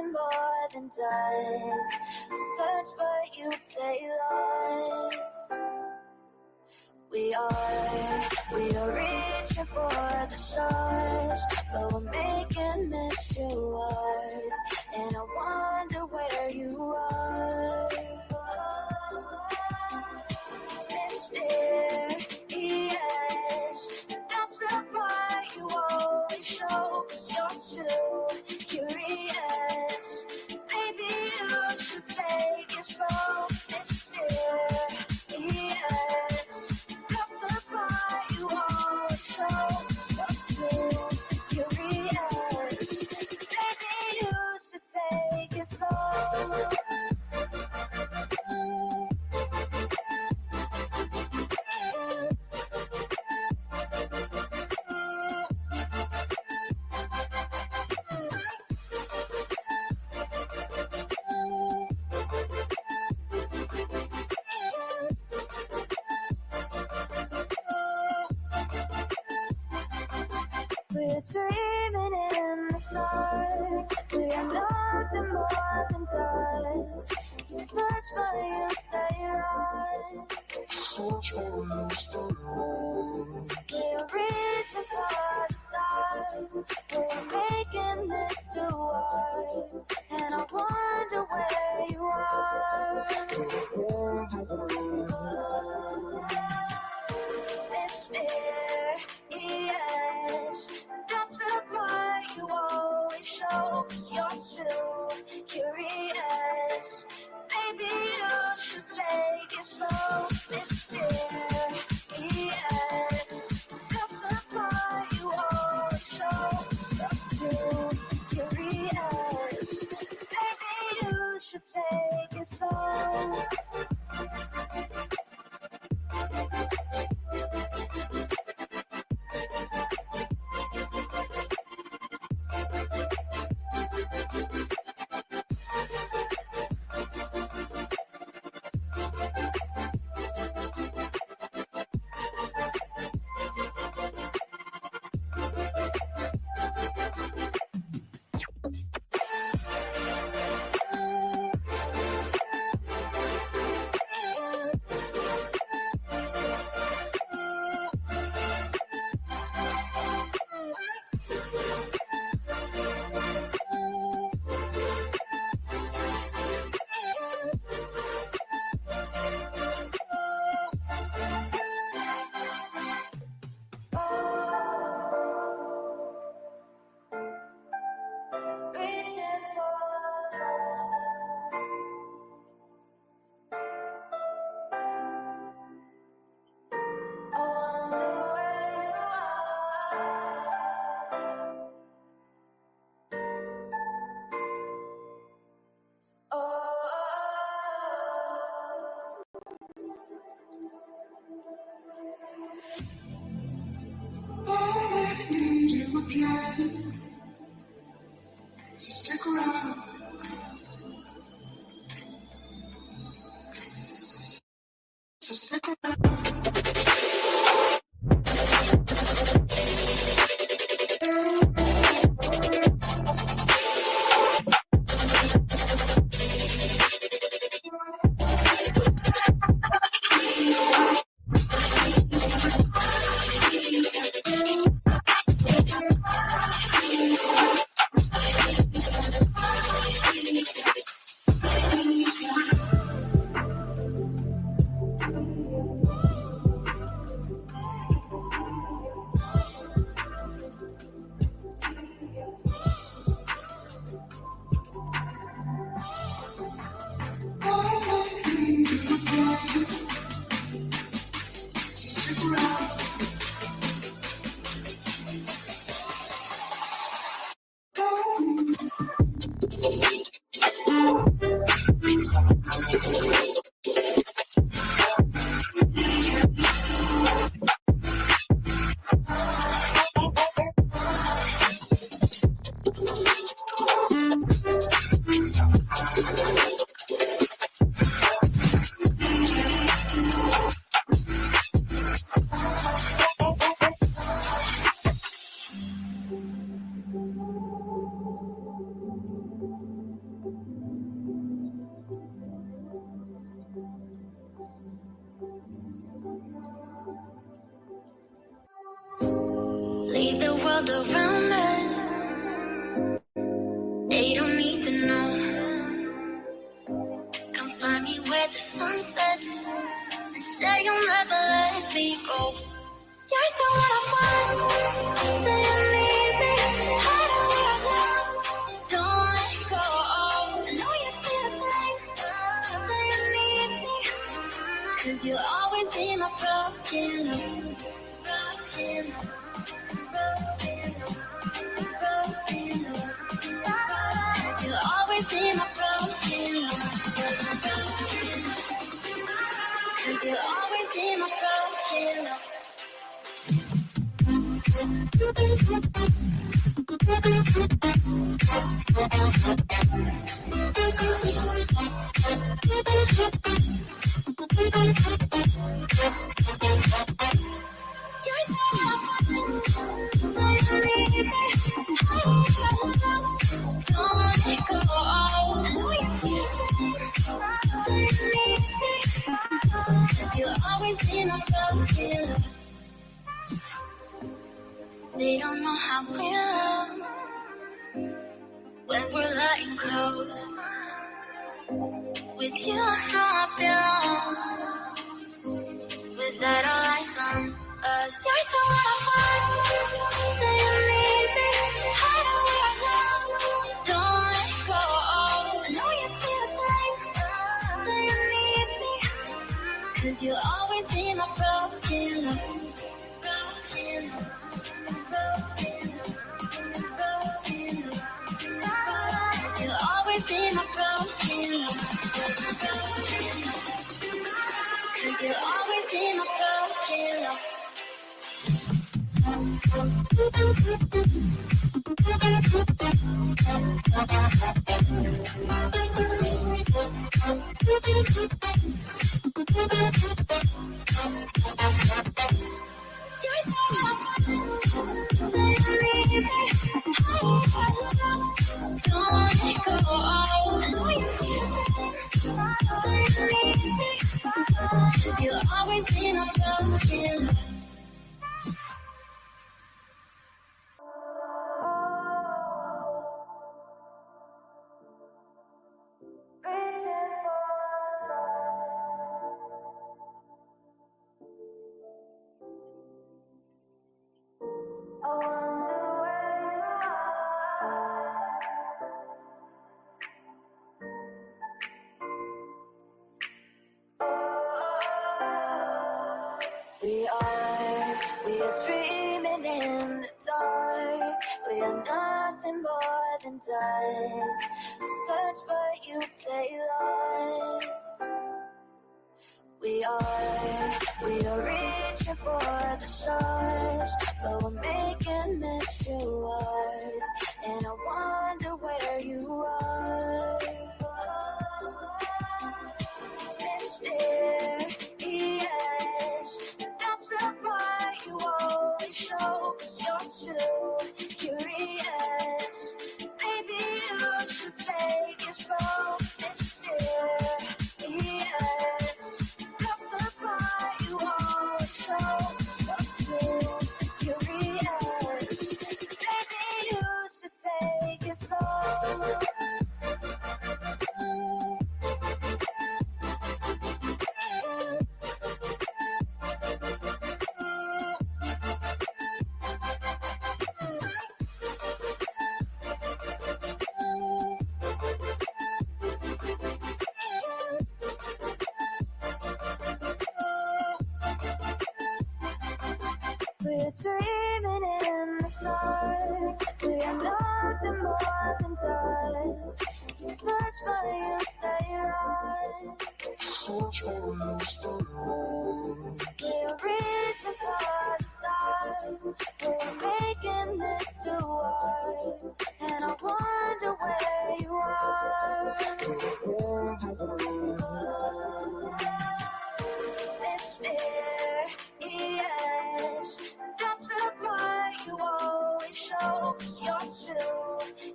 nothing more than dust. Search but you stay lost. We are reaching for the stars, but we're making this too hard. And I wonder where you are. Mysterious, that's the part you always show, 'cause you're too curious. Maybe you should take it slow. Mysterious, that's the part you always show, 'cause you're too curious. Maybe you should take it slow. We're dreaming in the dark. We are nothing more than dust. You search but you stay lost. Search but you stay lost. We're reaching for the stars. We're making this too hard. And I wonder where you are. Mysterious, that's the part you always show, 'cause you're too curious. Maybe you should take it slow. Mysterious, that's the part you always show, 'cause you're too curious. Maybe you should take it slow. I need you again, so stick around. So stick around. world around us. They don't need to know. Come find me where the sun sets and say you'll never let me go. You're the one I want. Say you need me. Hide away right now. Don't let go. I know you feel the same. Say you need me. 'Cause you'll always be my broken love. Broken love. Broken love. Broken love. 'Cause you'll always be my broken love. 'Cause you'll always be my broken love. They don't know how we love when we're letting close. With you, I know I belong. Without all eyes on us, you're the one I want. Say you need me. Hide away right now. Don't let go. I know you feel the same. Say you need me. 'Cause you'll always be my broken love. Broken love. You'll always be my broken love. 'Cause you'll always be my broken love. You're so say you need me. Don't let go. I know you feel say you need me. 'Cause you'll always be my broken love. We are dreaming in the dark. We are nothing more than dust. Search but you stay lost. We are reaching for the stars, but we're making this too hard. And I wonder where you are. Mysterious, that's the part you always show. 'Cause you're too curious. Maybe you should take it slow. Mysterious, that's the part you always show. 'Cause you're too curious. Maybe you should take it slow. We're dreaming in the dark. We are nothing more than dust. You search but you stay lost. Search but you stay lost. We are reaching for the stars. We're making this too hard. And I wonder where you are. Mysterious, that's the part you always show. 'Cause you're too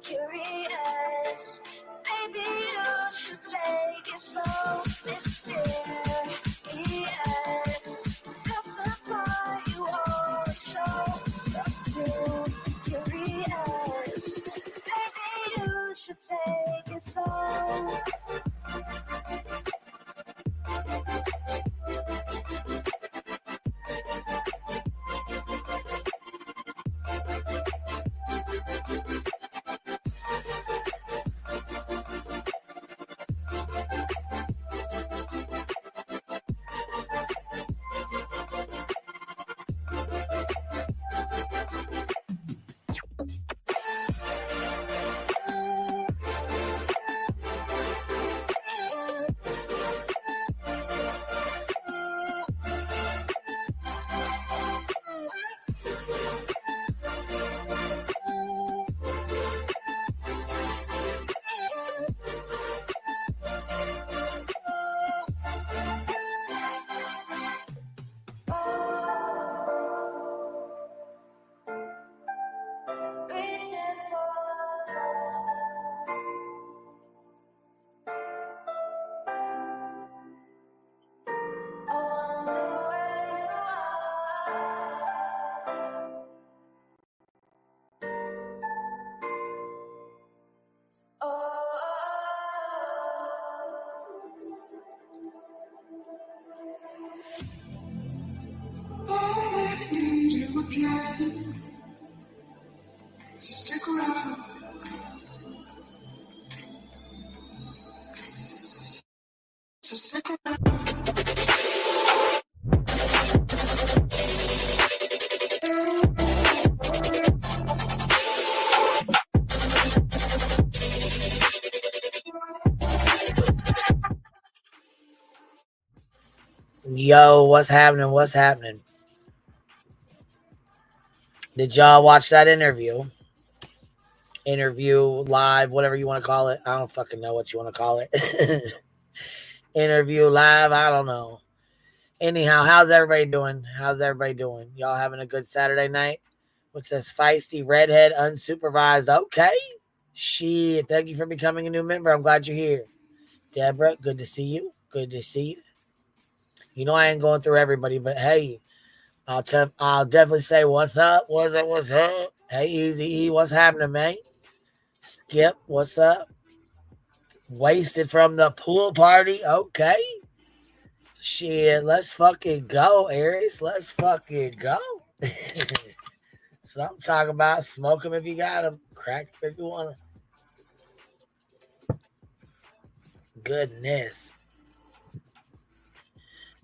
curious. Maybe you should take it slow. Mysterious, that's the part you always show. 'Cause you're too again. So stick around. So stick around. Yo, what's happening? What's happening? Did y'all watch that interview? Interview, live, whatever you want to call it. I don't fucking know what you want to call it. Interview, live, I don't know. Anyhow, how's everybody doing? How's everybody doing? Y'all having a good Saturday night? What's this feisty redhead unsupervised? Okay. Shit, thank you for becoming a new member. I'm glad you're here. Deborah, good to see you. Good to see you. You know I ain't going through everybody, but hey, I'll definitely say what's up, what's up, what's up. Hey, Easy E, what's happening, mate? Skip, what's up? Wasted from the pool party, okay. Shit, let's fucking go, Aries. Let's fucking go. So I'm talking about. Smoke them if you got them. Crack them if you want them. Goodness.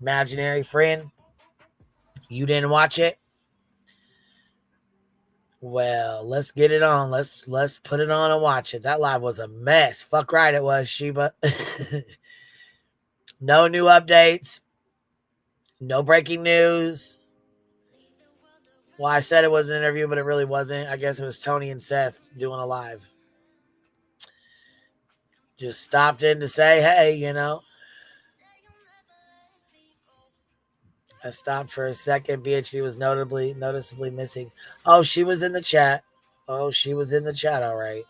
Imaginary friend. You didn't watch it? Well, let's get it on. Let's put it on and watch it. That live was a mess. Fuck right it was, Sheba. No new updates. No breaking news. Well, I said it was an interview, but it really wasn't. I guess it was Tony and Seth doing a live. Just stopped in to say, hey, you know. I stopped for a second. BHB was noticeably missing. Oh, she was in the chat. Oh, she was in the chat, all right.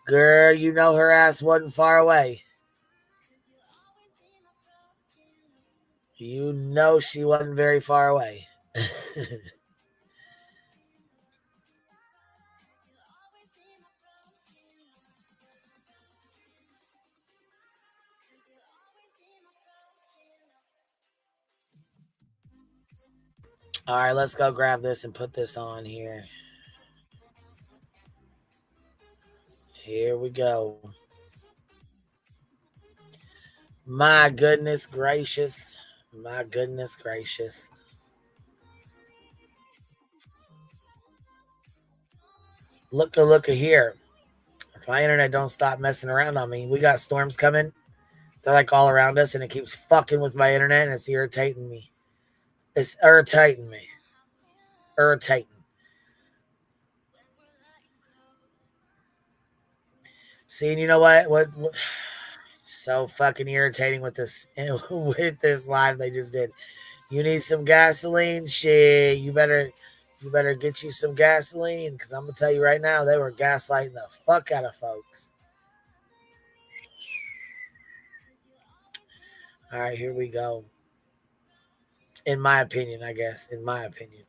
Girl, you know her ass wasn't far away. You know she wasn't very far away. All right, let's go grab this and put this on here. Here we go. My goodness gracious. My goodness gracious. Look here. If my internet don't stop messing around on me, we got storms coming. They're like all around us, and it keeps fucking with my internet, and it's irritating me. It's irritating me. Irritating. See, and you know what? So fucking irritating with this with this live they just did. You need some gasoline? Shit, you better get you some gasoline, because I'm gonna tell you right now, they were gaslighting the fuck out of folks. All right, here we go. In my opinion, I guess. In my opinion.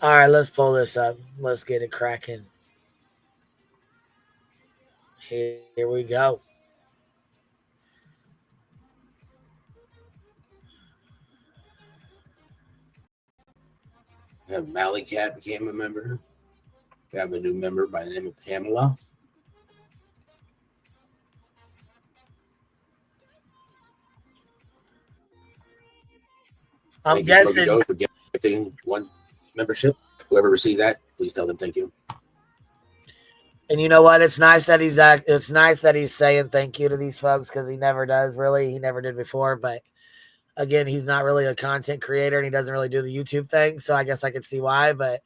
All right, let's pull this up. Let's get it cracking. Here we go. We have Mally Cat became a member. We have a new member by the name of Pamela. I'm guessing. Joe for getting one membership. Whoever received that, please tell them thank you. And you know what? It's nice that he's saying thank you to these folks, because he never does, really. He never did before. But again, he's not really a content creator, and he doesn't really do the YouTube thing. So I guess I could see why. But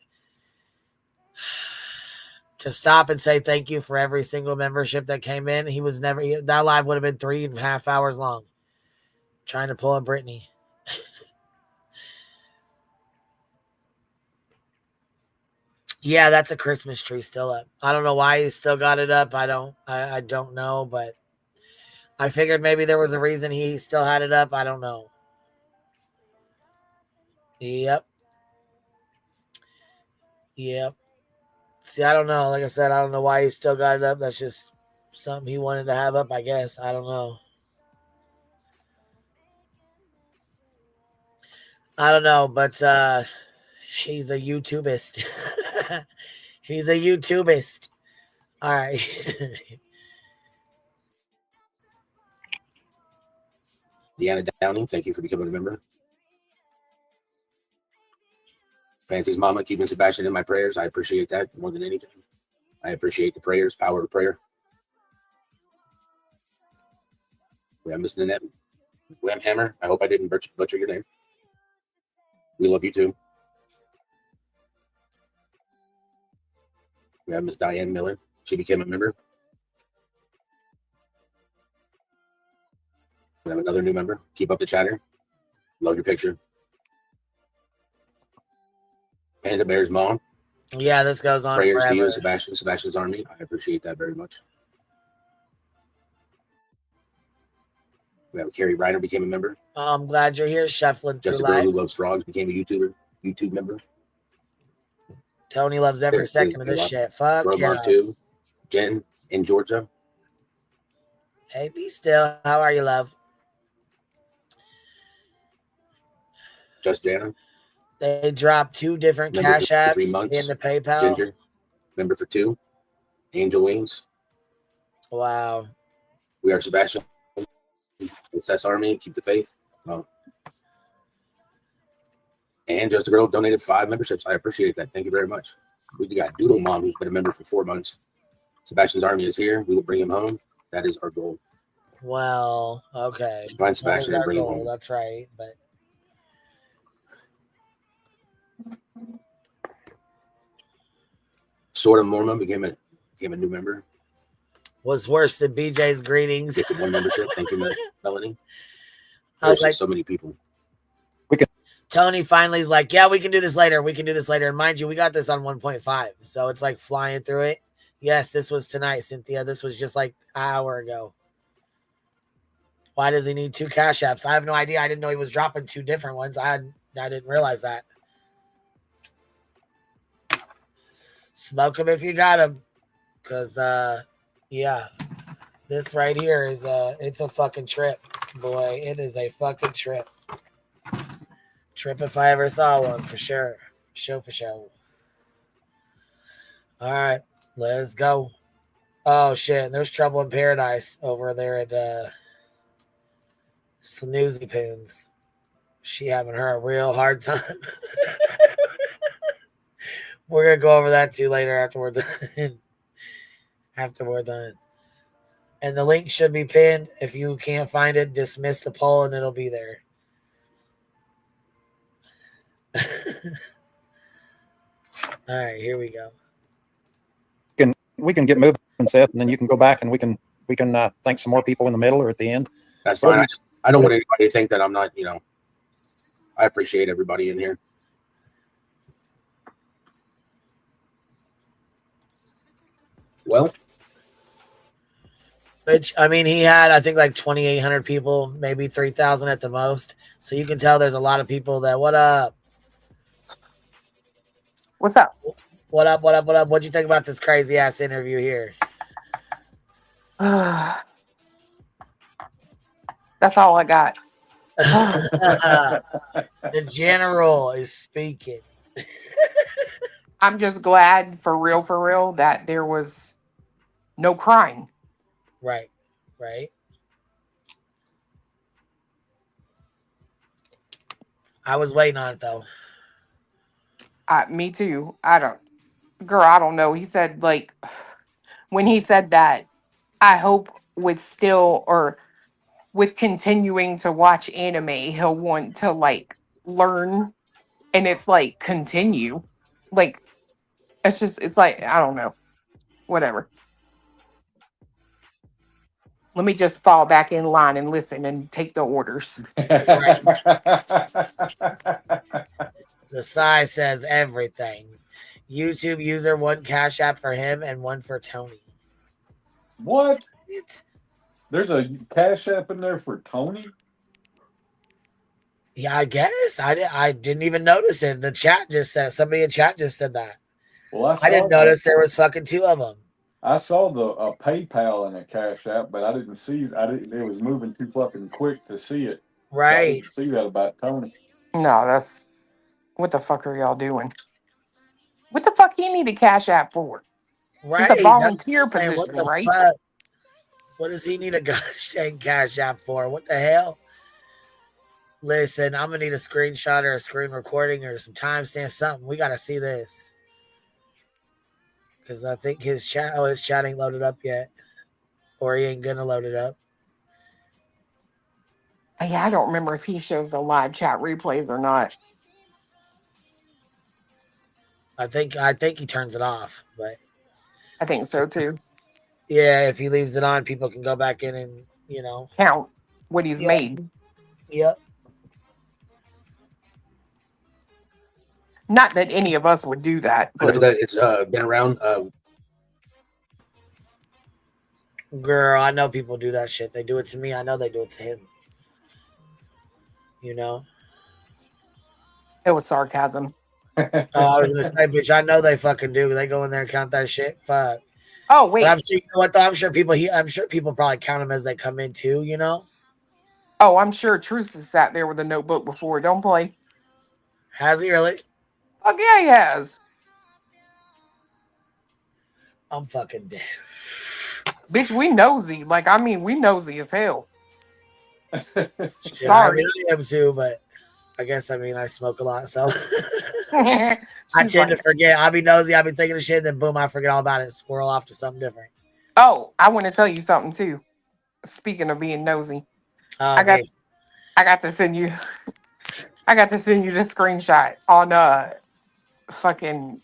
to stop and say thank you for every single membership that came in, that live would have been 3.5 hours long. Trying to pull a Brittany. Yeah, that's a Christmas tree still up. I don't know why he still got it up. I don't know, but I figured maybe there was a reason he still had it up. I don't know. Yep. See, I don't know. Like I said, I don't know why he still got it up. That's just something he wanted to have up, I guess. I don't know. I don't know, but he's a YouTubist. He's a YouTubist. All right. Deanna Downing, thank you for becoming a member. Fancy's mama, keeping Sebastian in my prayers. I appreciate that more than anything. I appreciate the prayers, power of prayer. We have Miss Nanette Whamhammer. I hope I didn't butcher your name. We love you too. We have Miss Diane Miller. She became a member. We have another new member. Keep up the chatter. Love your picture. Panda Bear's mom. Yeah, this goes on Prayers forever. to you and Sebastian. Sebastian's army. I appreciate that very much. We have Carrie Reiner became a member. I'm glad you're here, shuffling through Just a girl who life. loves frogs became a YouTube member. Tony loves every second of this shit. Fuck Bro yeah. Mark 2. Jen in Georgia. Hey, be still. How are you, love? Just Jana. They dropped 2 different Member cash for apps 3 months. in the PayPal. Ginger. Member for 2. Angel Wings. Wow. We are Sebastian. Success Army. Keep the faith. Oh. And Just a Girl donated 5 memberships. I appreciate that. Thank you very much. We got Doodle Mom, who's been a member for 4 months. Sebastian's Army is here. We will bring him home. That is our goal. Well, okay. Find Sebastian and bring him home. That's right. But Sort of Mormon became a new member. was worse than BJ's greetings. Get to 1 membership. Thank you, Melanie. I was There's like, so many people. Tony finally is like, yeah, we can do this later. We can do this later. And mind you, we got this on 1.5. So it's like flying through it. Yes, this was tonight, Cynthia. This was just like an hour ago. Why does he need 2 cash apps? I have no idea. I didn't know he was dropping 2 different ones. I didn't realize that. Smoke him if you got him. Because, yeah, this right here is it's a fucking trip, boy. It is a fucking trip. Trip if I ever saw one, for sure. For sure. All right, let's go. Oh, shit. There's trouble in paradise over there at Snoozy Poons. She having her a real hard time. We're going to go over that too later after we're done. And the link should be pinned. If you can't find it, dismiss the poll and it'll be there. All right, here we go. We can get moving, Seth, and then you can go back and we can thank some more people in the middle or at the end. That's fine. I don't want anybody to think that I'm not, I appreciate everybody in here. Well, which, I mean, he had, I think, like 2,800 people, maybe 3,000 at the most. So you can tell there's a lot of people that, what up? What's up? What up? What'd you think about this crazy ass interview here? That's all I got. The general is speaking. I'm just glad for real that there was no crying. Right. I was waiting on it though. Me too. I don't know. He said, like, when he said that, I hope with continuing to watch anime, he'll want to like learn, and it's like continue. Like, it's like, I don't know. Whatever. Let me just fall back in line and listen and take the orders. Right. The size says everything. YouTube user, 1 cash app for him and 1 for Tony. What? There's a cash app in there for Tony? Yeah, I guess. I didn't even notice it. The chat just said, somebody in chat just said that. Well, I didn't notice there was fucking 2 of them. I saw a PayPal and a cash app, but I didn't see. It was moving too fucking quick to see it. Right. So I didn't see that about Tony. No, that's what the fuck are y'all doing? What the fuck he need a cash app for? It's a Right. That's volunteer what I'm saying. What position, the right? fuck? What does he need a gosh dang cash app for? What the hell? Listen, I'm gonna need a screenshot or a screen recording or some timestamp, something. We gotta see this. Because I think his chat ain't loaded up yet. Or he ain't gonna load it up. Yeah, I don't remember if he shows the live chat replays or not. I think he turns it off, but I think so too. yeah, if he leaves it on, people can go back in and Count what he's Yep. made. Yep. Not that any of us would do that, I know but that it's been around. Girl, I know people do that shit. They do it to me. I know they do it to him. it was sarcasm. I was gonna say, bitch, I know they fucking do. They go in there and count that shit. Fuck. Oh wait. But I'm sure, you know what though? I'm sure people probably count them as they come in too, Oh, I'm sure Truth has sat there with a notebook before. Don't play. Has he really? Fuck yeah, he has. I'm fucking dead. Bitch, we nosy. Like, I mean, we nosy as hell. Shit, Sorry. I am too, but I guess I smoke a lot, so I I tend to forget. I'll be nosy, I'll be thinking of shit, then boom, I forget all about it, squirrel off to something different. Oh, I want to tell you something too. Speaking of being nosy, I got to send you the screenshot on fucking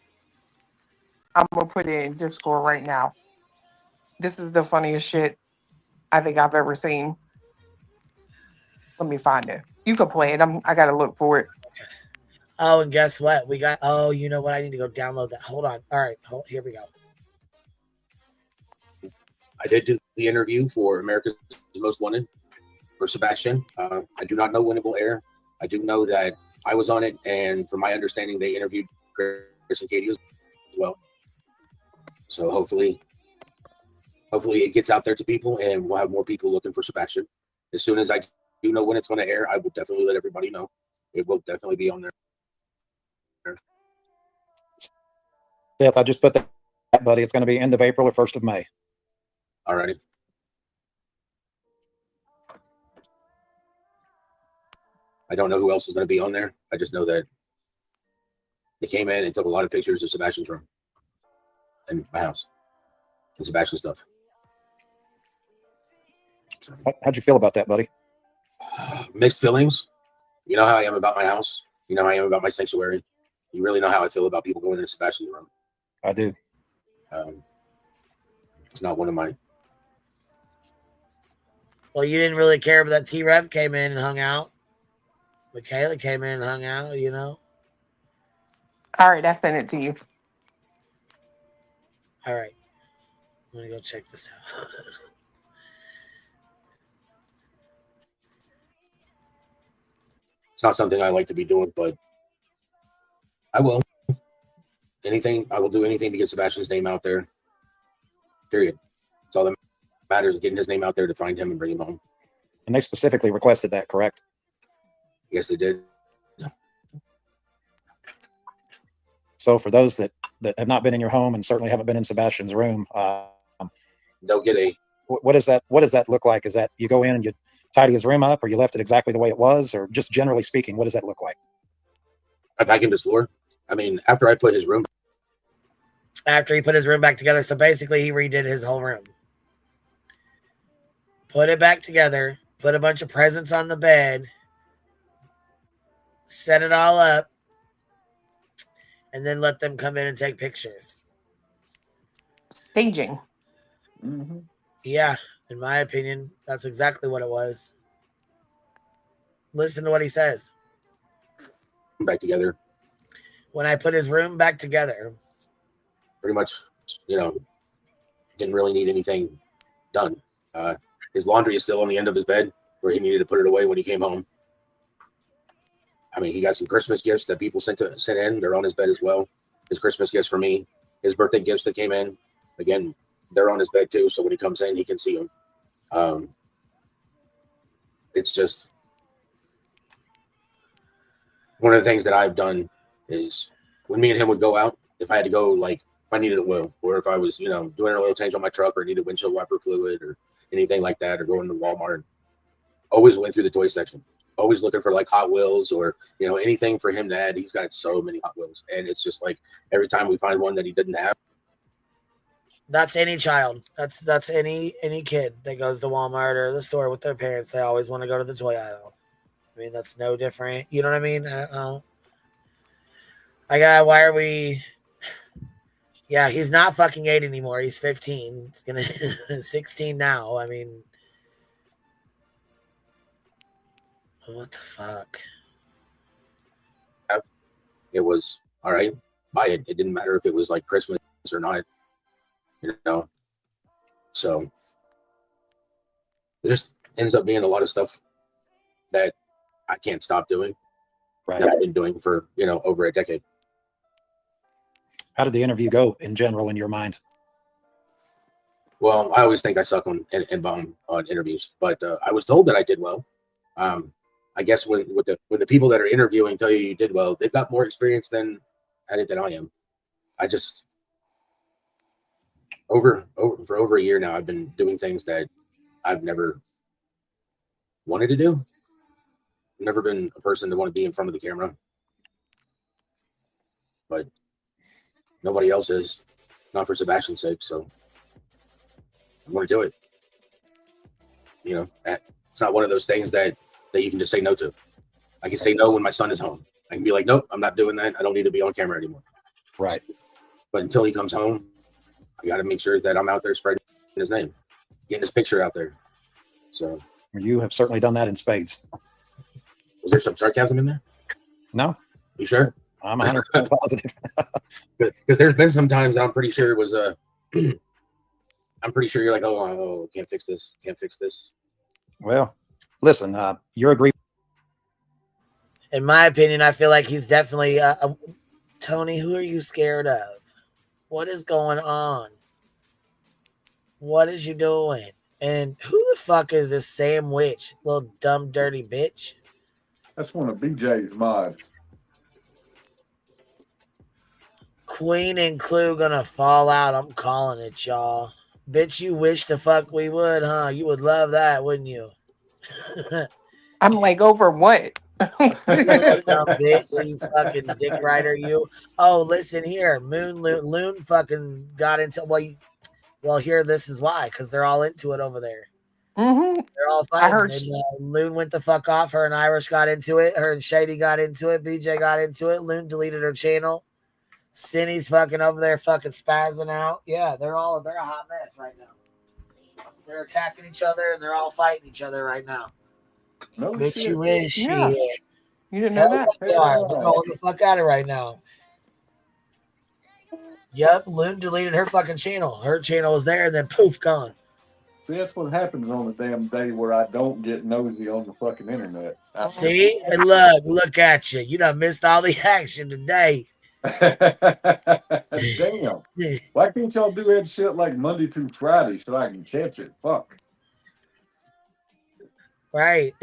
I'm gonna put it in Discord right now. This is the funniest shit I think I've ever seen. Let me find it. You can play it. I gotta look for it. Oh, and guess what? We got. Oh, you know what? I need to go download that. Hold on. All right, here we go. I did do the interview for America's Most Wanted for Sebastian. I do not know when it will air. I do know that I was on it, and from my understanding, they interviewed Chris and Katie as well. So hopefully it gets out there to people, and we'll have more people looking for Sebastian. As soon as I do know when it's going to air, I will definitely let everybody know. It will definitely be on there. Seth, I just put that, buddy. It's going to be end of April or 1st of May. Alrighty. I don't know who else is going to be on there. I just know that they came in and took a lot of pictures of Sebastian's room and my house and Sebastian's stuff. How'd you feel about that, buddy? Mixed feelings. You know how I am about my house. You know how I am about my sanctuary. You really know how I feel about people going into Sebastian's room. I do. It's not one of my. Well, you didn't really care, but that T-Rev came in and hung out. Michaela came in and hung out, All right, I sent it to you. All right. I'm going to go check this out. It's not something I like to be doing, but I will. I will do anything to get Sebastian's name out there. Period. It's all that matters, getting his name out there to find him and bring him home. And they specifically requested that, correct? Yes, they did. So for those that have not been in your home and certainly haven't been in Sebastian's room, they'll get a. What does that look like? Is that you go in and you tidy his room up, or you left it exactly the way it was, or just generally speaking, what does that look like? I vacuumed his floor. I mean, after I put his room. After he put his room back together, so basically he redid his whole room. Put it back together, put a bunch of presents on the bed, set it all up, and then let them come in and take pictures. Staging. Mm-hmm. Yeah, in my opinion, that's exactly what it was. Listen to what he says. Back together. When I put his room back together. Pretty much, didn't really need anything done. His laundry is still on the end of his bed where he needed to put it away when he came home. I mean, he got some Christmas gifts that people sent in. They're on his bed as well. His Christmas gifts for me, his birthday gifts that came in, again, they're on his bed too. So when he comes in, he can see them. It's just, one of the things that I've done is when me and him would go out, if I had to go, like if I needed a oil, or if I was, you know, doing an oil change on my truck, or needed windshield wiper fluid or anything like that, or going to Walmart, always went through the toy section, always looking for like Hot Wheels or, you know, anything for him to add. He's got so many Hot Wheels, and it's just like every time we find one that he didn't have. That's any child. That's any kid that goes to Walmart or the store with their parents. They always want to go to the toy aisle. I mean, that's no different. You know what I mean? Why are we? Yeah, he's not fucking 8 anymore. He's 15. He's gonna 16 now. I mean, what the fuck? It was all right. Buy it. It didn't matter if it was like Christmas or not. You know, so it just ends up being a lot of stuff that I can't stop doing. Right. That I've been doing for, you know, over a decade. How did the interview go in general in your mind? Well, I always think I suck on interviews, but I was told that I did well. I guess when the people that are interviewing tell you did well, they've got more experience at it than I am. I just for over a year now, I've been doing things that I've never wanted to do. I've never been a person to want to be in front of the camera, but nobody else is, not for Sebastian's sake. So I'm going to do it. You know, it's not one of those things that you can just say no to. I can say no when my son is home. I can be like, nope, I'm not doing that. I don't need to be on camera anymore. Right. But until he comes home, I got to make sure that I'm out there spreading his name, getting his picture out there. So you have certainly done that in spades. Was there some sarcasm in there? No. You sure? I'm 100% positive. Because there's been some times I'm pretty sure it was I'm pretty sure you're like, oh, can't fix this. Well, listen, you're agreeing. In my opinion, I feel like he's definitely Tony. Who are you scared of? What is going on? What is you doing? And who the fuck is this Sam Witch, little dumb dirty bitch? That's one of BJ's mods. Queen and Clue gonna fall out. I'm calling it, y'all. Bitch, you wish the fuck we would, huh? You would love that, wouldn't you? I'm like, over what? You dumb bitch, you fucking dick rider, you. Oh, listen here. Loon fucking got into, well, here, this is why, because they're all into it over there. Mm-hmm. They're all fighting. And, Loon went the fuck off. Her and Irish got into it. Her and Shady got into it. BJ got into it. Loon deleted her channel. Cindy's fucking over there fucking spazzing out. Yeah, they're a hot mess right now. They're attacking each other and they're all fighting each other right now. No bitch, shit. you wish. Yeah. You didn't know that? They're going the fuck out of right now. Yep, Loon deleted her fucking channel. Her channel was there and then poof, gone. See, that's what happens on a damn day where I don't get nosy on the fucking internet. See? And look at you. You done missed all the action today. Damn. Why can't y'all do that shit like Monday through Friday so I can catch it? Fuck. Right.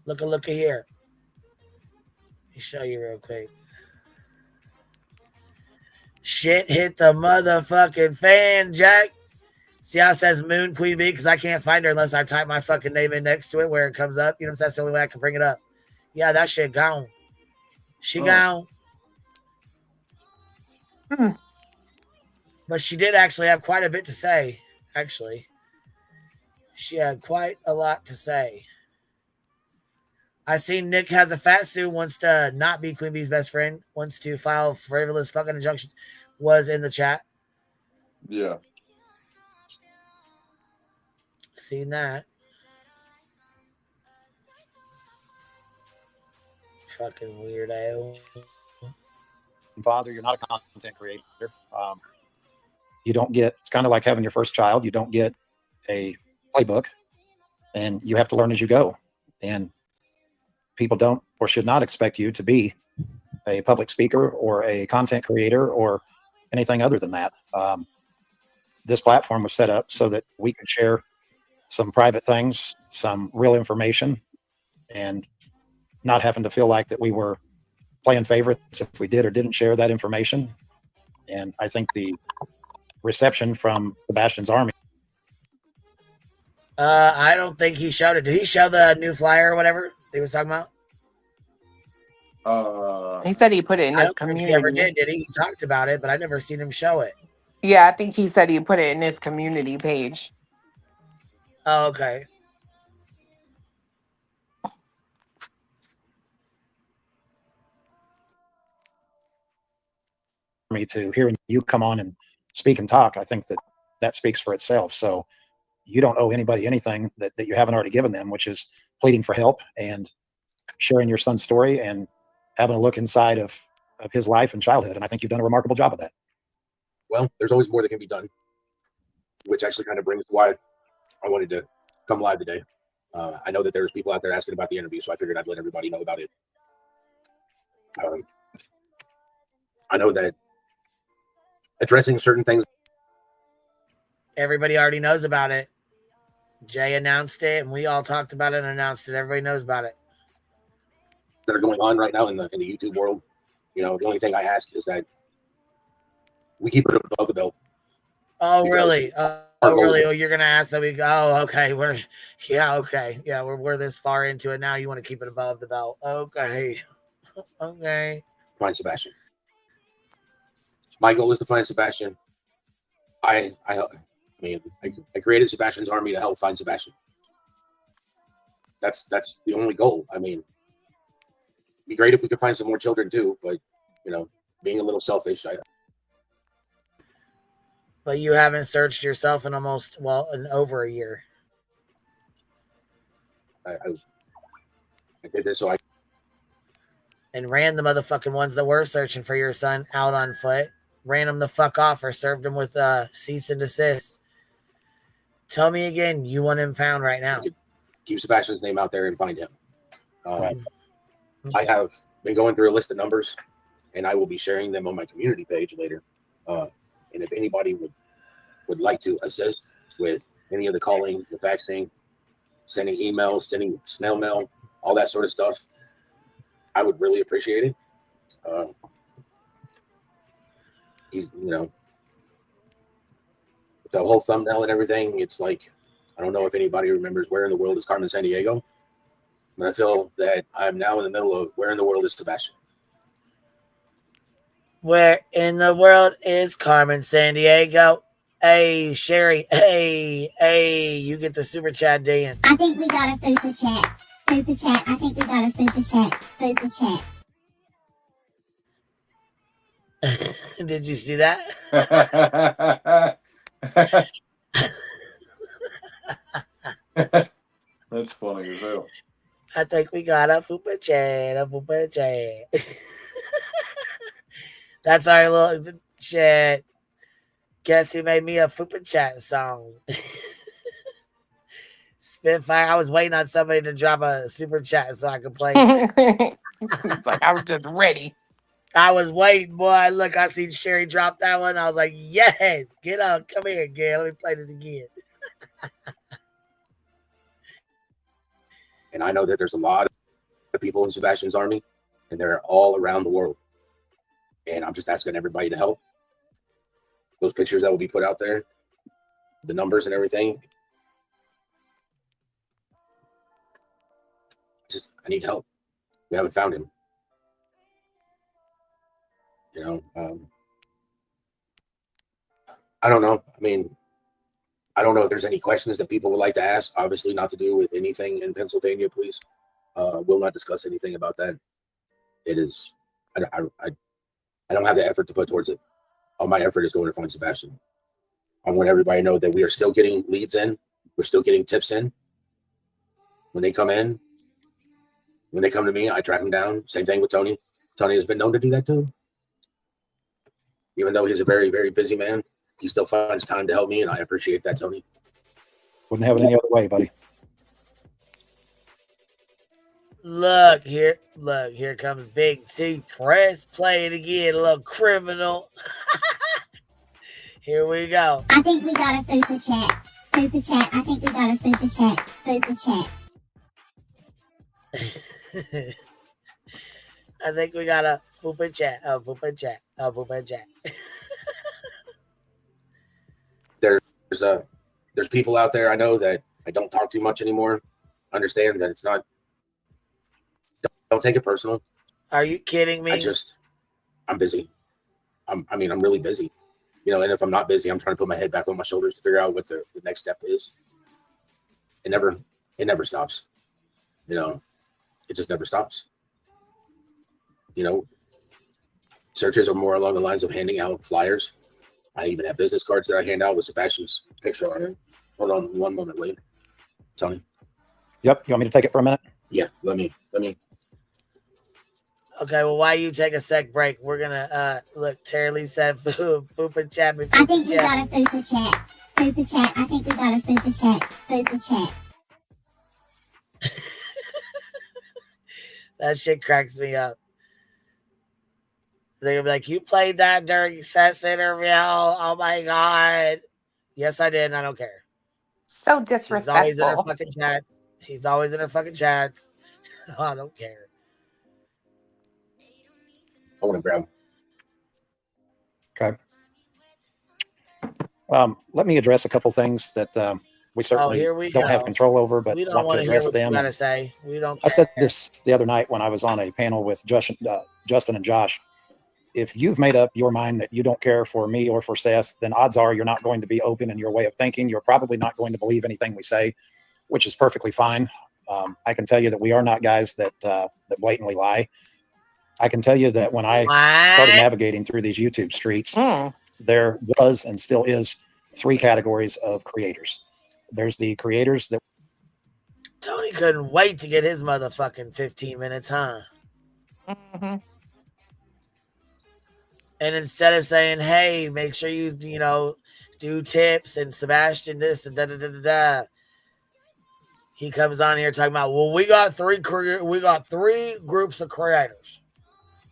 Look here. Let me show you real quick. Shit hit the motherfucking fan, Jack. See how it says Moon Queen Bee? Because I can't find her unless I type my fucking name in next to it where it comes up. You know, that's the only way I can bring it up. Yeah, that shit gone. She gone. But she did actually have quite a bit to say, actually. She had quite a lot to say. I seen Nick has a fat suit, wants to not be Queen Bee's best friend, wants to file frivolous fucking injunctions, was in the chat. Yeah. Seen that. Fucking weirdo. Father, you're not a content creator. You don't get, it's kind of like having your first child. You don't get a playbook and you have to learn as you go. And people don't or should not expect you to be a public speaker or a content creator or anything other than that. this platform was set up so that we could share some private things, some real information, and not having to feel like that we were playing favorites if we did or didn't share that information. And I think the reception from Sebastian's army. I don't think he showed it. Did he show the new flyer or whatever he was talking about? He said he put it in his community. He ever did he? He talked about it, but I never seen him show it. Yeah, I think he said he put it in his community page. Oh, okay. Me to hearing you come on and speak and talk, I think that speaks for itself. So you don't owe anybody anything that you haven't already given them, which is pleading for help and sharing your son's story and having a look inside of his life and childhood. And I think you've done a remarkable job of that. Well, there's always more that can be done, which actually kind of brings why I wanted to come live today. I know that there's people out there asking about the interview, so I figured I'd let everybody know about it. I know that addressing certain things, everybody already knows about it. Jay announced it, and we all talked about it and announced it. Everybody knows about it. That are going on right now in the YouTube world. You know, the only thing I ask is that we keep it above the belt. Oh, really? Really? Oh, you're gonna ask that we go? Oh, okay. Okay. Yeah, we're this far into it now. You want to keep it above the belt? Okay. Okay. Find Sebastian. My goal is to find Sebastian. I created Sebastian's army to help find Sebastian. That's the only goal. I mean, it'd be great if we could find some more children too, but you know, being a little selfish, But you haven't searched yourself in in over a year. I did this so and ran the motherfucking ones that were searching for your son out on foot. Ran them the fuck off or served them with cease and desist. Tell me again, you want him found right now. Keep Sebastian's name out there and find him. I have been going through a list of numbers, and I will be sharing them on my community page later. And if anybody would like to assist with any of the calling, the faxing, sending emails, sending snail mail, all that sort of stuff, I would really appreciate it. He's, you know, the whole thumbnail and everything, it's like, I don't know if anybody remembers Where in the World is Carmen Sandiego, but I feel that I'm now in the middle of Where in the World is Sebastian. Where in the world is Carmen Sandiego? Hey, Sherry. Hey, you get the super chat, Dan. I think we got a fupa chat. Fupa chat. I think we got a fupa chat. Fupa chat. Did you see that? That's funny as hell. I think we got a fupa chat. That's our little shit. Guess who made me a fupa chat song? Spitfire. I was waiting on somebody to drop a super chat so I could play it. It's like I was just ready. I was waiting, boy. Look, I seen Sherry drop that one. I was like, yes, get on. Come here, Gail. Let me play this again. And I know that there's a lot of people in Sebastian's army, and they're all around the world. And I'm just asking everybody to help. Those pictures that will be put out there, the numbers and everything. I need help. We haven't found him. You know, I don't know. I mean, I don't know if there's any questions that people would like to ask. Obviously, not to do with anything in Pennsylvania, please. We'll not discuss anything about that. It is, I don't have the effort to put towards it. All my effort is going to find Sebastian. I want everybody to know that we are still getting leads in. We're still getting tips in. When they come in, when they come to me, I track them down. Same thing with Tony. Tony has been known to do that too. Even though he's a very, very busy man, he still finds time to help me, and I appreciate that, Tony. Wouldn't have it any other way, buddy. Look, here comes Big T. Press play it again, a little criminal. Here we go. I think we got a fupa chat. Fupa chat. I think we got a fupa chat. Fupa chat. I think we got a fupa chat. A fupa chat. A fupa chat. There's people out there I know that I don't talk too much anymore. Understand that it's not. Don't take it personal. Are you kidding me? I'm busy. I'm really busy. You know, and if I'm not busy, I'm trying to put my head back on my shoulders to figure out what the next step is. It never stops. You know, it just never stops. You know, searches are more along the lines of handing out flyers. I even have business cards that I hand out with Sebastian's picture on it. Hold on one moment, Wade. Tony. Yep. You want me to take it for a minute? Yeah, let me. Okay, well, while you take a sec break, we're gonna look. Terry Lee said fupa chat. I think we got a fupa chat. Fupa chat. I think we got a fupa chat. Fupa chat. That shit cracks me up. They're gonna be like, "You played that during Seth's interview? Oh my god!" Yes, I did, and I don't care. So disrespectful. He's always in her fucking chats. He's always in her fucking chats. I don't care. I want to grab. Okay. Let me address a couple things that we certainly don't have control over, but we don't want to address them. You gotta say. We don't. I said this the other night when I was on a panel with Justin and Josh. If you've made up your mind that you don't care for me or for Seth, then odds are you're not going to be open in your way of thinking. You're probably not going to believe anything we say, which is perfectly fine. I can tell you that we are not guys that blatantly lie. I can tell you that when I started navigating through these YouTube streets, there was and still is 3 categories of creators. There's the creators that Tony couldn't wait to get his motherfucking 15 minutes, huh? Mm-hmm. And instead of saying, "Hey, make sure you do tips and Sebastian this and da da da da da," he comes on here talking about, "Well, we got 3 groups of creators.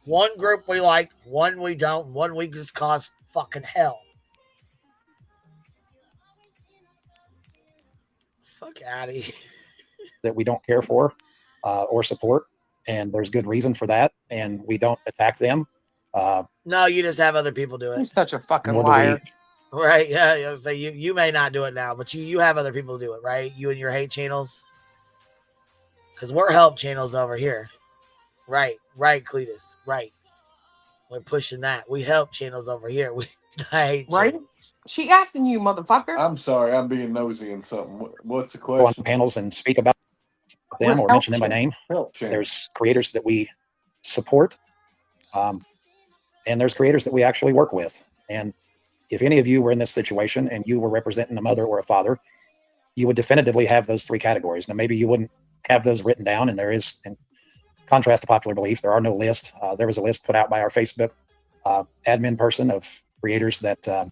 One group we like, one we don't, one we just cause fucking hell." Fuck out of here. That we don't care for or support, and there's good reason for that, and we don't attack them. No, you just have other people do it. You're such a fucking liar. Right? Yeah. So you may not do it now, but you have other people do it, right? You and your hate channels, because we're help channels over here. Right, Cletus. Right. We're pushing that. We help channels over here. We hate right. Channels. She asking you, motherfucker. I'm sorry, I'm being nosy in something. What's the Go on question? panels and speak about them or mention them by name. There's creators that we support, and there's creators that we actually work with. And if any of you were in this situation and you were representing a mother or a father, you would definitively have those 3 categories. Now, maybe you wouldn't have those written down, and there is, in contrast to popular belief, there are no lists. There was a list put out by our Facebook admin person of creators that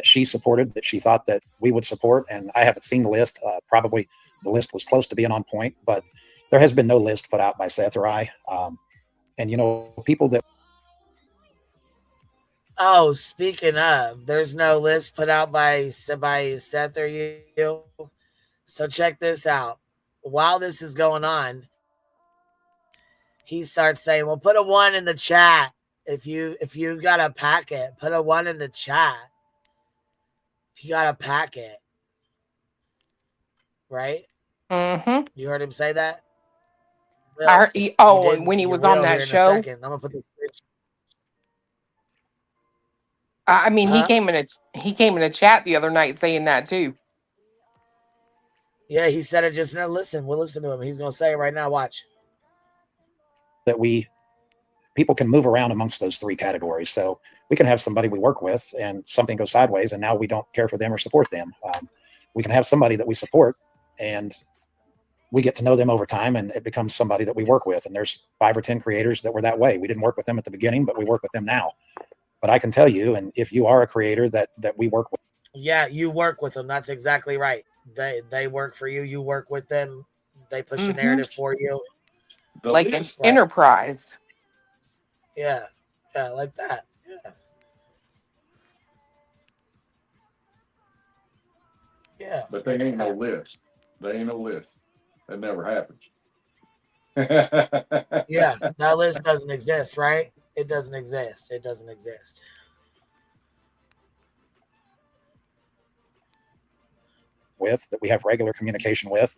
she supported, that she thought that we would support, and I haven't seen the list. Probably the list was close to being on point, but there has been no list put out by Seth or I. And people that. Oh, speaking of, there's no list put out by Seth or you. So check this out. While this is going on, he starts saying, "Well, put a 1 in the chat. If you got a packet, put a 1 in the chat. If you got a packet." Right? Mm-hmm. You heard him say that? And when he was on that show. I'm gonna put this. I mean, he came in a chat the other night saying that too. Yeah, he said it just now. Listen, we'll listen to him. He's gonna say it right now. Watch. That people can move around amongst those 3 categories. So we can have somebody we work with and something goes sideways and now we don't care for them or support them. We can have somebody that we support and we get to know them over time and it becomes somebody that we work with. And there's 5 or 10 creators that were that way. We didn't work with them at the beginning, but we work with them now. But I can tell you, and if you are a creator that we work with. Yeah, you work with them. That's exactly right. They work for you. You work with them. They push a narrative for you. Like an enterprise. Yeah, like that. Yeah. Yeah. But they ain't no list. They ain't no list. That never happens. Yeah, that list doesn't exist, right? It doesn't exist. It doesn't exist. With that we have regular communication with.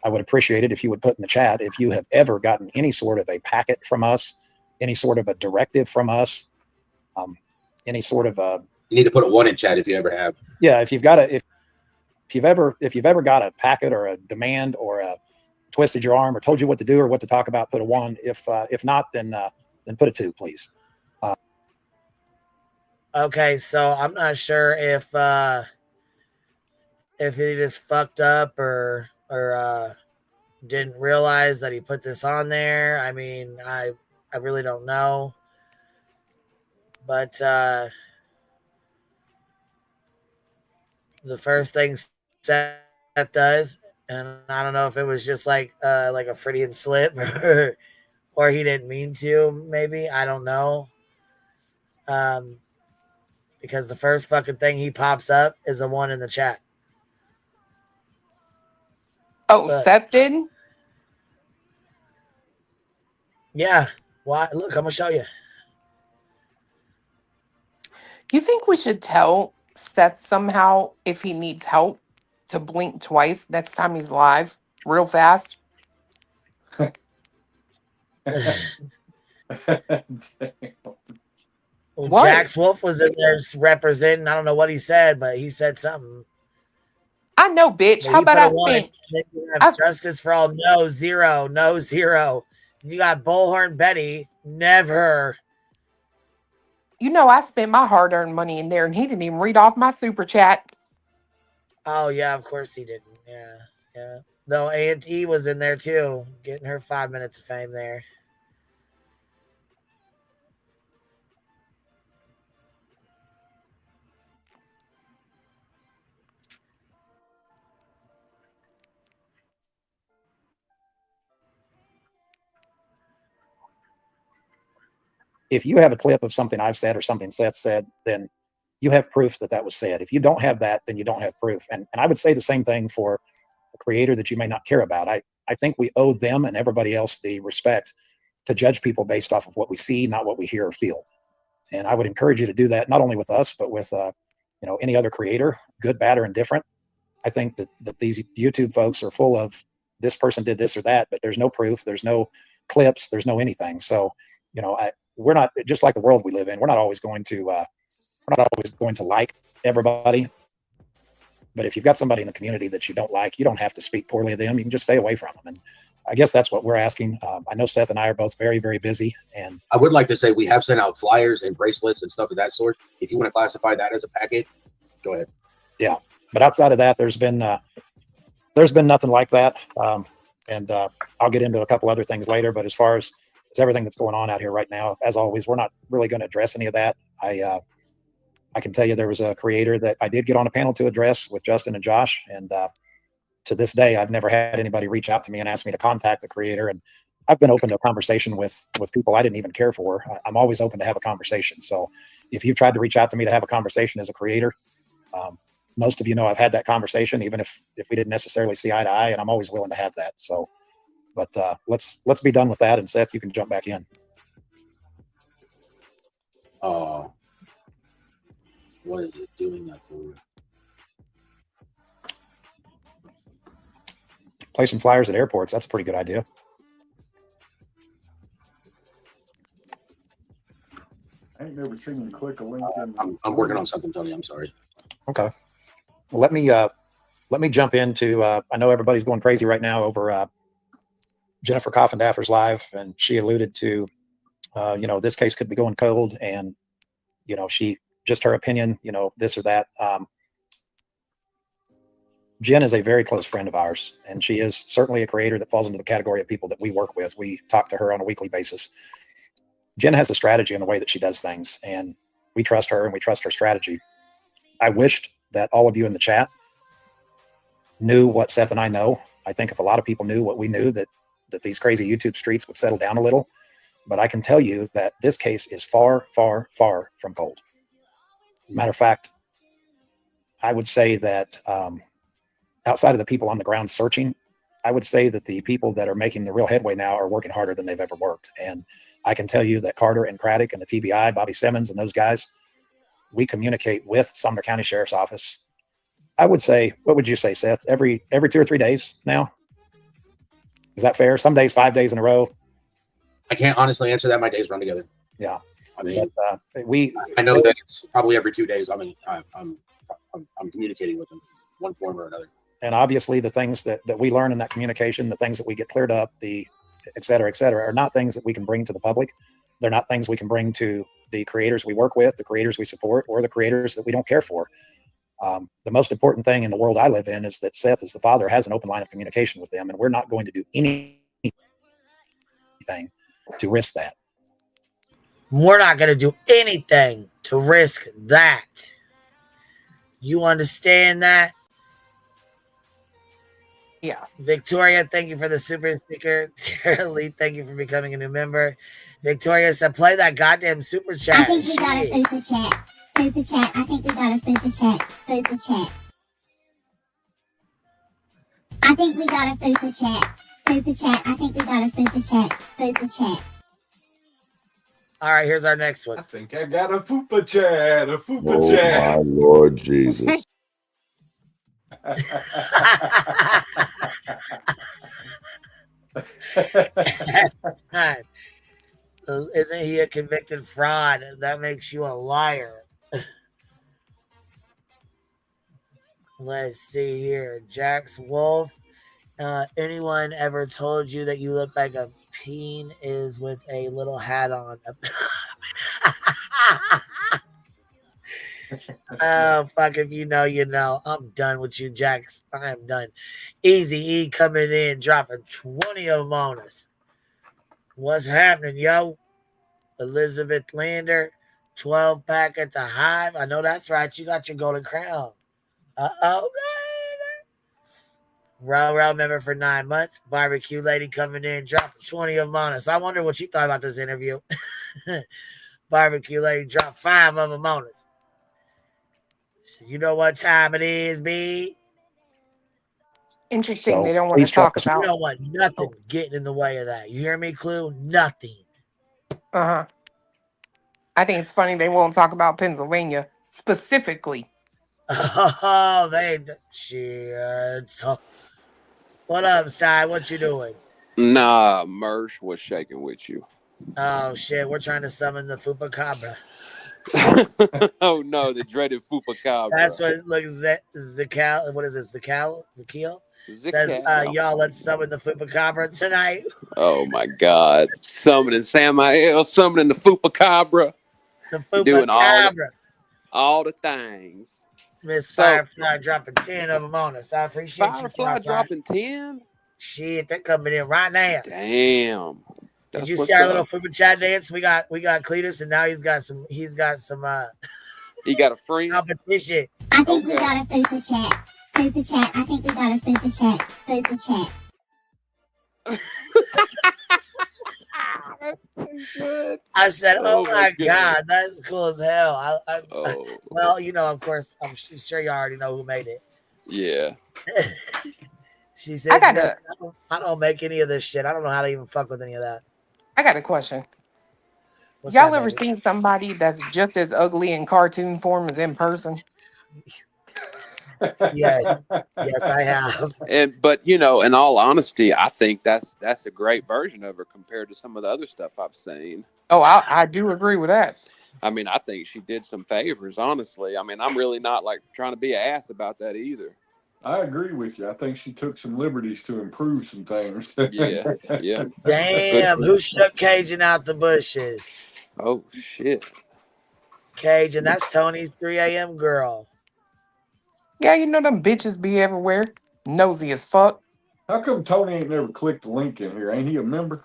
I would appreciate it if you would put in the chat if you have ever gotten any sort of a packet from us, any sort of a directive from us, any sort of a. You need to put a 1 in chat if you ever have. Yeah, if you've got a if you've ever got a packet or a demand or a twisted your arm or told you what to do or what to talk about, put a 1. If not, then put a 2, please. Okay, so I'm not sure if he just fucked up or didn't realize that he put this on there. I mean, I really don't know. But the first thing Seth does, and I don't know if it was just like a Freudian slip or he didn't mean to, maybe. I don't know. Because the first fucking thing he pops up is the 1 in the chat. Oh, Look. Seth did? Yeah. Why? Look, I'm gonna show you. You think we should tell Seth somehow if he needs help to blink twice next time he's live, real fast? Well, What? Jax Wolf was in there representing. I don't know what he said, but he said something. I know, bitch. But How about I one, spent? then you have justice for all. No, 0. No, 0. You got Bullhorn Betty. Never. You know, I spent my hard-earned money in there, and he didn't even read off my super chat. Oh yeah, of course he didn't. Yeah, yeah. Though Aunt E was in there too, getting her 5 minutes of fame there. If you have a clip of something I've said or something Seth said, then you have proof that was said. If you don't have that, then you don't have proof. And I would say the same thing for a creator that you may not care about. I think we owe them and everybody else the respect to judge people based off of what we see, not what we hear or feel. And I would encourage you to do that, not only with us, but with any other creator, good, bad, or indifferent. I think that these YouTube folks are full of this person did this or that, but there's no proof, there's no clips, there's no anything. So, we're not, just like the world we live in, we're not always going to like everybody. But if you've got somebody in the community that you don't like, you don't have to speak poorly of them. You can just stay away from them. And I guess that's what we're asking. I know Seth and I are both very, very busy. And I would like to say we have sent out flyers and bracelets and stuff of that sort. If you want to classify that as a packet, go ahead. Yeah. But outside of that, there's been nothing like that. And I'll get into a couple other things later. But as far as everything that's going on out here right now, as always, we're not really going to address any of that. I can tell you there was a creator that I did get on a panel to address with Justin and Josh. And to this day, I've never had anybody reach out to me and ask me to contact the creator. And I've been open to a conversation with people I didn't even care for. I'm always open to have a conversation. So if you've tried to reach out to me to have a conversation as a creator, most of you know I've had that conversation, even if we didn't necessarily see eye to eye, and I'm always willing to have that. So, but let's be done with that. And Seth, you can jump back in. What is it doing that for? Play some flyers at airports. That's a pretty good idea. I ain't never seen you click a link in. I'm working on something, Tony. I'm sorry. Okay. Well, let me jump into. I know everybody's going crazy right now over Jennifer Coffindaffer's live, and she alluded to, this case could be going cold, and she just her opinion, this or that. Jen is a very close friend of ours, and she is certainly a creator that falls into the category of people that we work with. We talk to her on a weekly basis. Jen has a strategy in the way that she does things, and we trust her and we trust her strategy. I wished that all of you in the chat knew what Seth and I know. I think if a lot of people knew what we knew, that these crazy YouTube streets would settle down a little. But I can tell you that this case is far, far, far from cold. Matter of fact, I would say that outside of the people on the ground searching, I would say that the people that are making the real headway now are working harder than they've ever worked. And I can tell you that Carter and Craddock and the TBI, Bobby Simmons and those guys, we communicate with Sumner County Sheriff's Office. I would say, what would you say, Seth? Every 2 or 3 days now? Is that fair? Some days, 5 days in a row. I can't honestly answer that. My days run together. Yeah. I mean, but, I know that it's probably every 2 days. I mean, I'm communicating with them one form or another. And obviously the things that we learn in that communication, the things that we get cleared up, the et cetera, are not things that we can bring to the public. They're not things we can bring to the creators we work with, the creators we support, or the creators that we don't care for. The most important thing in the world I live in is that Seth, as the father, has an open line of communication with them, and we're not going to do anything to risk that. We're not going to do anything to risk that. You understand that? Yeah. Victoria, thank you for the super sticker. Tara Lee, thank you for becoming a new member. Victoria said, play that goddamn super chat. I think we got a super chat. Super chat. I think we got a super chat. Super chat. I think we got a super chat. Super chat. I think we got a super chat. Super chat. All right, here's our next one. I think I got a fupa chat. A fupa Oh chat. my Lord Jesus. Time. Isn't he a convicted fraud? That makes you a liar. Let's see here. Jax Wolf. Anyone ever told you that you look like a peen is with a little hat on? Oh, fuck, if you know, you know. I'm done with you, Jax. I am done. Easy E coming in, dropping 20 of them on us. What's happening, yo? Elizabeth Lander, 12-pack at the Hive. I know that's right. You got your golden crown. Uh-oh. Row member for 9 months. Barbecue lady coming in, dropping 20 of them on us. I wonder what you thought about this interview. Barbecue lady dropped 5 of them on us. You know what time it is, B? Interesting. So, They don't want to talk about. You don't want nothing getting in the way of that. You hear me, Clue? Nothing. Uh-huh. I think it's funny they won't talk about Pennsylvania specifically. Oh, shit. What up, Si? What you doing? Nah, Mersh was shaking with you. Oh, shit. We're trying to summon the Fupacabra. Oh, no, the dreaded Fupacabra. That's what, look, Zakal, what is it, Zakil? Says, y'all, let's summon the Fupacabra tonight. Oh, my God. Summoning Samael, summoning the Fupacabra. The Fupacabra. Doing all the things. Miss Firefly dropping 10 of them on us. I appreciate you. Firefly dropping 10? Shit, they're coming in right now. Damn. Did you see our little Fupa chat dance? We got Cletus, and now he's got some he got a friend competition. I think we got a Fupa chat. Fupa chat. I think we got a Fupa chat. Fupa chat. That's so good. I said, oh my God, that's cool as hell. Well, you know, of course, I'm sure you already know who made it. Yeah. She said, I don't make any of this shit. I don't know how to even fuck with any of that. I got a question. What's Y'all that, ever baby? seen somebody that's just as ugly in cartoon form as in person? Yes, I have. But you know, in all honesty, I think that's a great version of her compared to some of the other stuff I've seen. Oh, I do agree with that. I mean, I think she did some favors, honestly. I mean, I'm really not like trying to be an ass about that either. I agree with you. I think she took some liberties to improve some things. Yeah. Damn, who shook Cajun out the bushes? Oh, shit. Cajun, that's Tony's 3 a.m. girl. Yeah, you know them bitches be everywhere. Nosy as fuck. How come Tony ain't never clicked the link in here? Ain't he a member?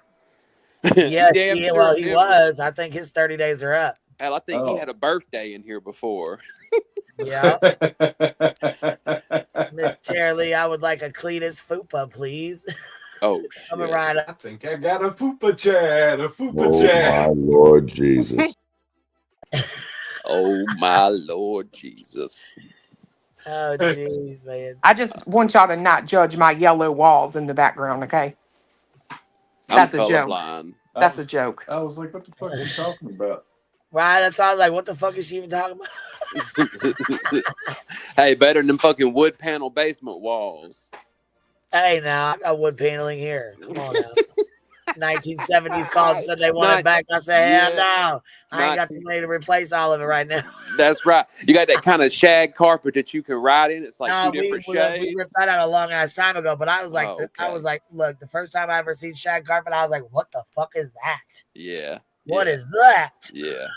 Yes, He well, he was. I think his 30 days are up. Hell, I think he had a birthday in here before. Yeah. Miss Tara Lee, I would like a Cletus Fupa, please. Oh, shit. Coming right up. I think I got a Fupa chat. A Fupa Oh chat. my Lord Jesus. Oh, my Lord Jesus. Oh, jeez, man. I just want y'all to not judge my yellow walls in the background, okay? That's a joke. Colorblind. That's a joke. I was like, what the fuck are you talking about? Right, that's why I was like, what the fuck is she even talking about? Hey, better than them fucking wood panel basement walls. Hey, now I got wood paneling here. Come on now. 1970s called and said they want it back. I said, hell no. I ain't got the money to replace all of it right now. That's right. You got that kind of shag carpet that you can ride in. It's like two different shades. We ripped that out a long ass time ago, but I was like, look, the first time I ever seen shag carpet, I was like, what the fuck is that? Yeah. What is that? Yeah.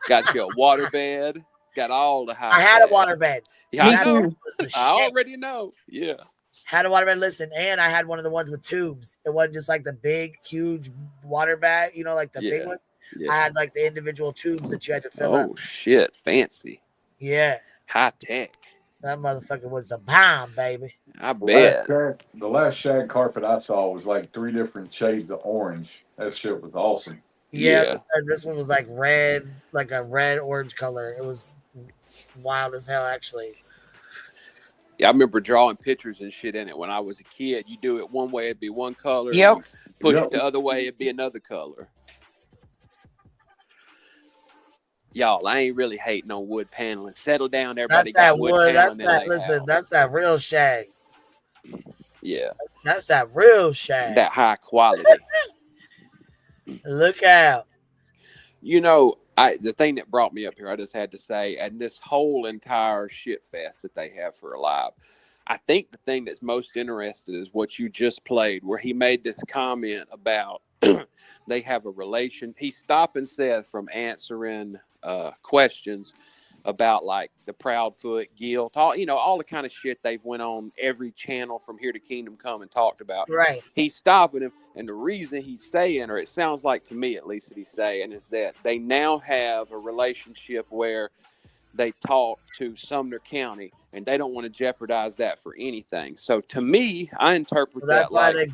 Got you a water bed. Got all the high. I had a water bed. Yeah, I know. I already know. Yeah. Had a water bed, listen, and I had one of the ones with tubes. It wasn't just like the big, huge water bag, you know, like the big one. Yeah. I had like the individual tubes that you had to fill up. Oh, shit. Fancy. Yeah. High tech. That motherfucker was the bomb, baby. I bet. The last shag carpet I saw was like 3 different shades of orange. That shit was awesome. Yeah. This one was like red, like a red-orange color. It was wild as hell, actually. Yeah, I remember drawing pictures and shit in it when I was a kid. You do it one way, it'd be one color. Yep. Push it the other way, it'd be another color. Y'all, I ain't really hating on wood paneling. Settle down, everybody. That's got wood paneling. That's that real shag. Yeah. That's that real shag. That high quality. Look out. You know, the thing that brought me up here, I just had to say, and this whole entire shit fest that they have for Alive, I think the thing that's most interesting is what you just played, where he made this comment about they have a relation. He's stopping Seth from answering questions about like the Proudfoot guilt, all the kind of shit they've went on every channel from here to Kingdom Come and talked about. Right. He's stopping him, and the reason he's saying, or it sounds like to me at least that he's saying, is that they now have a relationship where they talk to Sumner County, and they don't want to jeopardize that for anything. So to me, I interpret that's why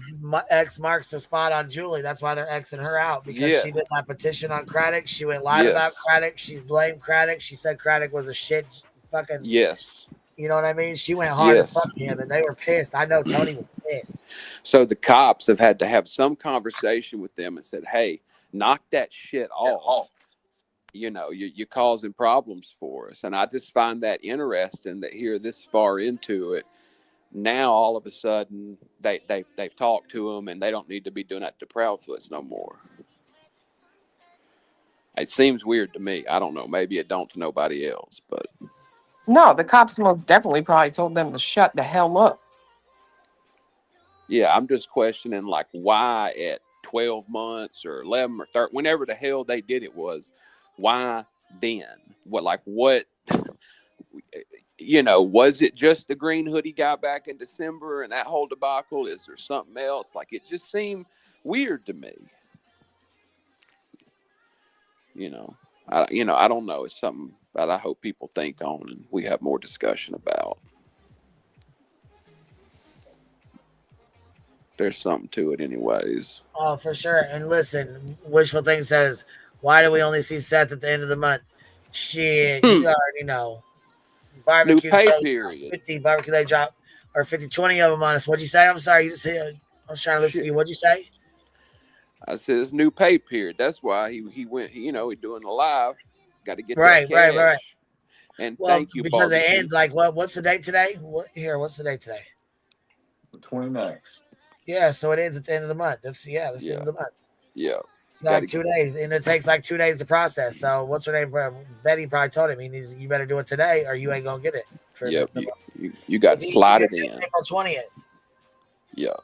X marks the spot on Julie. That's why they're Xing her out, because she did that petition on Craddock. She went live about Craddock. She blamed Craddock. She said Craddock was a shit fucking. Yes. You know what I mean? She went hard as fuck him, and they were pissed. I know Tony was pissed. So the cops have had to have some conversation with them and said, hey, knock that shit off. You're causing problems for us. And I just find that interesting that here this far into it, now all of a sudden they've talked to them and they don't need to be doing that to Proudfoots no more. It seems weird to me. I don't know. Maybe it don't to nobody else, but. No, the cops most definitely probably told them to shut the hell up. Yeah, I'm just questioning like why at 12 months or 11 or 13, whenever the hell they did it was. Why then? Was it just the green hoodie guy back in December and that whole debacle? Is there something else? Like, it just seemed weird to me. I don't know. It's something that I hope people think on and we have more discussion about. There's something to it anyways. Oh, for sure. And listen, Wishful Thing says, why do we only see Seth at the end of the month? Shit, you already know. Barbecue new pay day, period. 50 barbecue day drop, or 50, 20 of them on us. What'd you say? I'm sorry. You just said, I was trying to listen to you. What'd you say? I said it's new pay period. That's why he went. He doing the live. Got to get right. And thank you, because it ends like what? What's the date today? What's the date today? The 29th. Yeah, so it ends at the end of the month. That's the end of the month. Yeah. It's like 2 days, and it takes like 2 days to process. So what's her name? Betty probably told him, you better do it today, or you ain't gonna get it. You got slotted in. April 20th. Yeah.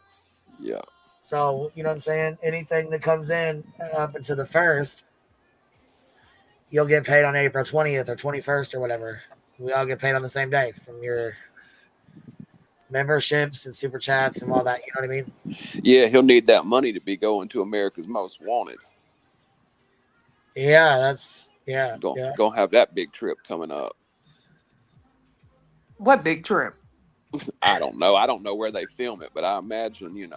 So you know what I'm saying? Anything that comes in up until the 1st, you'll get paid on April 20th or 21st or whatever. We all get paid on the same day from your memberships and super chats and all that. You know what I mean? Yeah, he'll need that money to be going to America's Most Wanted. Yeah, that's Gonna have that big trip coming up. What big trip? I don't know. I don't know where they film it, but I imagine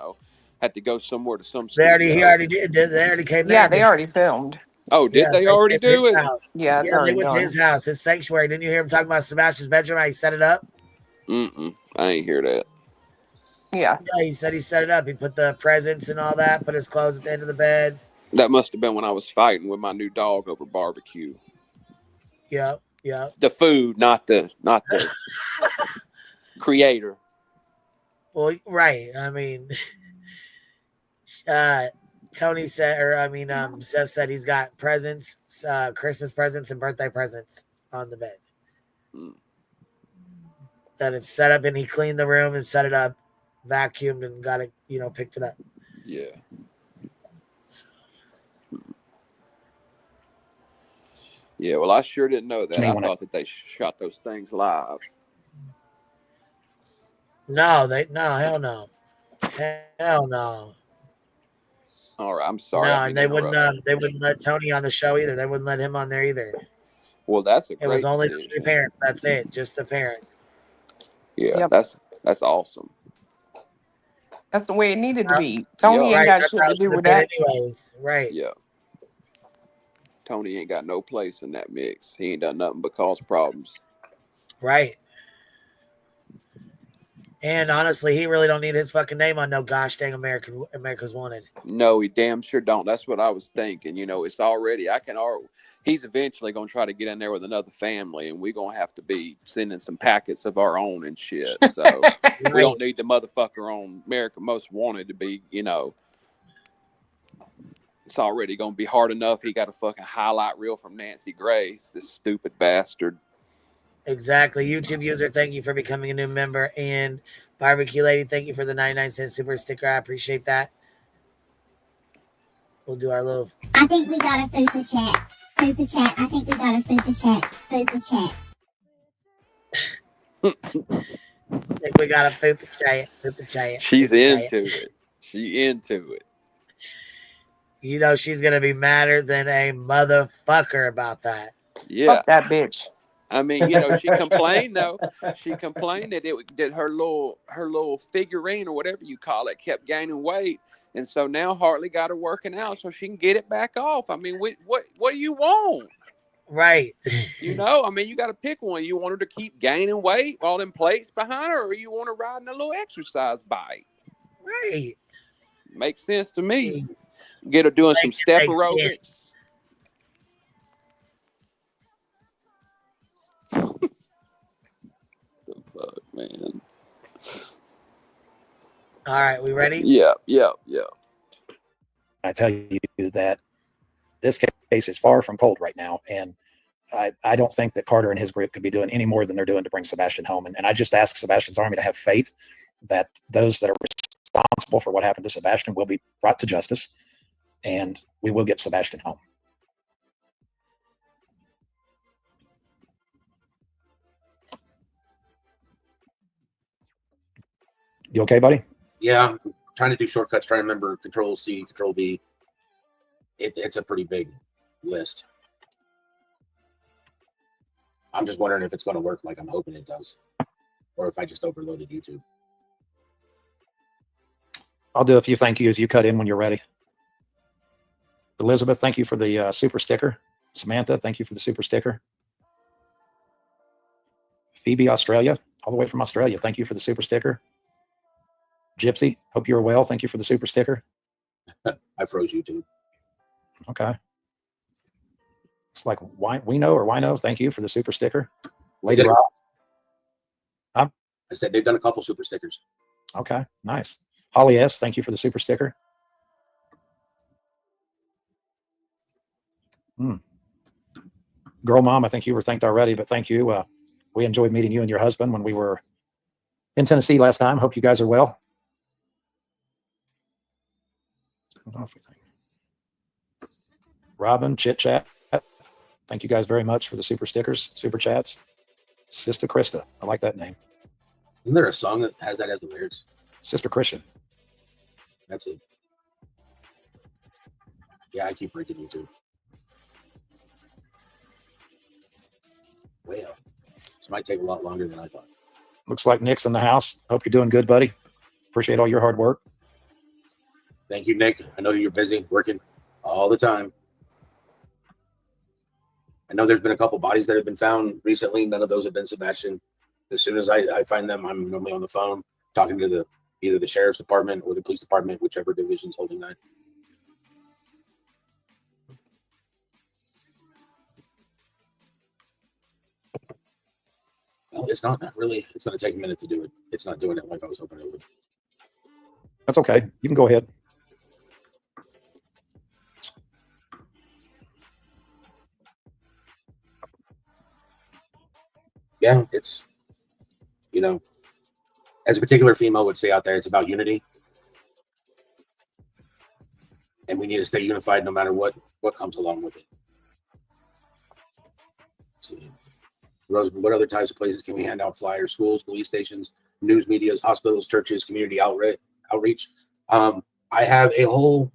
had to go somewhere to some. He already did. They already came. Yeah, they already filmed. Oh, did they already do it? Yeah, they went to his house, his sanctuary. Didn't you hear him talking about Sebastian's bedroom? How he set it up? I ain't hear that. Yeah. Yeah, he said he set it up. He put the presents and all that, put his clothes at the end of the bed. That must have been when I was fighting with my new dog over barbecue. Yep. The food, not the creator. Well, right. I mean, Tony said, Seth said he's got presents, Christmas presents and birthday presents on the bed. That it's set up, and he cleaned the room and set it up, vacuumed and got it, picked it up. Yeah. Yeah, well, I sure didn't know that. I thought that they shot those things live. No, hell no. Hell no. All right, I'm sorry. No, and they wouldn't let Tony on the show either. They wouldn't let him on there either. Well, that's a great. It was only decision. the parents. That's it, just the parents. Yeah, that's awesome. That's the way it needed to be. Tony ain't got shit to do with that. Anyways, right. Yeah. Tony ain't got no place in that mix. He ain't done nothing but cause problems. Right. And honestly, he really don't need his fucking name on no gosh dang America's Wanted. No, he damn sure don't. That's what I was thinking. It's already, he's eventually going to try to get in there with another family, and we're going to have to be sending some packets of our own and shit. So right. We don't need the motherfucker on America Most Wanted to be, it's already going to be hard enough. He got a fucking highlight reel from Nancy Grace, this stupid bastard. Exactly. YouTube user, thank you for becoming a new member. And Barbecue Lady, thank you for the 99-cent super sticker. I appreciate that. We'll do our little... I think we got a fupa chat. Fupa chat. I think we got a fupa chat. Fupa chat. I think we got a fupa chat. Fupa chat. She's into it. She into it. She's going to be madder than a motherfucker about that. Yeah. Fuck that bitch. I mean, she complained though. She complained that her little figurine or whatever you call it kept gaining weight, and so now Hartley got her working out so she can get it back off. I mean, what do you want? Right. You got to pick one. You want her to keep gaining weight, all them plates behind her, or you want her riding a little exercise bike? Right. Makes sense to me. Get her doing some step aerobics. Fuck, man. All right, we ready? Yeah. I tell you that this case is far from cold right now, and I don't think that Carter and his group could be doing any more than they're doing to bring Sebastian home. And I just ask Sebastian's Army to have faith that those that are responsible for what happened to Sebastian will be brought to justice, and we will get Sebastian home. You okay, buddy? Yeah, I'm trying to do shortcuts, trying to remember Control C, Control V. It's a pretty big list. I'm just wondering if it's going to work like I'm hoping it does, or if I just overloaded YouTube. I'll do a few thank yous. You cut in when you're ready. Elizabeth, thank you for the super sticker. Samantha, thank you for the super sticker. Phoebe, Australia, all the way from Australia, thank you for the super sticker. Gypsy, hope you're well. Thank you for the super sticker. I froze YouTube. Okay. It's like Wino, thank you for the super sticker. Lady Rob. I said they've done a couple super stickers. Okay, nice. Holly S, thank you for the super sticker. Girl Mom, I think you were thanked already, but thank you. We enjoyed meeting you and your husband when we were in Tennessee last time. Hope you guys are well. Hold on, Robin, Chit Chat, thank you guys very much for the super stickers, super chats. Sister Krista, I like that name. Isn't there a song that has that as the lyrics? Sister Christian. That's it. Yeah, I keep breaking YouTube. Well, this might take a lot longer than I thought. Looks like Nick's in the house. Hope you're doing good, buddy. Appreciate all your hard work. Thank you, Nick. I know you're busy working all the time. I know there's been a couple bodies that have been found recently. None of those have been Sebastian. As soon as I find them, I'm normally on the phone talking to either the sheriff's department or the police department, whichever division's holding that. Well, it's not really. It's going to take a minute to do it. It's not doing it like I was hoping it would. That's okay. You can go ahead. Yeah, it's, as a particular female would say out there, it's about unity. And we need to stay unified no matter what comes along with it. So, Rose, what other types of places can we hand out flyers? Schools, police stations, news medias, hospitals, churches, community outreach. I have a whole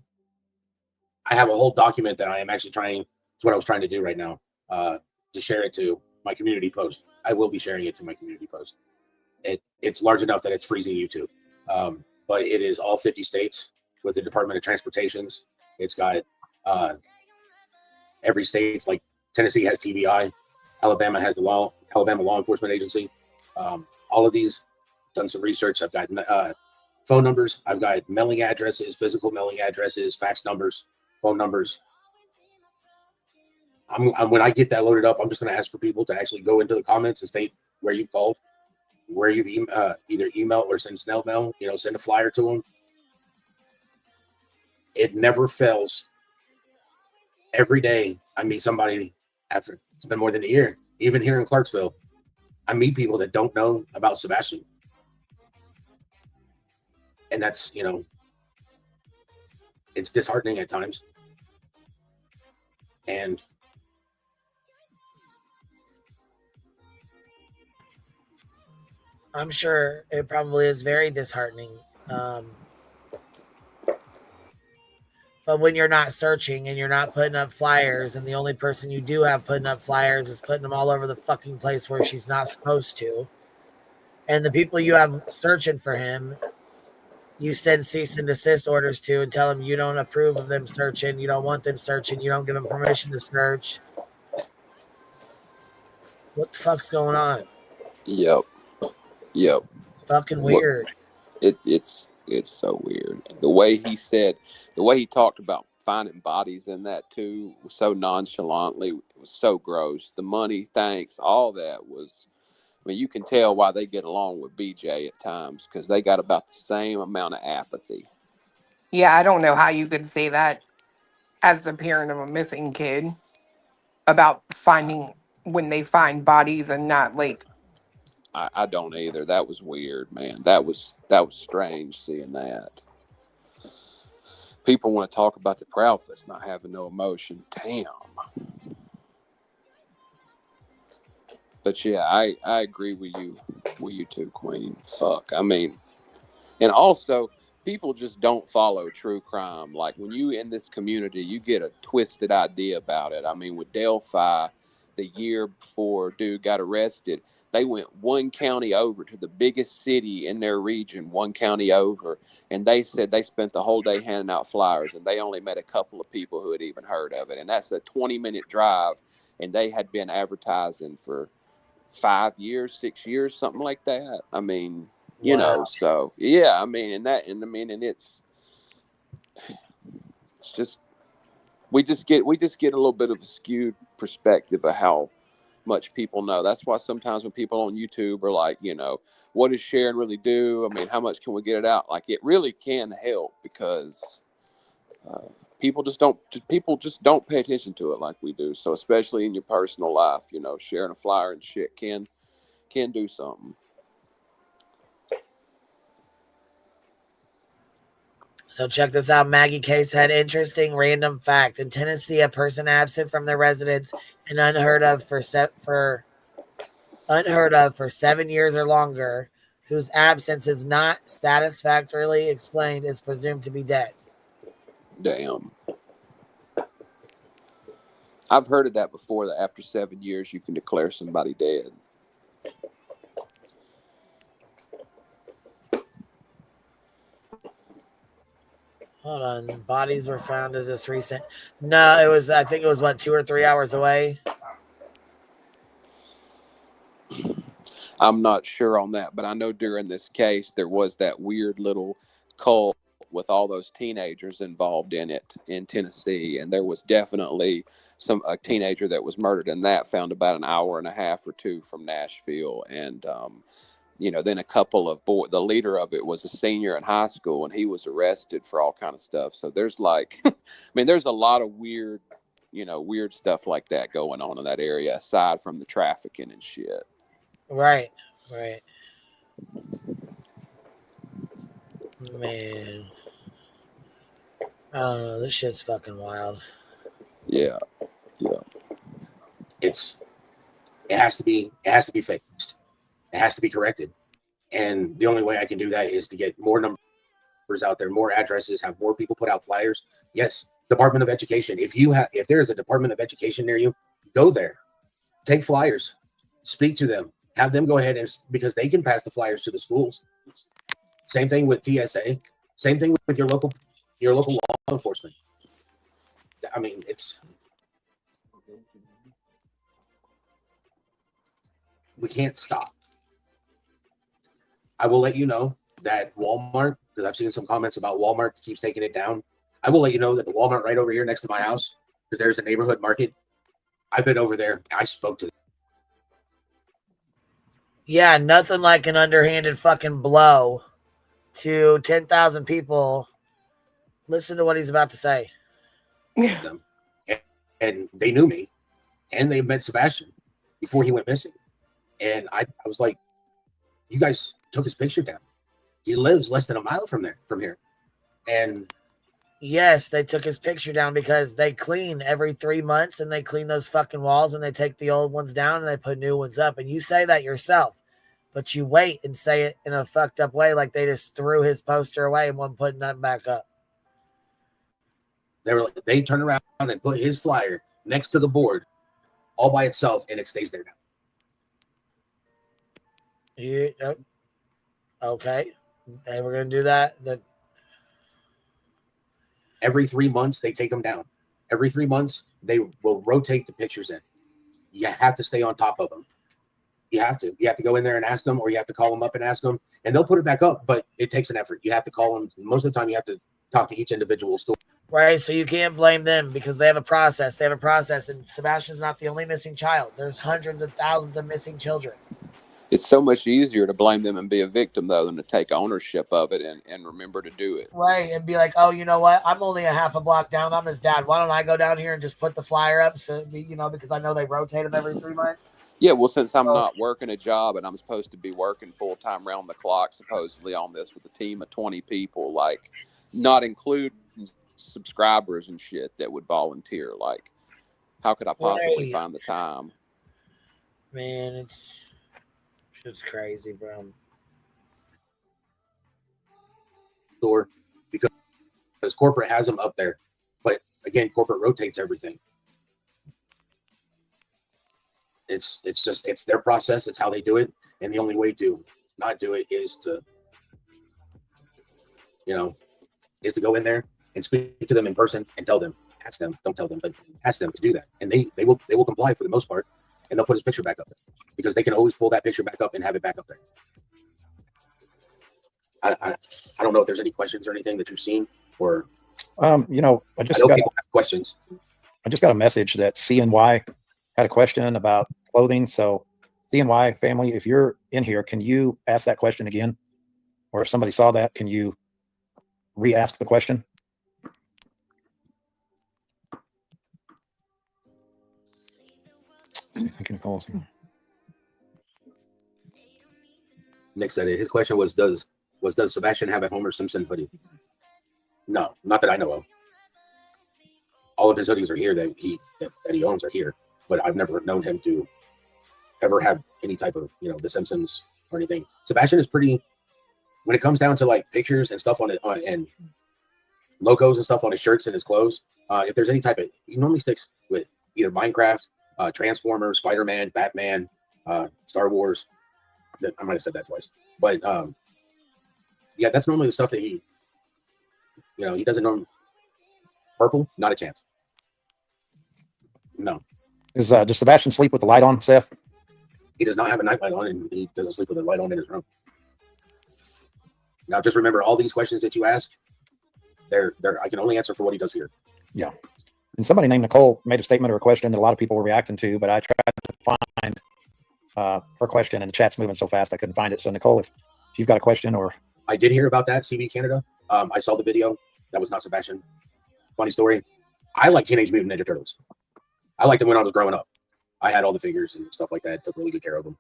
document that I am actually trying. It's what I was trying to do right now, to share it to my community post. I will be sharing it to my community post. It's large enough that it's freezing YouTube, but it is all 50 states with the Department of Transportations. It's got every state's, like Tennessee has TBI, Alabama has the Alabama Law Enforcement Agency. All of these, done some research. I've got phone numbers. I've got mailing addresses, physical mailing addresses, fax numbers, phone numbers. When I get that loaded up, I'm just going to ask for people to actually go into the comments and state where you've called, where you've either email or send snail mail, send a flyer to them. It never fails. Every day I meet somebody after it's been more than a year, even here in Clarksville, I meet people that don't know about Sebastian. And that's, it's disheartening at times. And I'm sure it probably is very disheartening. But when you're not searching and you're not putting up flyers, and the only person you do have putting up flyers is putting them all over the fucking place where she's not supposed to, and the people you have searching for him, you send cease and desist orders to and tell them you don't approve of them searching, you don't want them searching, you don't give them permission to search. What the fuck's going on? Yep. Fucking weird. It's so weird. The way he talked about finding bodies in that too, was so nonchalantly, it was so gross. The money, thanks, all that was, I mean, you can tell why they get along with BJ at times, because they got about the same amount of apathy. Yeah, I don't know how you could say that as the parent of a missing kid about finding when they find bodies and not like. I don't either. That was weird, man. That was strange seeing that. People want to talk about the Proudfoots not having no emotion. Damn. But yeah, I agree with you too, Queen. Fuck. I mean, and also people just don't follow true crime. Like when you in this community, you get a twisted idea about it. I mean, with Delphi, the year before dude got arrested, they went one county over to the biggest city in their region, one county over, and they said they spent the whole day handing out flyers, and they only met a couple of people who had even heard of it. And that's a 20-minute drive, and they had been advertising for 5 years, 6 years, something like that. I mean, you know, so yeah, I mean, and it's just we just get a little bit of a skewed perspective of how much people know. That's why sometimes when people on YouTube are like, what does sharing really do? I mean, how much can we get it out? Like, it really can help, because people just don't pay attention to it like we do. So especially in your personal life, sharing a flyer and shit can do something. So check this out. Maggie Case had interesting random fact. In Tennessee, a person absent from their residence and unheard of for 7 years or longer, whose absence is not satisfactorily explained, is presumed to be dead. Damn. I've heard of that before, that after 7 years you can declare somebody dead. Hold on. Bodies were found as this recent. No, I think it was 2 or 3 hours away. I'm not sure on that, but I know during this case there was that weird little cult with all those teenagers involved in it in Tennessee, and there was definitely a teenager that was murdered in that, found about an hour and a half or two from Nashville, and then a couple of the leader of it was a senior in high school, and he was arrested for all kind of stuff. So there's like, I mean, there's a lot of weird stuff like that going on in that area aside from the trafficking and shit. Right. Man, I don't know. This shit's fucking wild. Yeah. It has to be fixed. It has to be corrected. And the only way I can do that is to get more numbers out there, more addresses, have more people put out flyers. Yes, Department of Education. If there is a Department of Education near you, go there, take flyers, speak to them, have them go ahead, and because they can pass the flyers to the schools. Same thing with TSA. Same thing with your local law enforcement. I mean, we can't stop. I will let you know that Walmart, because I've seen some comments about Walmart keeps taking it down. I will let you know that the Walmart right over here next to my house, because there's a neighborhood market. I've been over there. I spoke to them. Yeah, nothing like an underhanded fucking blow to 10,000 people. Listen to what he's about to say. And they knew me, and they met Sebastian before he went missing. And I was like, you guys took his picture down. He lives less than a mile from here. And yes, they took his picture down because they clean every 3 months, and they clean those fucking walls, and they take the old ones down and they put new ones up. And you say that yourself, but you wait and say it in a fucked up way, like they just threw his poster away and wasn't putting nothing back up. They turn around and put his flyer next to the board all by itself, and it stays there now. Okay. They were going to do that. Every 3 months, they take them down. Every 3 months, they will rotate the pictures in. You have to stay on top of them. You have to go in there and ask them, or you have to call them up and ask them, and they'll put it back up, but it takes an effort. You have to call them. Most of the time, you have to talk to each individual store. Right, so you can't blame them because they have a process. And Sebastian's not the only missing child. There's hundreds of thousands of missing children. It's so much easier to blame them and be a victim, though, than to take ownership of it and remember to do it. Right, and be like, oh, you know what? I'm only a half a block down. I'm his dad. Why don't I go down here and just put the flyer up? So, because I know they rotate them every 3 months. Yeah, well, since I'm not working a job and I'm supposed to be working full-time round the clock, supposedly on this with a team of 20 people, like not including subscribers and shit that would volunteer, like how could I possibly find the time? Man, it's crazy, bro. Or because corporate has them up there, but again, corporate rotates everything. It's their process. It's how they do it, and the only way to not do it is to go in there and speak to them in person and tell them, ask them, don't tell them, but ask them to do that, and they will comply for the most part, and they'll put his picture back up there because they can always pull that picture back up and have it back up there. I don't know if there's any questions or anything that you've seen, or I know people have questions. I just got a message that CNY had a question about clothing. So CNY family, if you're in here, can you ask that question again? Or if somebody saw that, can you re-ask the question? Nick said it. His question was, does Sebastian have a Homer Simpson hoodie? No, not that I know of. All of his hoodies are here that he owns are here, but I've never known him to ever have any type of The Simpsons or anything. Sebastian is pretty, when it comes down to like pictures and stuff on it and logos and stuff on his shirts and his clothes. If there's any type of, he normally sticks with either Minecraft, Transformers, Spider-Man, Batman, Star Wars. I might have said that twice, but yeah, that's normally the stuff that he doesn't know. Purple, not a chance. No. Does Sebastian sleep with the light on, Seth? He does not have a nightlight on, and he doesn't sleep with a light on in his room. Now, just remember, all these questions that you ask, I can only answer for what he does here. Yeah. And somebody named Nicole made a statement or a question that a lot of people were reacting to, but I tried to find her question, and the chat's moving so fast I couldn't find it. So, Nicole, if you've got a question or... I did hear about that, CB Canada. I saw the video. That was not Sebastian. Funny story. I like Teenage Mutant Ninja Turtles. I liked them when I was growing up. I had all the figures and stuff like that. Took really good care of them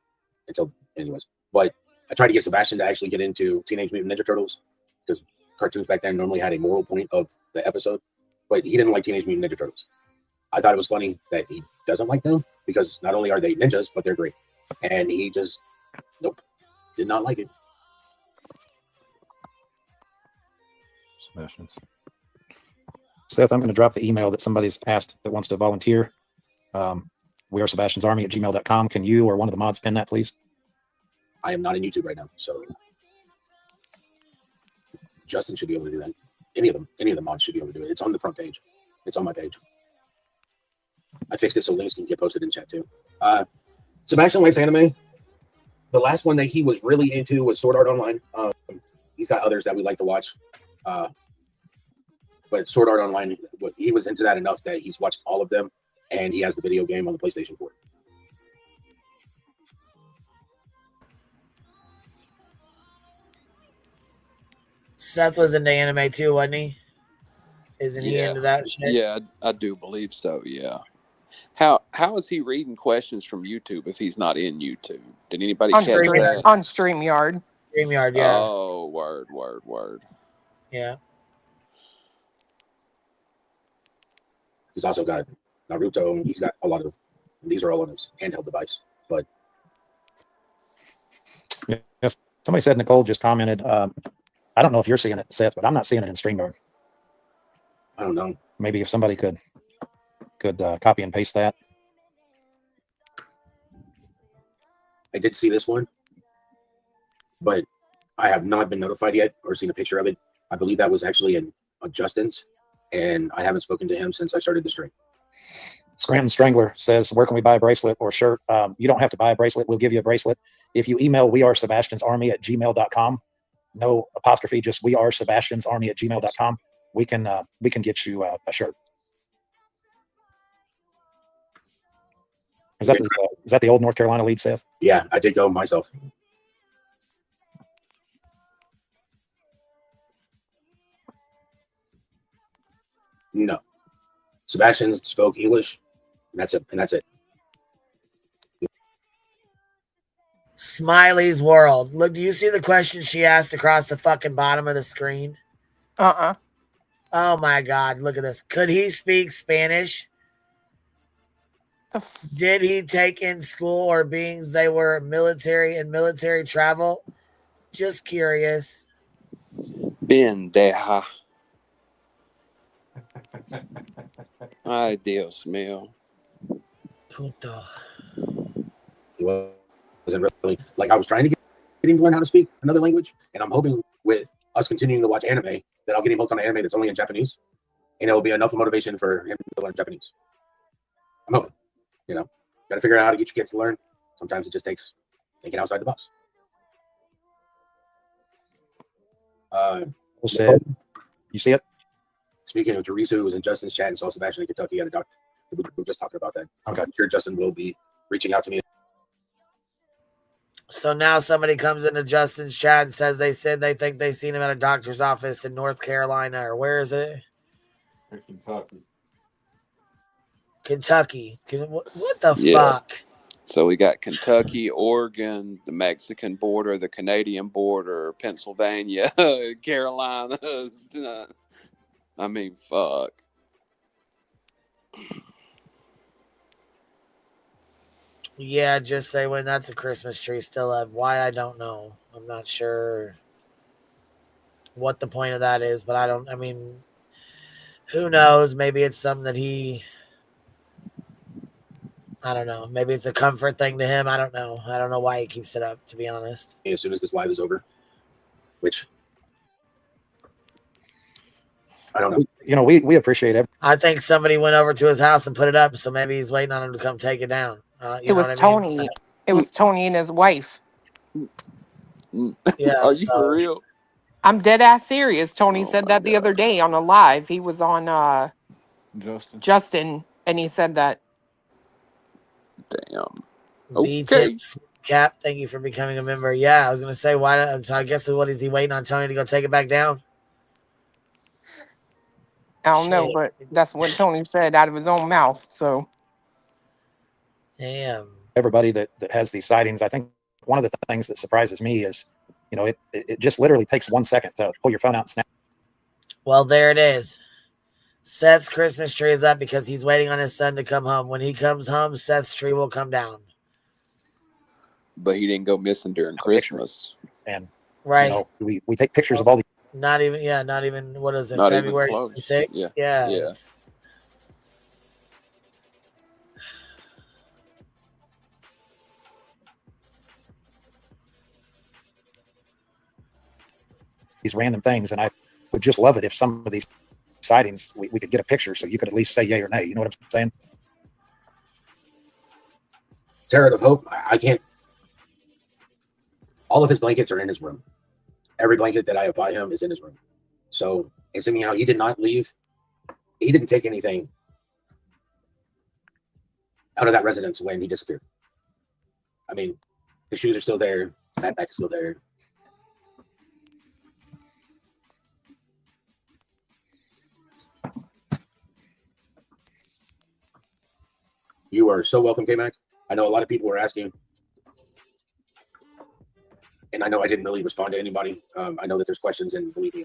anyways. But I tried to get Sebastian to actually get into Teenage Mutant Ninja Turtles because cartoons back then normally had a moral point of the episode, but he didn't like Teenage Mutant Ninja Turtles. I thought it was funny that he doesn't like them because not only are they ninjas, but they're great. And he just, nope, did not like it. Sebastian's. Seth, I'm going to drop the email that somebody's asked that wants to volunteer. We are Sebastian's Army at gmail.com. Can you or one of the mods pin that, please? I am not in YouTube right now, so Justin should be able to do that. Any of the mods should be able to do it. It's on the front page. It's on my page. I fixed it so links can get posted in chat too. Sebastian likes anime. The last one that he was really into was Sword Art Online. He's got others that we like to watch. But Sword Art Online, he was into that enough that he's watched all of them, and he has the video game on the PlayStation 4. Seth was into anime too, wasn't he? Isn't he into that shit? Yeah, I do believe so, yeah. How is he reading questions from YouTube if he's not in YouTube? Did anybody catch that? On StreamYard. StreamYard, yeah. Oh, word. Yeah. He's also got Naruto. He's got a lot of, these are all on his handheld device. But yes, somebody said Nicole just commented. I don't know if you're seeing it, Seth, but I'm not seeing it in StreamYard. I don't know. Maybe if somebody could copy and paste that. I did see this one, but I have not been notified yet or seen a picture of it. I believe that was actually in Justin's, and I haven't spoken to him since I started the stream. Scranton Strangler says, where can we buy a bracelet or shirt? You don't have to buy a bracelet. We'll give you a bracelet. If you email wearesebastiansarmy at gmail.com, no apostrophe, just wearesebastiansarmy at gmail.com, we can get you a shirt. Is that the old North Carolina lead, Seth? Yeah, I did go myself. No. Sebastian spoke English, and that's it. Smiley's World. Look, do you see the question she asked across the fucking bottom of the screen? Oh my God, look at this. Could he speak Spanish? Did he take in school or beings they were military and military travel? Just curious. Bendeja. Ay, Dios mío. Puto. He wasn't really, like, I was trying to get him to learn how to speak another language, and I'm hoping with us continuing to watch anime that I'll get him hooked on anime that's only in Japanese, and it'll be enough motivation for him to learn Japanese. I'm hoping. Got to figure out how to get your kids to learn. Sometimes it just takes thinking outside the box. You see it? Speaking of Teresa, who was in Justin's chat and saw Sebastian in Kentucky at a doctor, we were just talking about that. Okay. I'm sure Justin will be reaching out to me. So now somebody comes into Justin's chat and says they think they seen him at a doctor's office in North Carolina, or where is it? Kentucky. What the fuck? So we got Kentucky, Oregon, the Mexican border, the Canadian border, Pennsylvania, Carolinas. I mean, fuck. Yeah, just say when that's a Christmas tree still up. Why, I don't know. I'm not sure what the point of that is, but I mean, who knows? Maybe it's something that I don't know. Maybe it's a comfort thing to him. I don't know. I don't know why he keeps it up, to be honest. As soon as this live is over, which I don't know. We appreciate it. I think somebody went over to his house and put it up, so maybe he's waiting on him to come take it down. It was Tony. It was Tony and his wife. Yeah. Are you for real? I'm dead ass serious. Tony Oh said my that the other God. day on a live. He was on Justin, and he said that. Damn. B Tip Okay. Cap, thank you for becoming a member. Yeah, I was gonna say why not, so I guess what is he waiting on Tony to go take it back down? I don't know, Shit. but that's what Tony said out of his own mouth. So Damn. Everybody that has these sightings, I think one of the things that surprises me is, you know, it just literally takes 1 second to pull your phone out and snap. Well, there it is. Seth's Christmas tree is up because he's waiting on his son to come home. When he comes home, Seth's tree will come down. But he didn't go missing during Christmas. And right, you know, we take pictures of all the. Not even what is it? Not February even close. 26th? Yeah. Yeah. These random things, and I would just love it if some of these sightings we could get a picture so you could at least say yay or nay. You know what I'm saying? Terror of Hope, I can't. All of his blankets are in his room. Every blanket that I have bought him is in his room. So it's me how he did not leave. He didn't take anything out of that residence when he disappeared. I mean, his shoes are still there. His backpack is still there. You are so welcome, K-Mac. I know a lot of people were asking, and I know I didn't really respond to anybody. I know that there's questions, and believe me,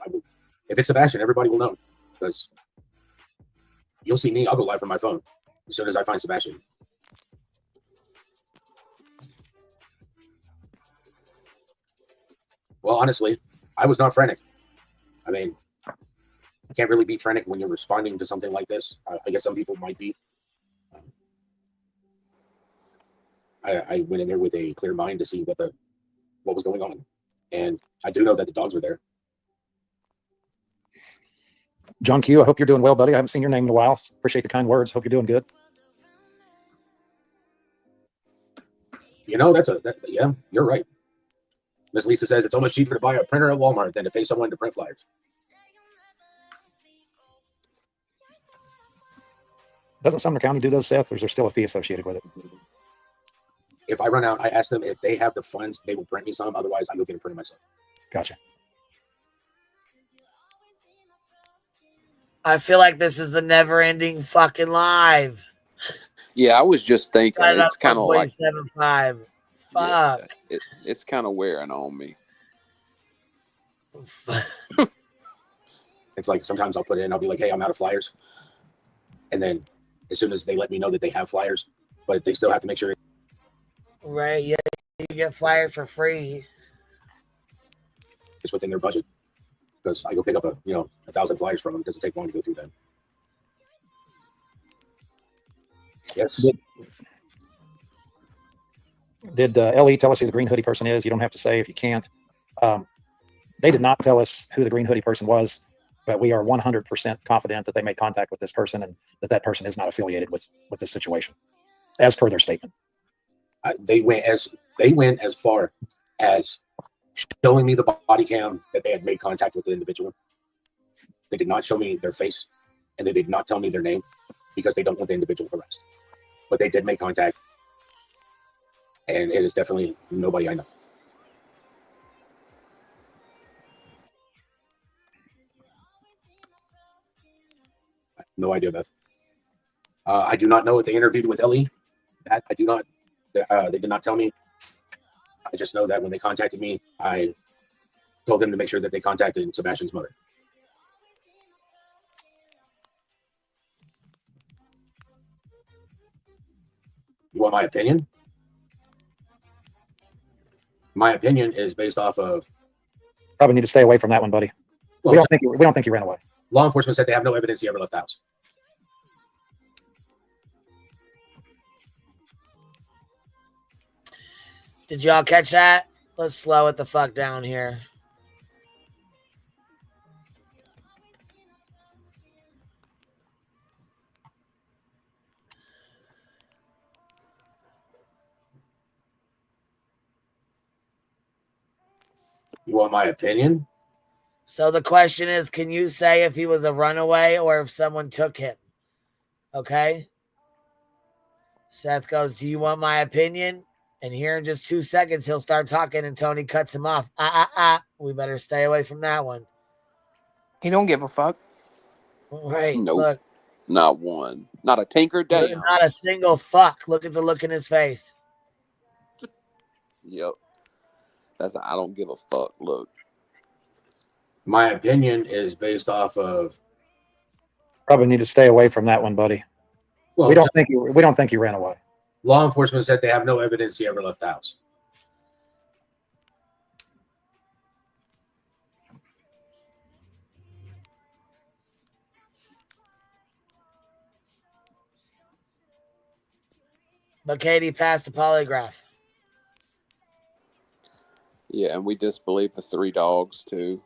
if it's Sebastian, everybody will know, because you'll see me. I'll go live from my phone as soon as I find Sebastian. Well, honestly, I was not frantic. I mean, you can't really be frantic when you're responding to something like this. I guess some people might be. I went in there with a clear mind to see what was going on, and I do know that the dogs were there. John Q, I hope you're doing well, buddy. I haven't seen your name in a while. Appreciate the kind words. Hope you're doing good. You know, yeah, you're right. Miss Lisa says it's almost cheaper to buy a printer at Walmart than to pay someone to print flyers. Doesn't Sumner County do those, Seth, or is there still a fee associated with it? If I run out, I ask them if they have the funds, they will print me some. Otherwise, I go get a printer myself. Gotcha. I feel like this is the never-ending fucking live. Yeah, I was just thinking it's kind of like 7.5. Fuck. Yeah, it's kind of wearing on me. It's like sometimes I'll put in, I'll be like, hey, I'm out of flyers. And then as soon as they let me know that they have flyers, but they still have to make sure. Right, yeah, you get flyers for free. It's within their budget. Because I go pick up 1,000 flyers from them. It doesn't take long to go through them. Yes. Did LE tell us who the green hoodie person is? You don't have to say if you can't. They did not tell us who the green hoodie person was, but we are 100% confident that they made contact with this person and that person is not affiliated with this situation, as per their statement. They went as far as showing me the body cam that they had made contact with the individual. They did not show me their face, and they did not tell me their name because they don't want the individual harassed. But they did make contact, and it is definitely nobody I know. No idea, Beth. I do not know if they interviewed with Ellie. That I do not. They did not tell me. I just know that when they contacted me, I told them to make sure that they contacted Sebastian's mother. You want my opinion? My opinion is based off of. Probably need to stay away from that one, buddy. Well, we don't think he ran away. Law enforcement said they have no evidence he ever left the house. Did y'all catch that? Let's slow it the fuck down here. You want my opinion? So the question is, can you say if he was a runaway or if someone took him? Okay. Seth goes, do you want my opinion? And here in just 2 seconds, he'll start talking and Tony cuts him off. We better stay away from that one. He don't give a fuck. Right. Nope. Look. Not one. Not a tinker damn. Not a single fuck. Look at the look in his face. Yep. I don't give a fuck. Look. My opinion is based off of. Probably need to stay away from that one, buddy. Well, we don't think he ran away. Law enforcement said they have no evidence he ever left the house. But Katie passed the polygraph. Yeah, and we disbelieve the 3 dogs too.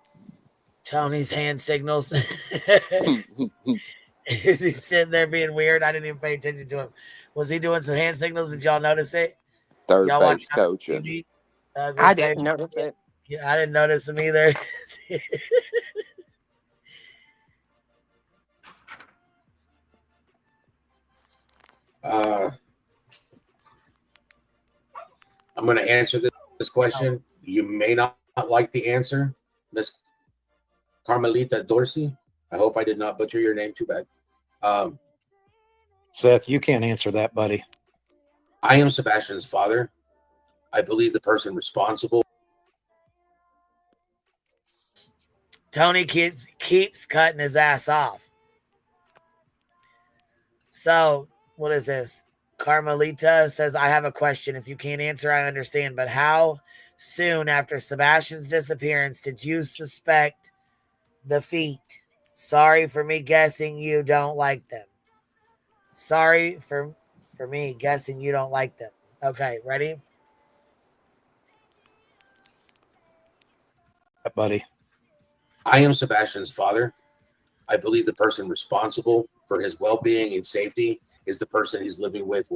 Tony's hand signals. Is he sitting there being weird? I didn't even pay attention to him. Was he doing some hand signals? Did y'all notice it? Third base coaching. I didn't notice it. Yeah, I didn't notice him either. I'm going to answer this question. You may not like the answer, Miss Carmelita Dorsey. I hope I did not butcher your name too bad. Seth, you can't answer that, buddy. I am Sebastian's father. I believe the person responsible. Tony keeps cutting his ass off. So, what is this? Carmelita says, I have a question. If you can't answer, I understand. But how soon after Sebastian's disappearance did you suspect the feet? Sorry for me guessing you don't like them. Sorry for me guessing you don't like them. Okay, ready? Buddy. I am Sebastian's father. I believe the person responsible for his well-being and safety is the person he's living with,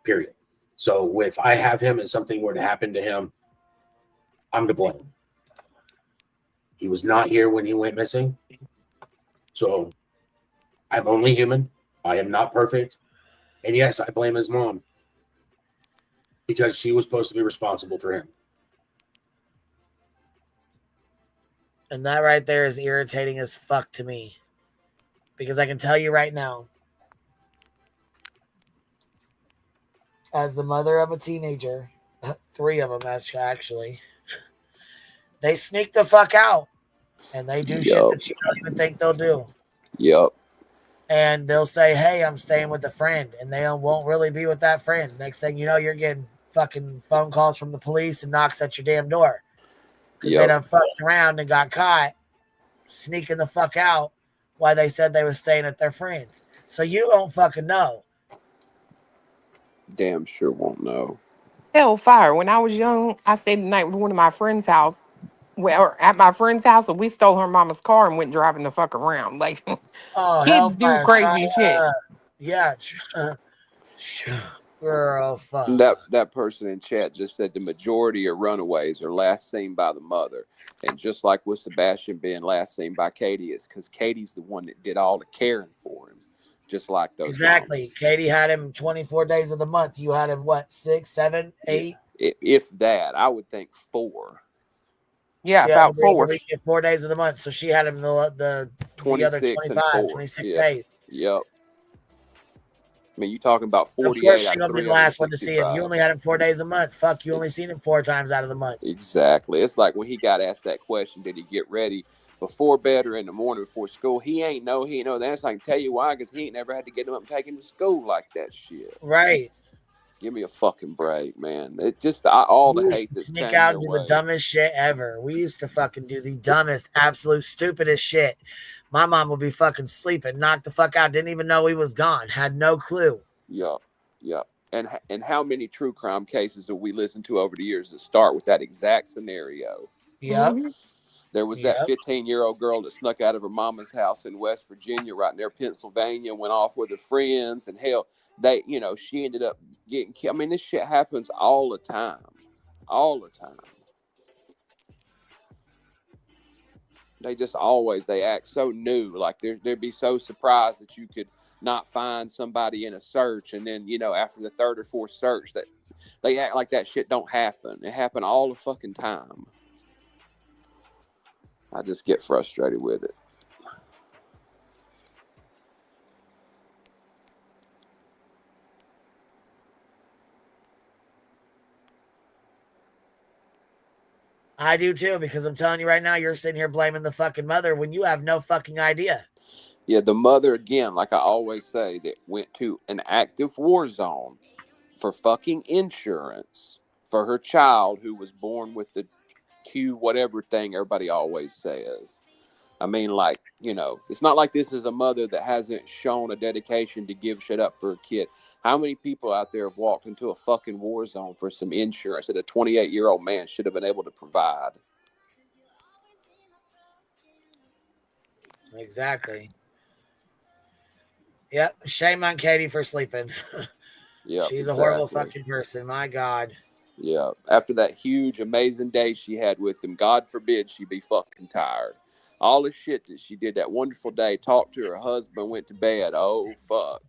period. So if I have him and something were to happen to him, I'm to blame. He was not here when he went missing. So I'm only human. I am not perfect. And yes, I blame his mom because she was supposed to be responsible for him. And that right there is irritating as fuck to me. Because I can tell you right now, as the mother of a teenager, 3 of them actually, they sneak the fuck out. And they do shit that you don't even think they'll do. Yep. And they'll say, hey, I'm staying with a friend. And they won't really be with that friend. Next thing you know, you're getting fucking phone calls from the police and knocks at your damn door. Because they done fucked around and got caught sneaking the fuck out while they said they were staying at their friends. So you don't fucking know. Damn sure won't know. Hellfire. When I was young, I stayed the night with one of my friend's house. Well, at my friend's house, and we stole her mama's car and went driving the fuck around. Like, kids do crazy shit. Yeah. Girl, fuck. That person in chat just said the majority of runaways are last seen by the mother. And just like with Sebastian being last seen by Katie, it's because Katie's the one that did all the caring for him. Just like those. Exactly. moms. Katie had him 24 days of the month. You had him, what, 6, 7, 8? If that, I would think 4. Yeah, about 4. 4 days of the month. So she had him the other 25, 26 days. Yep. I mean, you talking about 48. Of course, she's gonna be the last one to see him. You only had him 4 days a month. Fuck, you only seen him 4 times out of the month. Exactly. It's like when he got asked that question, did he get ready before bed or in the morning before school? He ain't know the answer. I can tell you why, because he ain't never had to get him up and take him to school like that shit. Right. Give me a fucking break, man. It just all the hate that's sneak out and do the dumbest shit ever. We used to fucking do the dumbest, absolute stupidest shit. My mom would be fucking sleeping, knocked the fuck out, didn't even know he was gone, had no clue. Yep. And how many true crime cases have we listened to over the years that start with that exact scenario? Yep. Mm-hmm. There was that 15-year-old girl that snuck out of her mama's house in West Virginia, right near Pennsylvania, went off with her friends, and hell, she ended up getting killed. I mean, this shit happens all the time. All the time. They just always, they act so new. Like they'd be so surprised that you could not find somebody in a search. And then, you know, after the third or fourth search, that they act like that shit don't happen. It happen all the fucking time. I just get frustrated with it. I do too, because I'm telling you right now, you're sitting here blaming the fucking mother when you have no fucking idea. Yeah, the mother, again, like I always say, that went to an active war zone for fucking insurance for her child who was born with the Q whatever thing everybody always says. I mean, like, you know, it's not like this is a mother that hasn't shown a dedication to give shit up for a kid. How many people out there have walked into a fucking war zone for some insurance that a 28-year-old man should have been able to provide? Exactly. Yep. Shame on Katie for sleeping. Yeah, she's a horrible fucking person. My God. Yeah. After that huge, amazing day she had with him, God forbid she be fucking tired. All the shit that she did that wonderful day, talked to her husband, went to bed. Oh, fuck.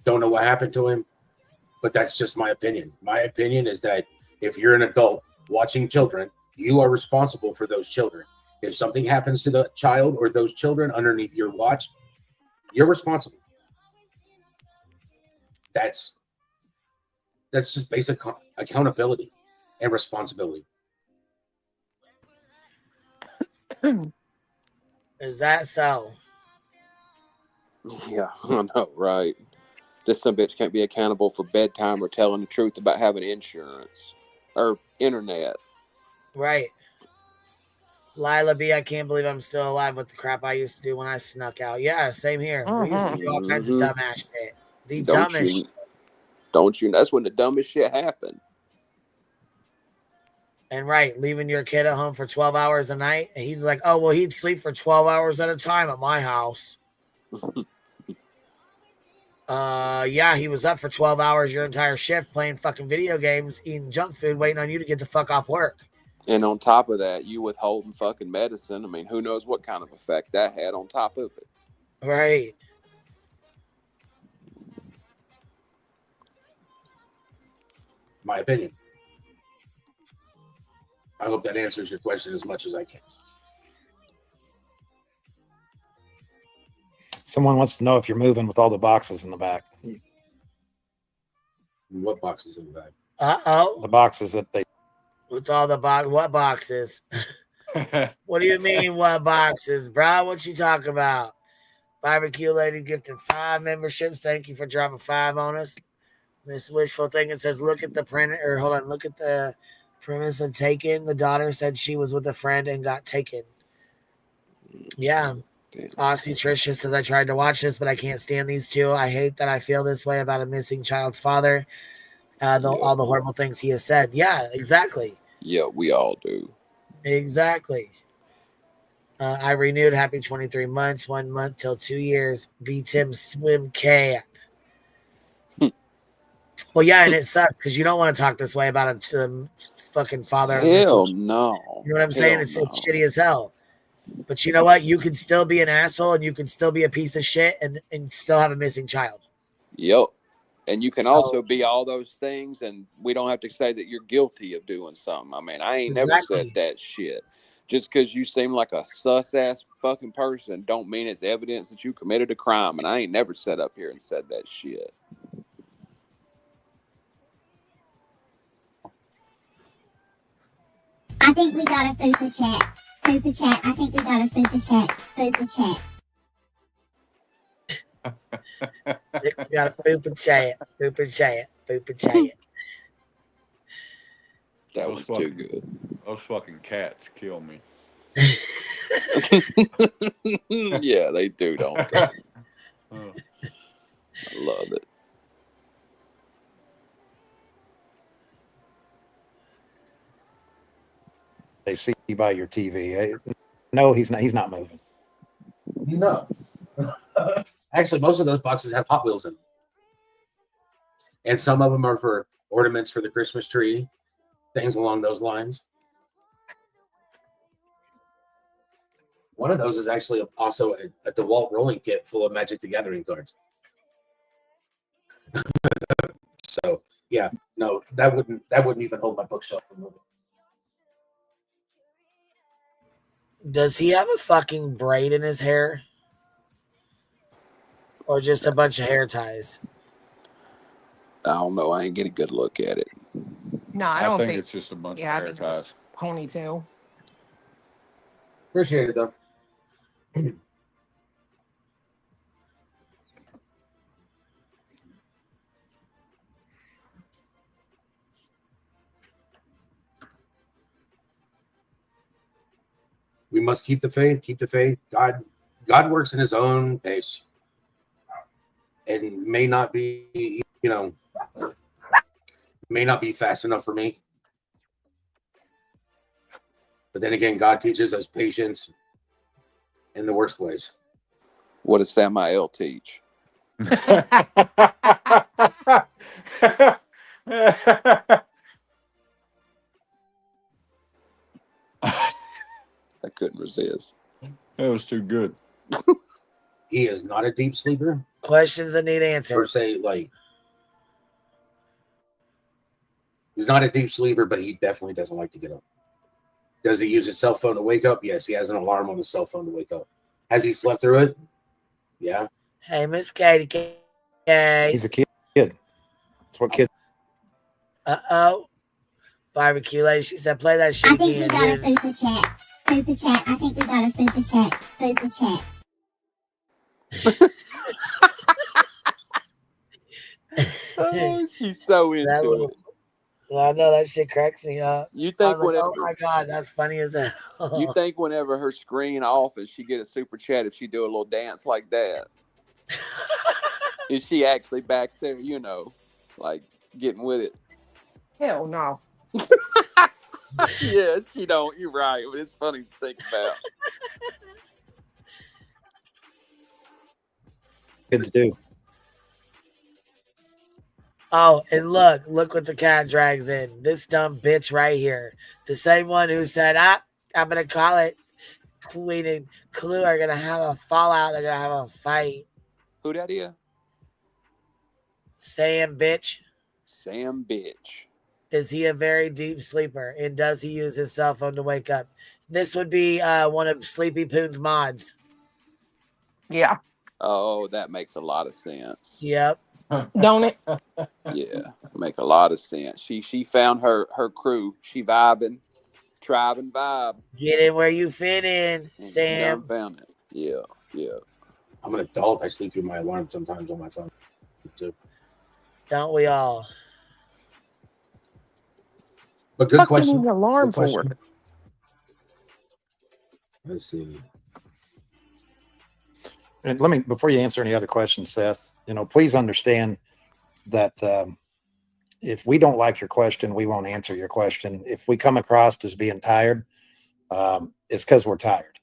Don't know what happened to him, but that's just my opinion. My opinion is that if you're an adult watching children, you are responsible for those children. If something happens to the child or those children underneath your watch, you're responsible. That's just basic accountability and responsibility. Is that so? Yeah, I know, right? This some bitch can't be accountable for bedtime or telling the truth about having insurance or internet. Right. Lila B, I can't believe I'm still alive with the crap I used to do when I snuck out. Yeah, same here. We used to do all kinds of dumbass shit. The dumbest shit. Don't you? That's when the dumbest shit happened. And right, leaving your kid at home for 12 hours a night. And he's like, oh, well, he'd sleep for 12 hours at a time at my house. Yeah, he was up for 12 hours your entire shift playing fucking video games, eating junk food, waiting on you to get the fuck off work. And on top of that, you withholding fucking medicine. I mean, who knows what kind of effect that had on top of it. Right. My opinion. I hope that answers your question as much as I can. Someone wants to know if you're moving with all the boxes in the back. What boxes in the back? Uh-oh. The boxes that they... With all the what boxes? What do you mean, what boxes, bro? What you talking about? Barbecue Lady gifted 5 memberships. Thank you for dropping 5 on us. Miss Wishful Thinking says, look at the print, or hold on, look at the premise of Taken. The daughter said she was with a friend and got taken. Yeah. Aussie Tricia says, I tried to watch this, but I can't stand these two. I hate that I feel this way about a missing child's father. All the horrible things he has said. Yeah, exactly. Yeah, we all do. Exactly. I renewed. Happy 23 months, 1 month till 2 years. Beats him swim cap. Well, yeah, and it sucks because you don't want to talk this way about a fucking father. Hell no. You know what I'm saying? It's shitty as hell. But you know what? You can still be an asshole and you can still be a piece of shit and still have a missing child. Yep. And you can also be all those things, and we don't have to say that you're guilty of doing something. I mean, I ain't never said that shit. Just because you seem like a sus-ass fucking person don't mean it's evidence that you committed a crime, and I ain't never sat up here and said that shit. I think we got a fupa chat. Fupa chat. I think we got a fupa chat. Fupa chat. We got a fupa chat. Fupa chat. Fupa chat. That was too good. Those fucking cats kill me. Yeah, they do, don't they? I love it. They see by your TV. No, he's not moving. No. Actually, most of those boxes have Hot Wheels in them. And some of them are for ornaments for the Christmas tree, things along those lines. One of those is actually also a DeWalt rolling kit full of Magic the Gathering cards. So yeah, no, that wouldn't even hold my bookshelf for moving. Does he have a fucking braid in his hair? Or just a bunch of hair ties? I don't know. I ain't get a good look at it. No, I don't think it's just a bunch of hair ties. Ponytail. Appreciate it though. We must keep the faith, keep the faith. God works in his own pace. And may not be, may not be fast enough for me. But then again, God teaches us patience in the worst ways. What does Samael teach? I couldn't resist. That was too good. He is not a deep sleeper. Questions that need answers. Per se, like, he's not a deep sleeper, but he definitely doesn't like to get up. Does he use his cell phone to wake up? Yes, he has an alarm on his cell phone to wake up. Has he slept through it? Yeah. Hey, Miss Katie. He's a kid. That's what kids. Uh-oh. Barbecue lady, she said, play that shit I think again. we got a fupa chat. Fupa chat. I think we got a fupa chat. Fupa chat. Oh, she's so into it. Well, I know that shit cracks me up. You think whenever, oh my God, that's funny as hell. You think whenever her screen off and she get a super chat, if she do a little dance like that, is she actually back there, like getting with it? Hell no. Yeah, she don't. You're right. But it's funny to think about. Kids do. Oh, and look what the cat drags in. This dumb bitch right here. The same one who said, I'm going to call it. Queen and Clue are going to have a fallout. They're going to have a fight. Who that is? Sam bitch. Sam bitch. Is he a very deep sleeper? And does he use his cell phone to wake up? This would be one of Sleepy Poon's mods. Yeah. Oh, that makes a lot of sense. Yep. Don't it? Yeah, make a lot of sense. She found her crew. She vibing, tribing vibe. Get in where you fit in, And Sam. Found it. Yeah. I'm an adult. I sleep through my alarm sometimes on my phone too. Don't we all? But good Fuck question. you need an alarm Good question. for? Let's see. And let me, before you answer any other questions, Seth, please understand that if we don't like your question, we won't answer your question. If we come across as being tired, it's because we're tired.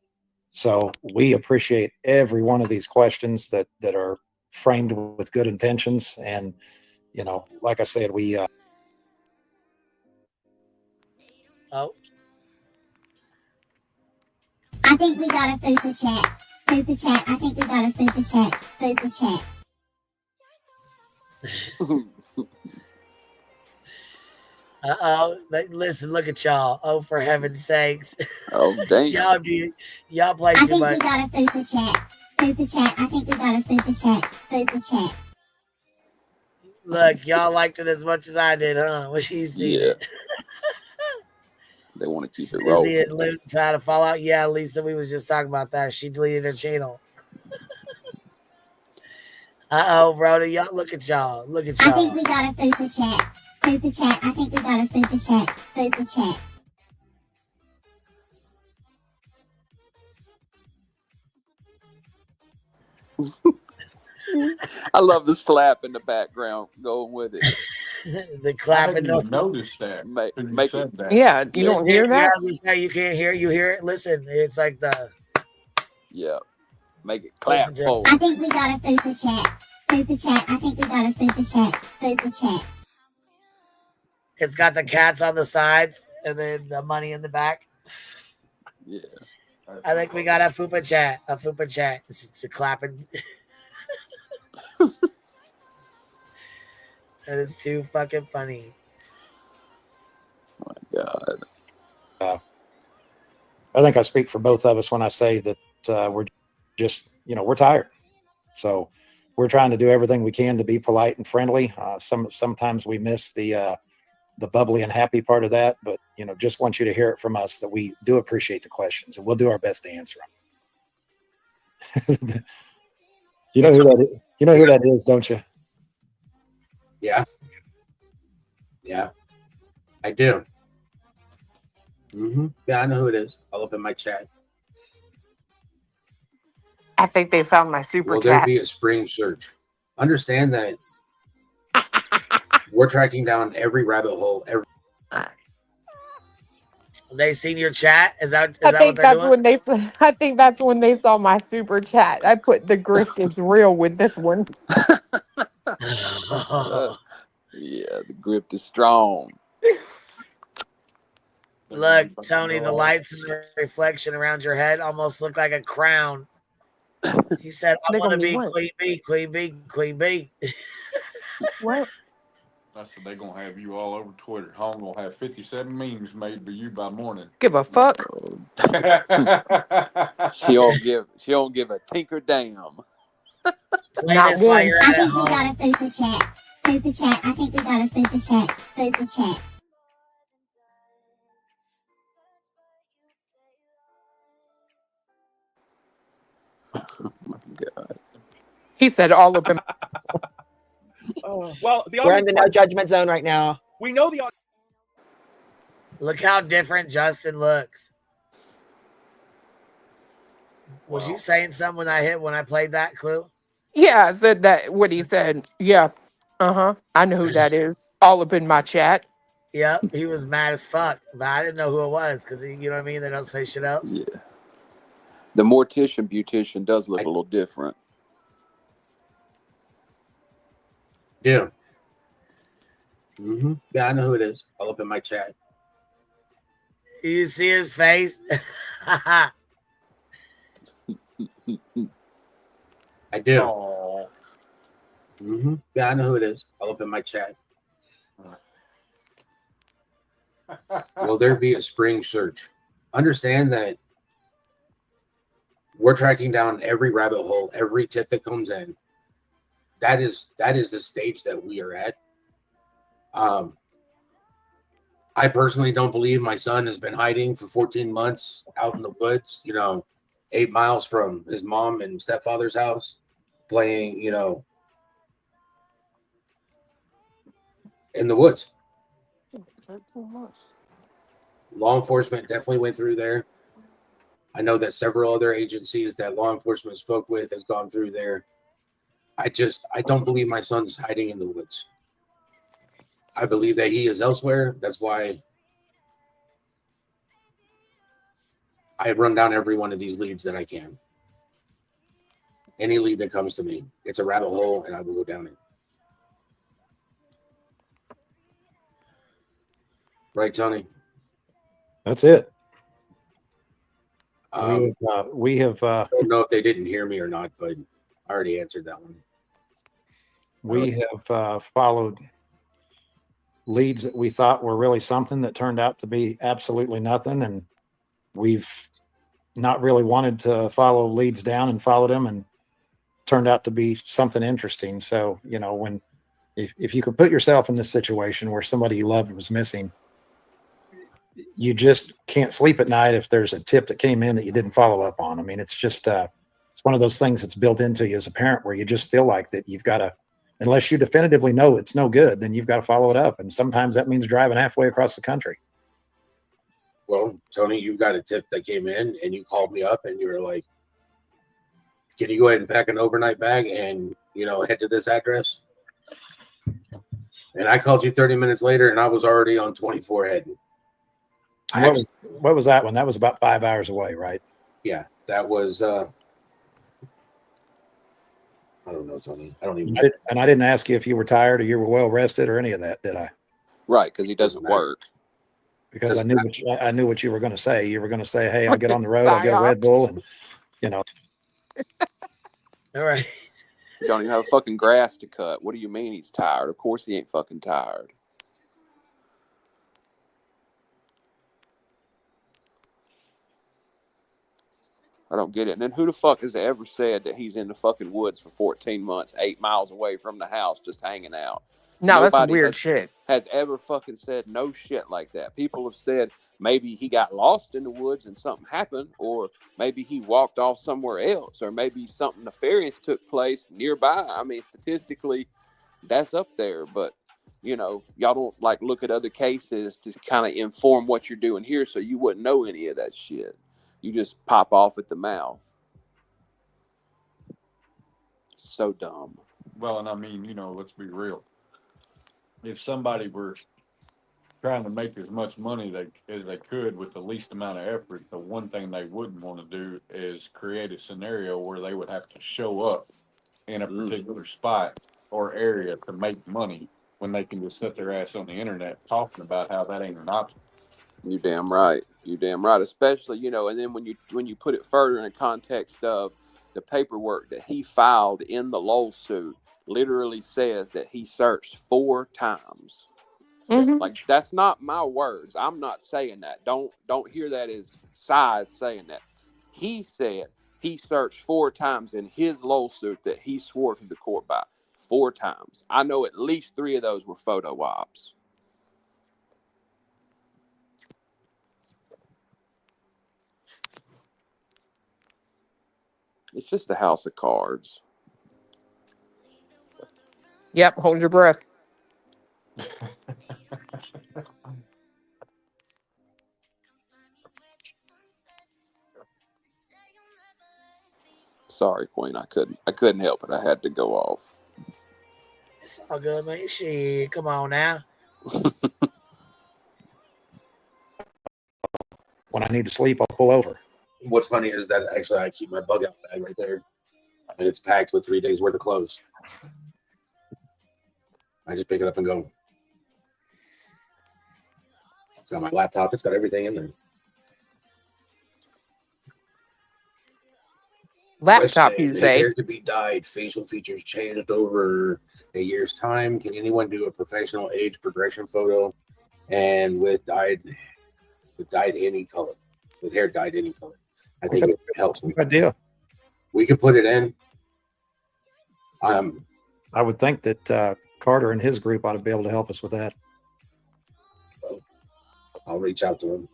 So we appreciate every one of these questions that are framed with good intentions. And, like I said, we... Oh. I think we got a fupa chat. Fupa chat. I think we got a fupa chat. Fupa chat. Uh-oh. Listen, look at y'all. Oh, for heaven's sakes. Oh, damn. y'all play I too think much. we got a fupa chat. Fupa chat. I think we got a fupa chat. Fupa chat. Look, y'all liked it as much as I did, huh? What you see? Yeah. They want to keep it Izzy rolling. and Luke try to fall out. Yeah, Lisa, we was just talking about that. She deleted her channel. Uh-oh, Rhoda, y'all, look at y'all. Look at y'all. I think we got a fupa chat. Fupa chat. I think we got a fupa chat. Fupa chat. I love the slap in the background going with it. The clapping. I didn't notice that. Make said that. Yeah, you don't hear that? Yeah, you can't hear it. You hear it. Listen, it's like the. Yeah. Make it clap Listen, forward. I think we got a fupa chat. Super chat. I think we got a super chat. Super chat. It's got the cats on the sides and then the money in the back. Yeah. I think we got a fupa chat. A fupa chat. It's a clapping. That is too fucking funny. Oh my God. I think I speak for both of us when I say that we're just, we're tired. So we're trying to do everything we can to be polite and friendly. Sometimes we miss the bubbly and happy part of that, but just want you to hear it from us that we do appreciate the questions and we'll do our best to answer them. You know who that is? You know who that is, don't you? Yeah. Yeah, I do. Yeah, I know who it is. I'll open my chat. I think they found my super Will there chat. be a spring search? Understand that we're tracking down every rabbit hole. They seen your chat? Is that I what think they're that's doing? when they. I think that's when they saw my super chat. I put the grift is real with this one. Yeah, the grip is strong. Look, Tony, the lights and the reflection around your head almost look like a crown. He said, I They want to gonna be be what? Queen Bee, Queen Bee, Queen Bee. What? I said they're gonna have you all over Twitter. Home gonna have 57 memes made by you by morning. Give a fuck. She don't give a tinker damn. Play Not this while one. you're I at think we home. got a super chat. Super chat. I think we got a super chat. Super chat. Oh my God. He said all of them. Well, we're in the no judgment zone right now. We know the. Look how different Justin looks. Was you saying something when I played that clue? Yeah, I said that. What he said. Yeah. I know who that is. All up in my chat. Yep, he was mad as fuck, but I didn't know who it was because you know what I mean. They don't say shit else. Yeah. The mortician beautician does look a little different. Yeah. Yeah, I know who it is. I'll open my chat. You see his face? I do. Yeah, I know who it is. I'll open my chat. Will there be a spring search? Understand that we're tracking down every rabbit hole, every tip that comes in. That is the stage that we are at. I personally don't believe my son has been hiding for 14 months out in the woods, 8 miles from his mom and stepfather's house, playing, in the woods. Law enforcement definitely went through there. I know that several other agencies that law enforcement spoke with has gone through there. I don't believe my son's hiding in the woods. I believe that he is elsewhere. That's why I run down every one of these leads that I can. Any lead that comes to me, it's a rabbit hole and I will go down it. Right, Tony? That's it. We have I don't know if they didn't hear me or not, but I already answered that one. We have followed leads that we thought were really something that turned out to be absolutely nothing. And we've not really wanted to follow leads down and followed them and turned out to be something interesting. So, if you could put yourself in this situation where somebody you loved was missing, you just can't sleep at night if there's a tip that came in that you didn't follow up on. I mean, it's just, it's one of those things that's built into you as a parent where you just feel like that you've got to, unless you definitively know it's no good, then you've got to follow it up. And sometimes that means driving halfway across the country. Well, Tony, you've got a tip that came in and you called me up and you were like, can you go ahead and pack an overnight bag and, head to this address? And I called you 30 minutes later and I was already on 24 heading. What was that one? That was about 5 hours away, right? Yeah, that was, I don't know, Tony. I don't even. And I didn't ask you if you were tired or you were well rested or any of that, did I? Right, because he doesn't work. Because I knew what you were going to say. You were going to say, "Hey, I'll get on the road. I'll Psyops. get a Red Bull," and you know. All right. You don't even have fucking grass to cut. What do you mean he's tired? Of course he ain't fucking tired. I don't get it. And then who the fuck has ever said that he's in the fucking woods for 14 months, 8 miles away from the house, just hanging out? No, that's weird shit. Has ever fucking said no shit like that. People have said maybe he got lost in the woods and something happened, or maybe he walked off somewhere else, or maybe something nefarious took place nearby. I mean, statistically, that's up there, but you know, y'all don't like look at other cases to kind of inform what you're doing here, so you wouldn't know any of that shit. You just pop off at the mouth. So dumb. Well, and I mean, you know, let's be real. If somebody were trying to make as much money as they could with the least amount of effort, the one thing they wouldn't want to do is create a scenario where they would have to show up in a particular spot or area to make money when they can just sit their ass on the internet talking about how that ain't an option. You damn right. You damn right. Especially, you know, and then when you put it further in the context of the paperwork that he filed in the lawsuit, literally says that he searched 4 times. Mm-hmm. Like, that's not my words. I'm not saying that. Don't hear that as size saying that. He said he searched 4 times in his lawsuit that he swore to the court by. 4 times. I know at least 3 of those were photo ops. It's just a house of cards. Yep, hold your breath. Sorry, Queen. I couldn't help it. I had to go off. It's all good, man. Shit, come on now. When I need to sleep, I'll pull over. What's funny is that actually I keep my bug out bag right there, and it's packed with 3 days worth of clothes. I just pick it up and go. It's got my laptop. It's got everything in there. Laptop, you say? Hair could be dyed, facial features changed over a year's time. Can anyone do a professional age progression photo and with dyed any color, with hair dyed any color? I think it would help. Good idea. We could put it in. I would think that Carter and his group ought to be able to help us with that. I'll reach out to him,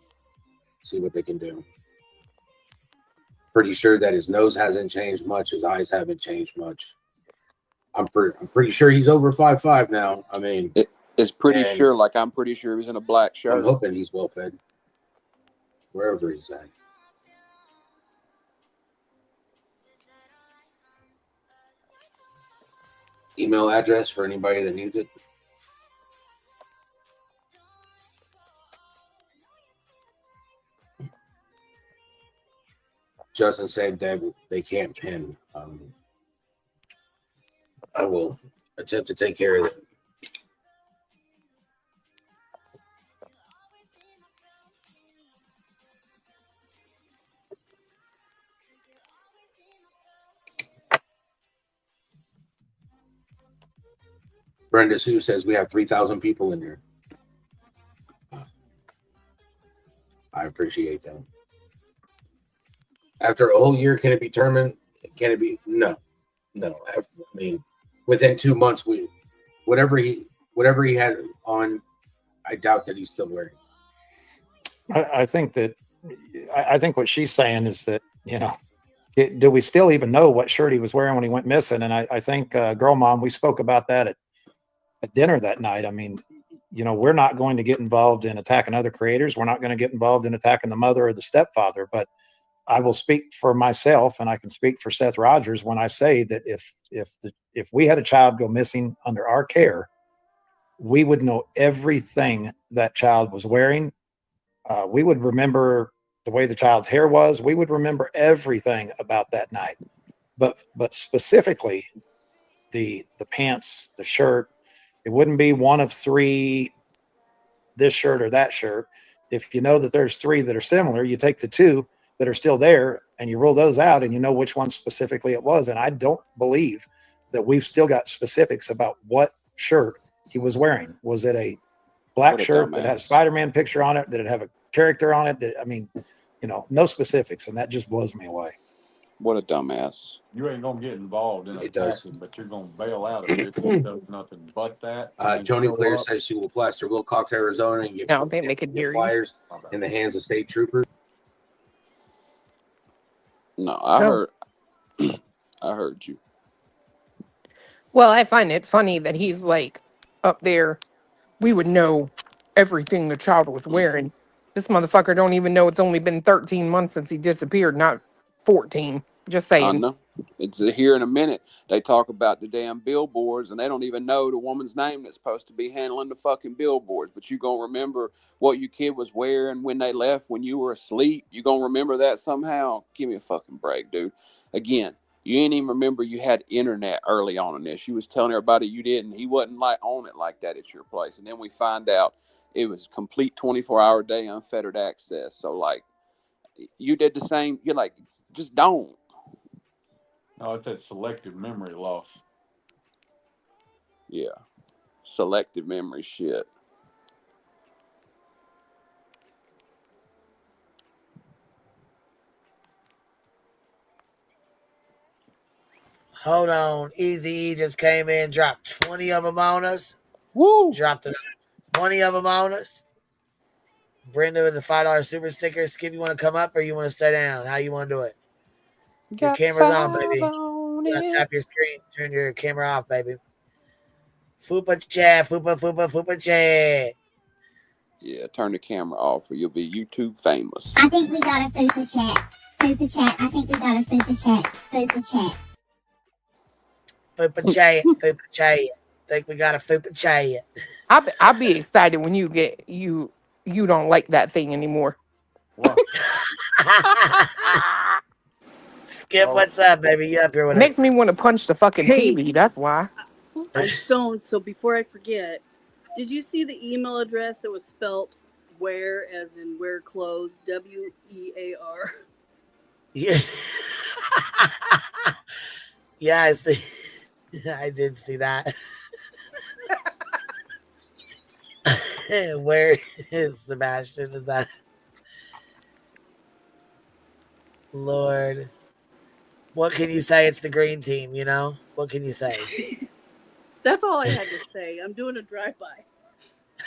see what they can do. Pretty sure that his nose hasn't changed much. His eyes haven't changed much. I'm pretty sure he's over 5'5" now. I mean, it's pretty sure. Like, I'm pretty sure he's in a black shirt. I'm hoping he's well fed, wherever he's at. Email address for anybody that needs it. Justin said that they can't pin. I will attempt to take care of it. Brenda Sue says we have 3,000 people in here. I appreciate that. After a whole year, can it be determined? Can it be? No. I mean, within 2 months, whatever he had on, I doubt that he's still wearing. I think what she's saying is that, you know, do we still even know what shirt he was wearing when he went missing? And I think, Girl Mom, we spoke about that at dinner that night. I mean, you know, we're not going to get involved in attacking other creators. We're not going to get involved in attacking the mother or the stepfather, but I will speak for myself, and I can speak for Seth Rogers when I say that if we had a child go missing under our care, we would know everything that child was wearing. We would remember the way the child's hair was. We would remember everything about that night. But specifically, the pants, the shirt. It wouldn't be one of three, this shirt or that shirt. If you know that there's three that are similar, you take the two that are still there and you roll those out and you know which one specifically it was. And I don't believe that we've still got specifics about what shirt he was wearing. Was it a black shirt that had a Spider-Man picture on it? Did it have a character on it? No specifics. And that just blows me away. What a dumbass. You ain't going to get involved in It does. attacking, but you're going to bail out of it. It does nothing but that. Tony Clear says she will plaster Wilcox, Arizona, and I don't think they could hear you. flyers in the hands of state troopers. No, I heard you. Well, I find it funny that he's like up there. We would know everything the child was wearing. This motherfucker don't even know it's only been 13 months since he disappeared, not 14. Just I saying. know. It's here in a minute. They talk about the damn billboards, and they don't even know the woman's name that's supposed to be handling the fucking billboards. But you gonna remember what your kid was wearing when they left, when you were asleep? You gonna remember that somehow? Give me a fucking break, dude. Again, you ain't even remember you had internet early on in this. You was telling everybody you didn't. He wasn't like on it like that at your place. And then we find out it was complete 24-hour day unfettered access. So like, you did the same. You're like, just don't. No, it's that selective memory loss. Yeah. Selective memory shit. Hold on. Easy E just came in, dropped 20 of them on us. Woo! Dropped 20 of them on us. Brenda with the $5 super sticker. Skip, you want to come up or you want to stay down? How you want to do it? Your camera's on, baby. Tap your screen. Turn your camera off, baby. Fupa chat. Fupa chat. Yeah, turn the camera off or you'll be YouTube famous. I think we got a fupa chat. Fupa chat. I think we got a fupa chat. Fupa chat. Fupa chat. Fupa chat. Think we got a fupa chat. I'll be excited when you get you don't like that thing anymore. Wow. Skip, what's up, baby? You up here with Makes me want to punch the fucking TV. That's why. I'm stoned, so before I forget, did you see the email address that was spelt wear as in wear clothes, WEAR? Yeah. Yeah, I see. I did see that. Where is Sebastian? Is that Lord? What can you say? It's the green team, you know? What can you say? That's all I had to say. I'm doing a drive-by.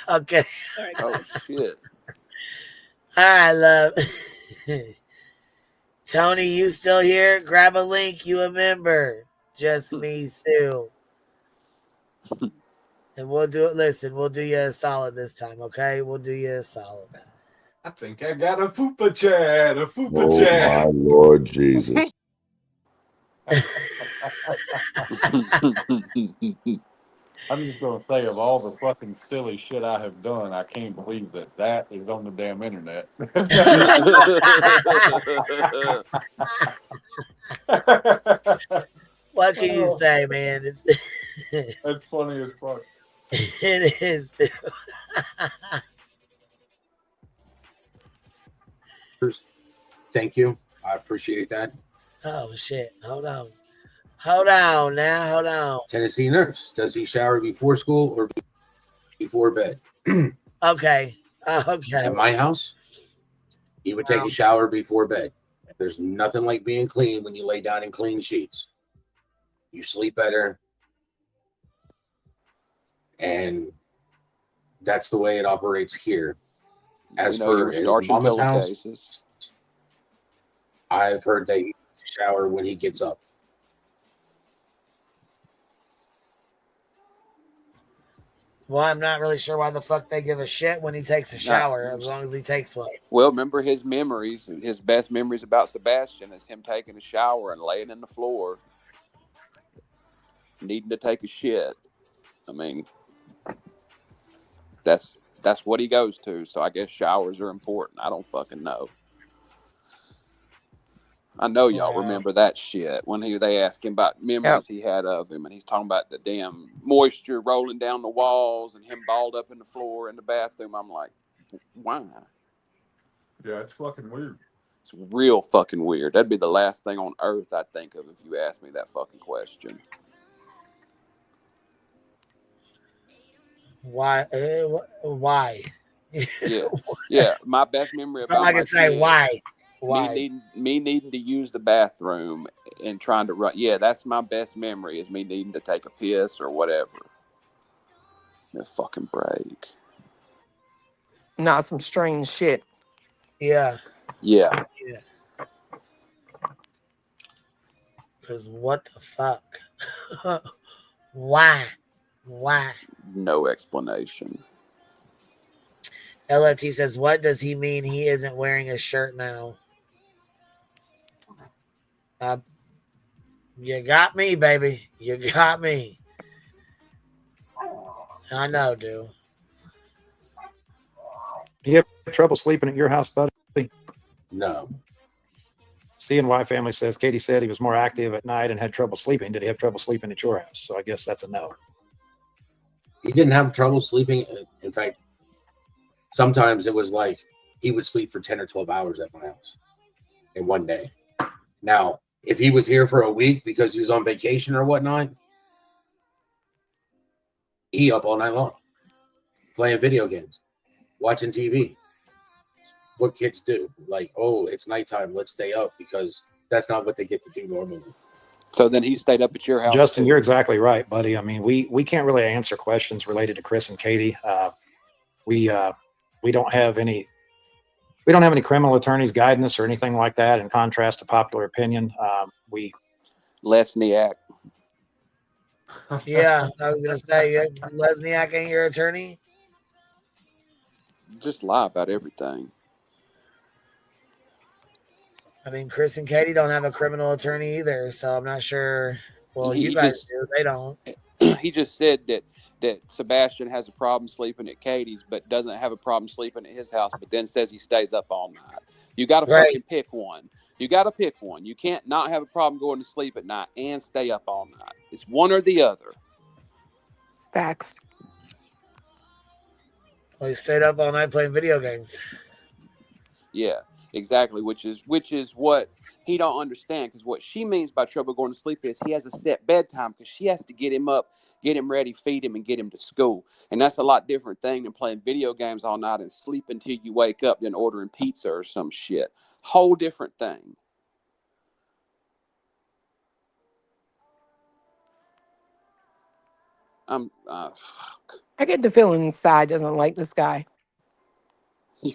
Okay. All right. Oh, shit. All right, love. Tony, you still here? Grab a link. You a member. Just me, Sue. And we'll do it. Listen, we'll do you a solid this time, okay? We'll do you a solid. I think I got a fupa chat. A fupa Oh chat. my Lord Jesus. I'm just going to say, of all the fucking silly shit I have done, I can't believe that is on the damn internet. What can you say, man? That's funny as fuck. It is, too. Thank you. I appreciate that. Oh, shit. Hold on. Hold on now. Hold on. Tennessee nurse. Does he shower before school or before bed? Okay. Okay. At my house, he would take a shower before bed. There's nothing like being clean when you lay down in clean sheets. You sleep better. And that's the way it operates here. As for his mama's house, cases. I've heard they shower when he gets up. Well, I'm not really sure why the fuck they give a shit when he takes a shower, as long as he takes one. Well, remember his memories, his best memories about Sebastian is him taking a shower and laying in the floor, needing to take a shit. I mean, that's what he goes to. So I guess showers are important. I don't fucking know. I know y'all remember that shit when they asked him about memories he had of him, and he's talking about the damn moisture rolling down the walls and him balled up in the floor in the bathroom. I'm like, why? Yeah, it's fucking weird. It's real fucking weird. That'd be the last thing on earth I'd think of if you asked me that fucking question. Why? Why? Yeah. My best memory about I can say kid, why. Me needing to use the bathroom and trying to run. Yeah, that's my best memory is me needing to take a piss or whatever. The fucking break. Not some strange shit. Yeah. Yeah. Because what the fuck? Why? No explanation. LFT says, what does he mean he isn't wearing a shirt now? You got me, baby. You got me. I know, dude. Do you have trouble sleeping at your house, buddy? No. CNY family says Katie said he was more active at night and had trouble sleeping. Did he have trouble sleeping at your house? So I guess that's a no. He didn't have trouble sleeping. In fact, sometimes it was like he would sleep for 10 or 12 hours at my house in one day. Now, if he was here for a week because he was on vacation or whatnot, he up all night long playing video games, watching TV. What kids do, like, oh, it's nighttime, let's stay up, because that's not what they get to do normally. So then he stayed up at your house. Justin, you're exactly right, buddy. I mean, we can't really answer questions related to Chris and Katie. We don't have any criminal attorneys guiding us or anything like that. In contrast to popular opinion, Lesniak. Yeah, I was gonna say, Lesniak ain't your attorney. Just lie about everything. I mean, Chris and Katie don't have a criminal attorney either, so I'm not sure. Well, you guys do. They don't. He just said that Sebastian has a problem sleeping at Katie's, but doesn't have a problem sleeping at his house, but then says he stays up all night. You got to fucking pick one. You got to pick one. You can't not have a problem going to sleep at night and stay up all night. It's one or the other. Facts. Well, he stayed up all night playing video games. Yeah, exactly. Which is what he don't understand, because what she means by trouble going to sleep is he has a set bedtime, because she has to get him up, get him ready, feed him, and get him to school. And that's a lot different thing than playing video games all night and sleep until you wake up, then ordering pizza or some shit. Whole different thing. Fuck. I get the feeling inside doesn't like this guy. He's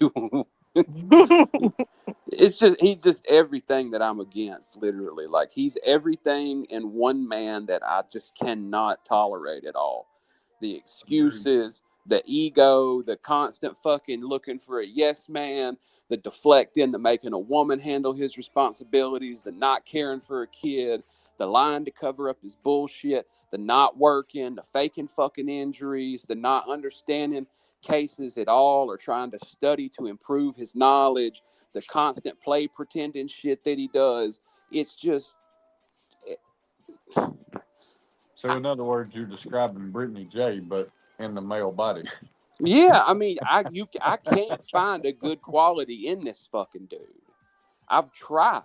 just everything that I'm against, literally. Like, he's everything in one man that I just cannot tolerate at all. The excuses, the ego, the constant fucking looking for a yes man, the deflecting, the making a woman handle his responsibilities, the not caring for a kid, the lying to cover up his bullshit, the not working, the faking fucking injuries, the not understanding cases at all or trying to study to improve his knowledge, the constant play pretending shit that he does. It's just... So in other words, you're describing Brittany J, but in the male body. Yeah, I mean, I can't find a good quality in this fucking dude. I've tried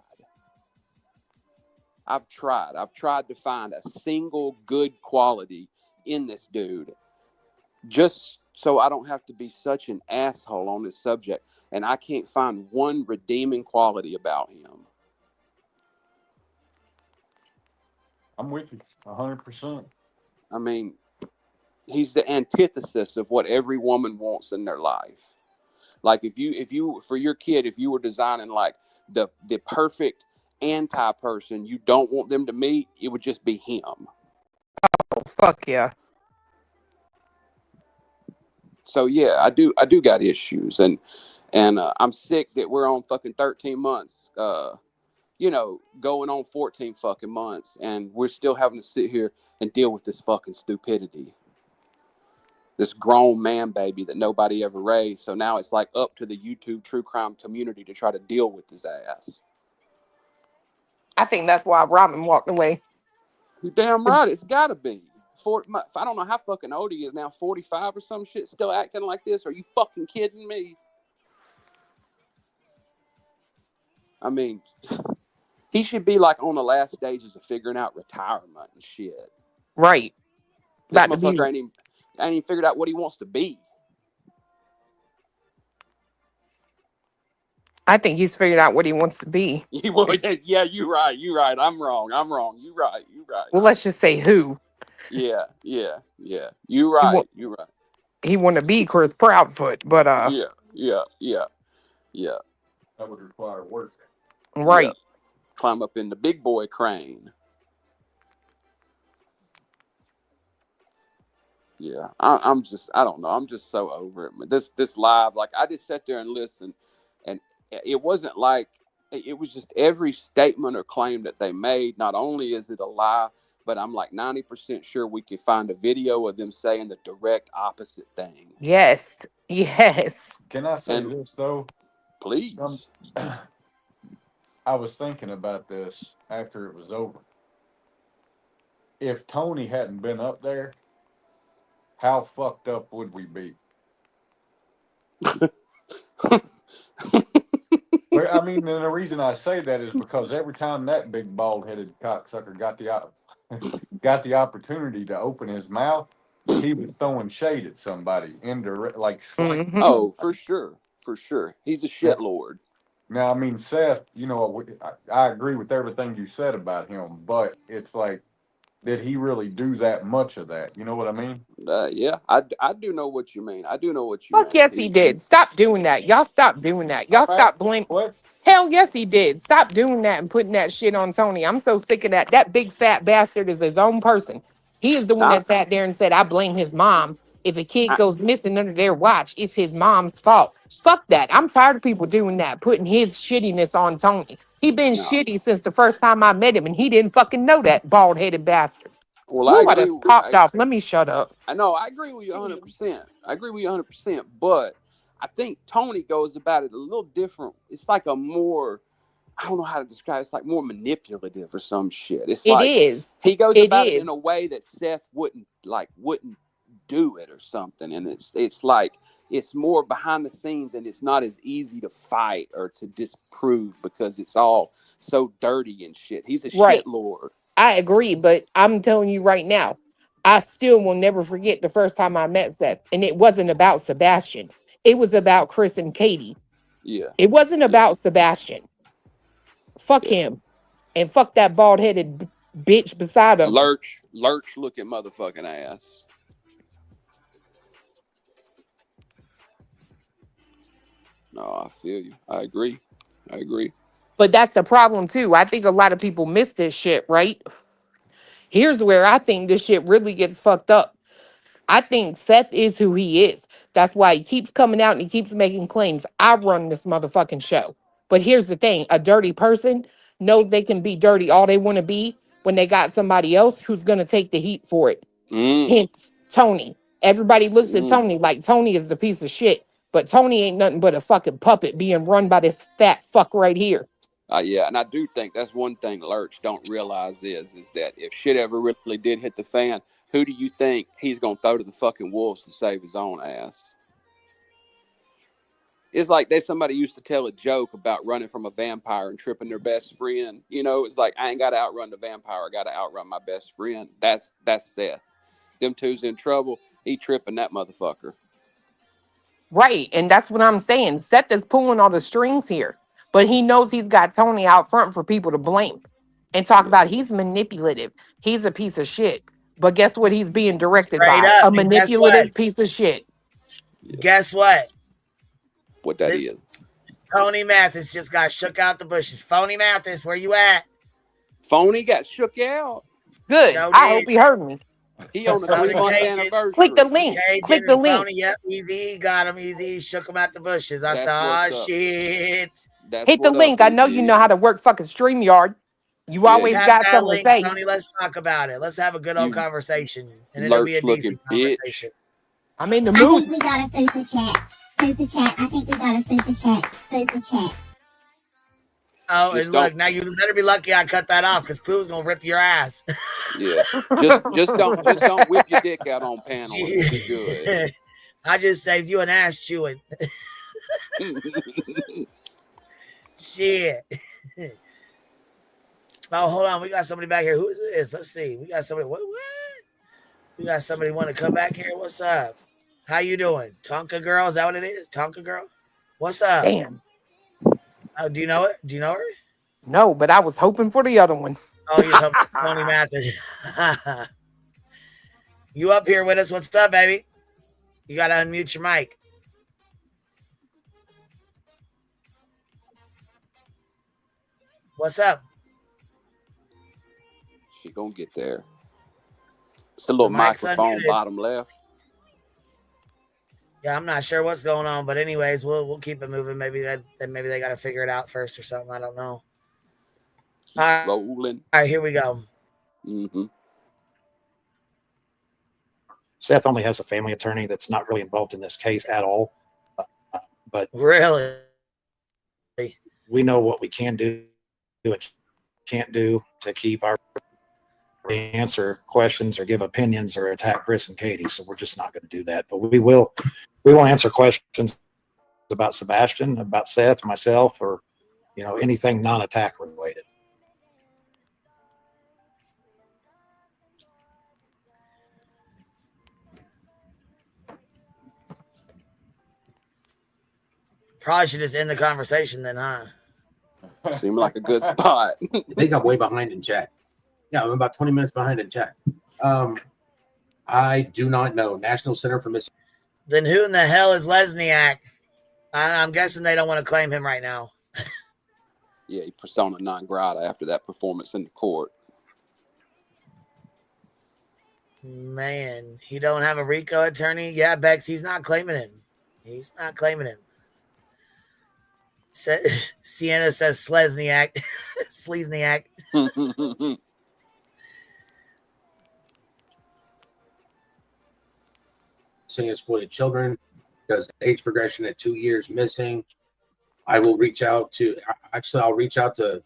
to find a single good quality in this dude, just so I don't have to be such an asshole on this subject. And I can't find one redeeming quality about him. I'm with you 100%. I mean, he's the antithesis of what every woman wants in their life. Like, if you for your kid, if you were designing like the perfect anti-person you don't want them to meet, it would just be him. Oh, fuck yeah. So yeah, I do got issues, and I'm sick that we're on fucking 13 months, going on 14 fucking months, and we're still having to sit here and deal with this fucking stupidity. This grown man baby that nobody ever raised. So now it's like up to the YouTube true crime community to try to deal with his ass. I think that's why Robin walked away. You're damn right. It's got to be. I don't know how fucking old he is now, 45 or some shit, still acting like this. Are you fucking kidding me? I mean, he should be like on the last stages of figuring out retirement and shit. Right. This motherfucker ain't even figured out what he wants to be. I think he's figured out what he wants to be. Yeah, you're right. I'm wrong. You're right. Well, let's just say who. Yeah. You're right. He want to be Chris Proudfoot, but Yeah. That would require work. Right. Yeah. Climb up in the big boy crane. Yeah, I don't know. I'm just so over it. This live, like I just sat there and listened, and it wasn't like, it was just every statement or claim that they made. Not only is it a lie, but I'm like 90% sure we could find a video of them saying the direct opposite thing. Yes. Can I say this though? Please. I was thinking about this after it was over. If Tony hadn't been up there, how fucked up would we be? I mean, and the reason I say that is because every time that big bald-headed cocksucker got the opportunity to open his mouth, he was throwing shade at somebody, indirect, like. Mm-hmm. Oh, for sure. He's a shit lord. Now, I mean, Seth, I agree with everything you said about him, but it's like, did he really do that much of that? You know what I mean? Yeah, I do know what you mean. Fuck yes, he did. Stop doing that. Y'all stop doing that. Y'all stop blaming. What? Hell yes, he did. Stop doing that and putting that shit on Tony. I'm so sick of that. That big fat bastard is his own person. He is the one that sat there and said, I blame his mom. If a kid goes missing under their watch, it's his mom's fault. Fuck that. I'm tired of people doing that, putting his shittiness on Tony. He been shitty since the first time I met him, and he didn't fucking know that bald-headed bastard. Well, I agree. Popped off. Let me shut up. I know. I agree with you 100%. But I think Tony goes about it a little different. It's like I don't know how to describe it. It's like more manipulative or some shit. He goes about it in a way that Seth wouldn't do it or something. And it's like, it's more behind the scenes, and it's not as easy to fight or to disprove because it's all so dirty and shit. He's a shit lord. I agree, but I'm telling you right now, I still will never forget the first time I met Seth, and it wasn't about Sebastian. It was about Chris and Katie. Yeah. It wasn't about Sebastian. Fuck him, and fuck that bald-headed bitch beside him. Lurch looking motherfucking ass. No, I feel you. I agree. But that's the problem too. I think a lot of people miss this shit, right? Here's where I think this shit really gets fucked up. I think Seth is who he is. That's why he keeps coming out and he keeps making claims. I run this motherfucking show. But here's the thing. A dirty person knows they can be dirty all they want to be when they got somebody else who's going to take the heat for it. Hence, Tony. Everybody looks at Tony like Tony is the piece of shit. But Tony ain't nothing but a fucking puppet being run by this fat fuck right here. Yeah, and I do think that's one thing Lurch don't realize is that if shit ever really did hit the fan, who do you think he's going to throw to the fucking wolves to save his own ass? It's like somebody used to tell a joke about running from a vampire and tripping their best friend. It's like, I ain't got to outrun the vampire. I got to outrun my best friend. That's Seth. Them two's in trouble. He tripping that motherfucker. Right, and that's what I'm saying. Seth is pulling all the strings here. But he knows he's got Tony out front for people to blame and talk about he's manipulative. He's a piece of shit. But guess what he's being directed by? A manipulative piece of shit. Guess what? What that is? Phony Mathis just got shook out the bushes. Phony Mathis, where you at? Phony got shook out. Good. I hope he heard me. He on the 3-month anniversary. Click the link. Click the link. Phony, yep, easy. Got him easy. Shook him out the bushes. I saw shit. Hit the link. I know you know how to work fucking StreamYard. You always got something to say. Tony, let's talk about it. Let's have a good old conversation. And it'll be a decent conversation. I'm in the mood. I think we got a fupa chat. I think we got a fupa chat. Oh, and look, now you better be lucky I cut that off because Clue's gonna rip your ass. Yeah, just don't whip your dick out on panel. It'll be good. I just saved you an ass chewing. Shit. Oh, hold on. We got somebody back here. Who is this? Let's see. We got somebody. What? We got somebody want to come back here. What's up? How you doing? Tonka girl? Is that what it is? Tonka girl? What's up? Damn. Oh, do you know it? Do you know her? No, but I was hoping for the other one. Oh, you're hoping for Tony Mathis. You up here with us? What's up, baby? You got to unmute your mic. What's up? She gonna get there. It's the little microphone bottom left. Yeah, I'm not sure what's going on, but anyways, we'll keep it moving. Maybe they got to figure it out first or something. I don't know. Keep rolling. All right, here we go. Mm-hmm. Seth only has a family attorney that's not really involved in this case at all. But really, we know what we can do and can't do to keep our answer questions or give opinions or attack Chris and Katie. So we're just not going to do that. But we will answer questions about Sebastian, about Seth, myself, or anything non-attack related. Probably should just end the conversation then, huh? Seemed like a good spot. They got way behind in chat. Yeah, I'm about 20 minutes behind in chat. I do not know. National Center for Missing. Then who in the hell is Lesniak? I'm guessing they don't want to claim him right now. Yeah, he persona non grata after that performance in the court. Man, he don't have a RICO attorney. Yeah, Bex, he's not claiming him. He's not claiming him. Sienna says Slezniak. Slezniak. Missing exploited children, because age progression at 2 years missing. I will reach out to, I'll reach out to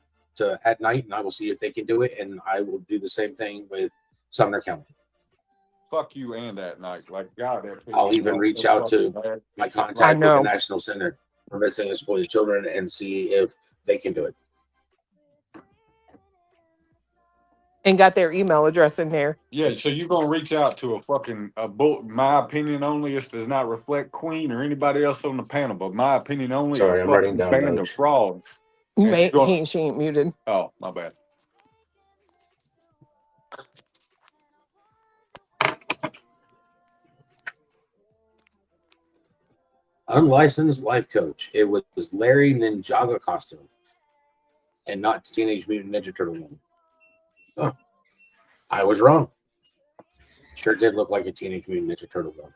at night, and I will see if they can do it, and I will do the same thing with Sumner County. Fuck you and at night. Like, God, I'll even reach out to my contact with the National Center for Missing and Exploited Children and see if they can do it. And got their email address in there. Yeah, so you're gonna reach out to a book. My opinion only. This does not reflect Queen or anybody else on the panel, but my opinion only. Sorry, I'm writing down band notes. of frauds. She ain't muted. Oh, my bad. Unlicensed life coach. It was Larry Ninjaga costume, and not Teenage Mutant Ninja Turtle one. Oh, I was wrong. Sure did look like a Teenage Mutant Ninja Turtle though.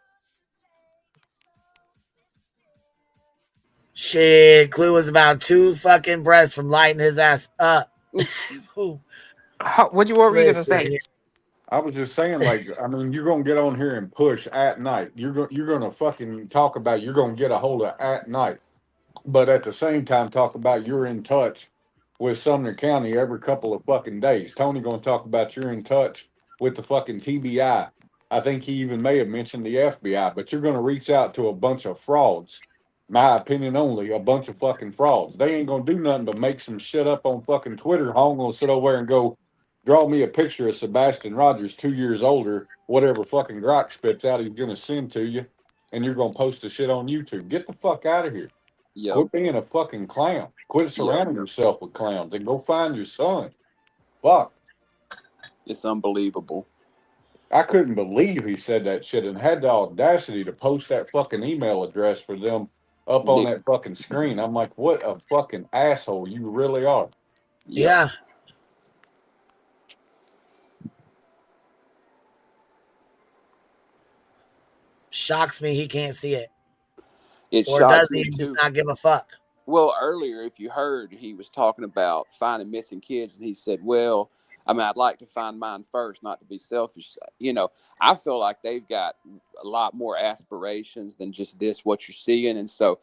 Shit, Clue was about 2 fucking breaths from lighting his ass up. What were you going to say? I was just saying, like, I mean, you're gonna get on here and push at night. You're gonna fucking talk about. You're gonna get a hold of at night, but at the same time, talk about you're in touch with Sumner County every couple of fucking days. Tony gonna talk about you're in touch with the fucking TBI. I think he even may have mentioned the FBI. But you're gonna reach out to a bunch of frauds. My opinion only, a bunch of fucking frauds. They ain't gonna do nothing but make some shit up on fucking Twitter. I'm gonna sit over there and go, draw me a picture of Sebastian Rogers 2 years older, whatever fucking Grok spits out he's going to send to you, and you're going to post the shit on YouTube. Get the fuck out of here. Yep. Quit being a fucking clown. Quit surrounding yourself with clowns and go find your son. Fuck. It's unbelievable. I couldn't believe he said that shit and had the audacity to post that fucking email address for them up on that fucking screen. I'm like, what a fucking asshole you really are. Yep. Yeah. Shocks me he can't see it. Or does he just not give a fuck? Well, earlier, if you heard, he was talking about finding missing kids, and he said, well, I mean, I'd like to find mine first, not to be selfish. You know, I feel like they've got a lot more aspirations than just this, what you're seeing. And so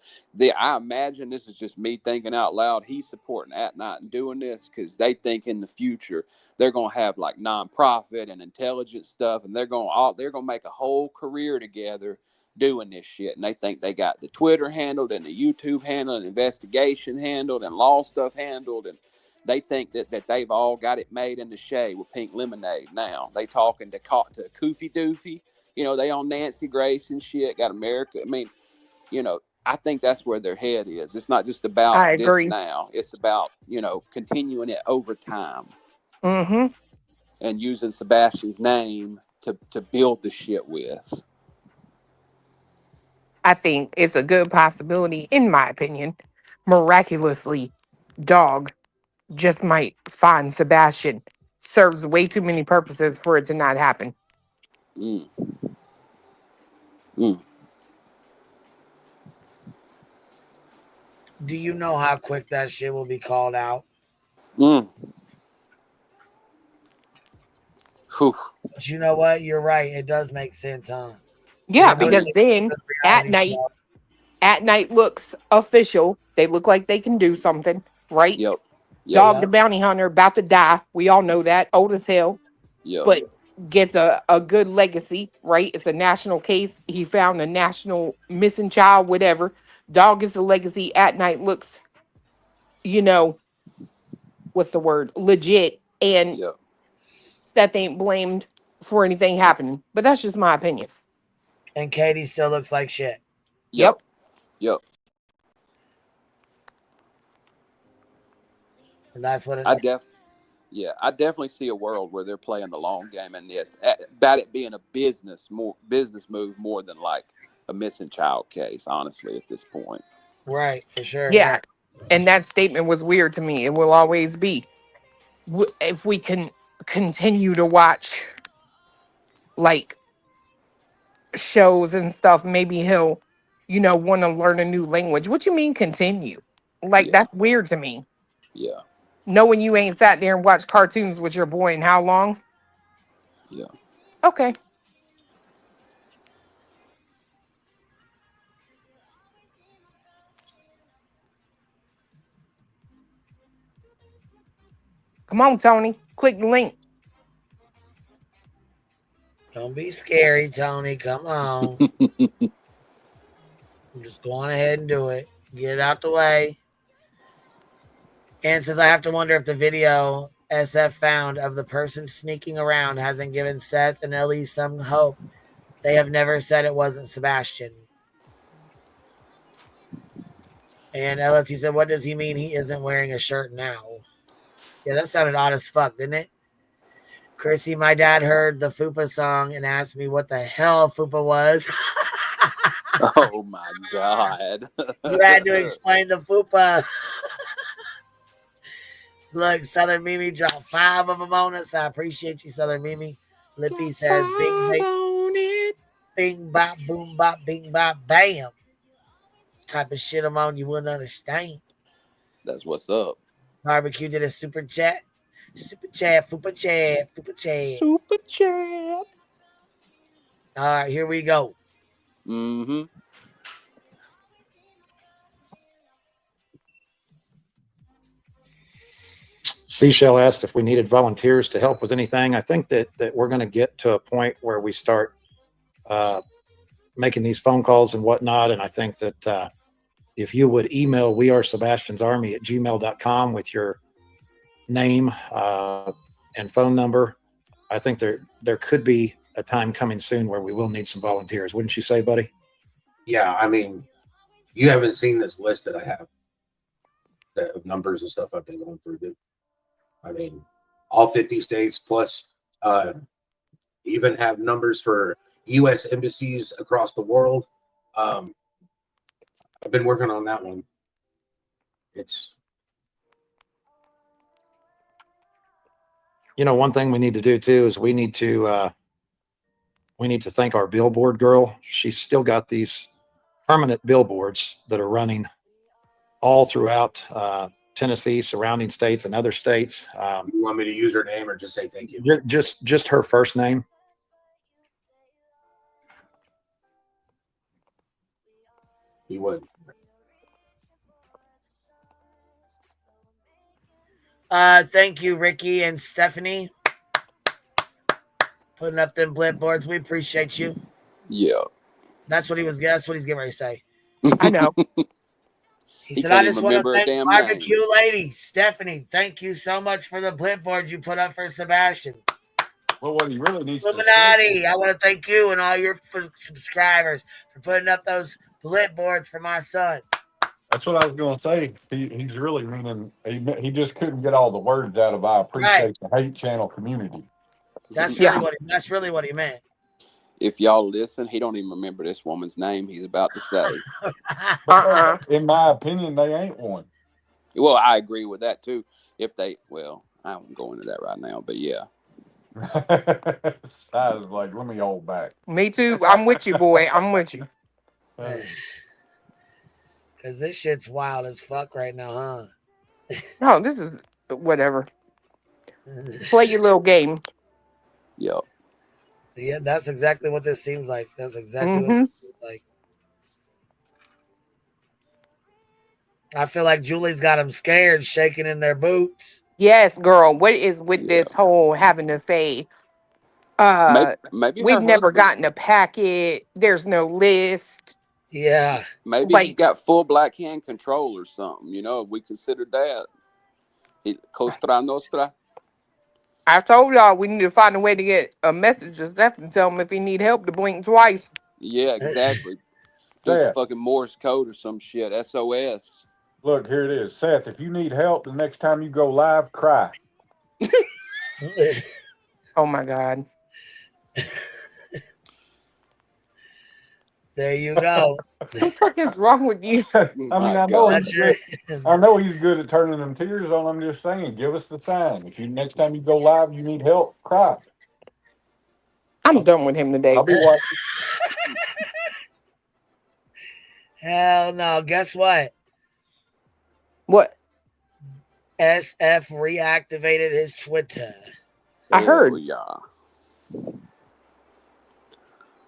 I imagine, this is just me thinking out loud, he's supporting At Night and doing this because they think in the future they're going to have like nonprofit and intelligence stuff, and they're going to make a whole career together doing this shit. And they think they got the Twitter handled and the YouTube handled and investigation handled and law stuff handled, and they think that they've all got it made in the shade with Pink Lemonade now. They talking to Koofy Doofy. You know, they on Nancy Grace and shit, got America. I mean, you know, I think that's where their head is. It's not just about I this agree. now. It's about, you know, continuing it over time. Mm-hmm. And using Sebastian's name to build the shit with. I think it's a good possibility, in my opinion. Miraculously, Dog just might find Sebastian. Serves way too many purposes for it to not happen. Mm. Mm. Do you know how quick that shit will be called out? Mm. Whew. But you know what? You're right. It does make sense, huh? Yeah, because then At Night looks official. They look like they can do something, right? Yep. Dog the bounty hunter about to die. We all know that. Old as hell. Yep. But gets a good legacy, right? It's a national case. He found a national missing child, whatever. Dog gets a legacy. At Night looks, you know, what's the word? Legit. And Yep. Seth ain't blamed for anything happening. But that's just my opinion. And Katie still looks like shit. Yep. Yep. And that's what I definitely see a world where they're playing the long game, and yes, about it being a business move more than like a missing child case, honestly, at this point. Right, for sure. Yeah. And that statement was weird to me. It will always be. If we can continue to watch like shows and stuff, maybe he'll, you know, want to learn a new language. What you mean continue? Like, that's weird to me. Yeah. Knowing you ain't sat there and watched cartoons with your boy in how long? Yeah. Okay. Come on, Tony. Click the link. Don't be scary, Tony. Come on. Just go on ahead and do it. Get it out the way. And says, I have to wonder if the video SF found of the person sneaking around hasn't given Seth and Ellie some hope. They have never said it wasn't Sebastian. And LFT said, what does he mean he isn't wearing a shirt now? Yeah, that sounded odd as fuck, didn't it? Chrissy, my dad heard the Fupa song and asked me what the hell Fupa was. Oh my God. You had to explain the Fupa. Look, Southern Mimi dropped 5 of them on us. I appreciate you, Southern Mimi. Lippy says, bing, bop, boom, bop, bing, bop, bam. Type of shit I'm on you wouldn't understand. That's what's up. Barbecue did a super chat. Super chat, fupa chat, fupa chat. Super chat. All right, here we go. Mm-hmm. Seashell asked if we needed volunteers to help with anything. I think that we're going to get to a point where we start making these phone calls and whatnot. And I think that if you would email wearesebastiansarmy@gmail.com with your name and phone number, I think there could be a time coming soon where we will need some volunteers. Wouldn't you say, buddy? Yeah, I mean, you haven't seen this list that I have of numbers and stuff I've been going through, dude. I mean, all 50 states plus even have numbers for U.S. embassies across the world. I've been working on that one. It's, you know, one thing we need to do too is we need to thank our billboard girl. She's still got these permanent billboards that are running all throughout Tennessee, surrounding states, and other states. You want me to use her name or just say thank you? Just her first name. You would. Thank you, Ricky and Stephanie, putting up them blip boards. We appreciate you. Yeah. That's what he's getting ready to say. I know. He He said, can't I just even want to remember a thank damn Barbecue name. Lady. Stephanie, thank you so much for the blip board you put up for Sebastian. Well, what he really needs to Illuminati, I want to thank you and all your subscribers for putting up those blip boards for my son. That's what I was going to say. He's really meaning he just couldn't get all the words out of I appreciate the hate channel community. That's Yeah. really what he meant. If y'all listen, he don't even remember this woman's name he's about to say. In my opinion, they ain't one. Well, I agree with that too. I won't go into that right now, but yeah. I was like, let me hold back. Me too. I'm with you, boy. I'm with you. Because this shit's wild as fuck right now, huh? No, this is whatever. Play your little game. Yep. Yeah, that's exactly what this seems like. That's exactly what this seems like. I feel like Julie's got them scared, shaking in their boots. Yes, girl. What is with this whole having to say, maybe we've her never husband, gotten a packet, there's no list. Yeah. maybe he's got full black hand control or something, we considered that. Cosa Nostra. I told y'all we need to find a way to get a message to Seth and tell him if he need help to blink twice. Yeah, exactly. Do some fucking Morse code or some shit. SOS. Look, here it is. Seth, if you need help the next time you go live, cry. Oh my God. There you go. What the fuck is wrong with you? I know he's good at turning them tears on. I'm just saying, give us the sign. If next time you go live, you need help, cry. I'm done with him today. I'll be watching. Hell no. Guess what? What? SF reactivated his Twitter. I heard. Yeah.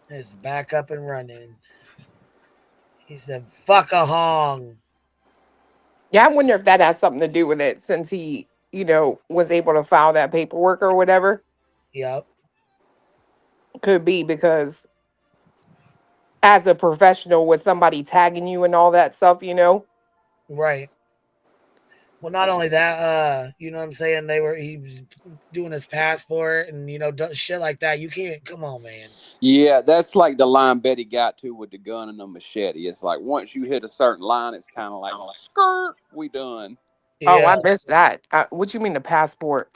It's back up and running. He said, fuck a hong. Yeah, I wonder if that has something to do with it since he, was able to file that paperwork or whatever. Yep. Could be because as a professional with somebody tagging you and all that stuff, Right. Well, not only that, you know what I'm saying? He was doing his passport and, shit like that. You can't, come on, man. Yeah, that's like the line Betty got to with the gun and the machete. It's like once you hit a certain line, it's kind of like, skirt, we done. Yeah. Oh, I missed that. What you mean the passport?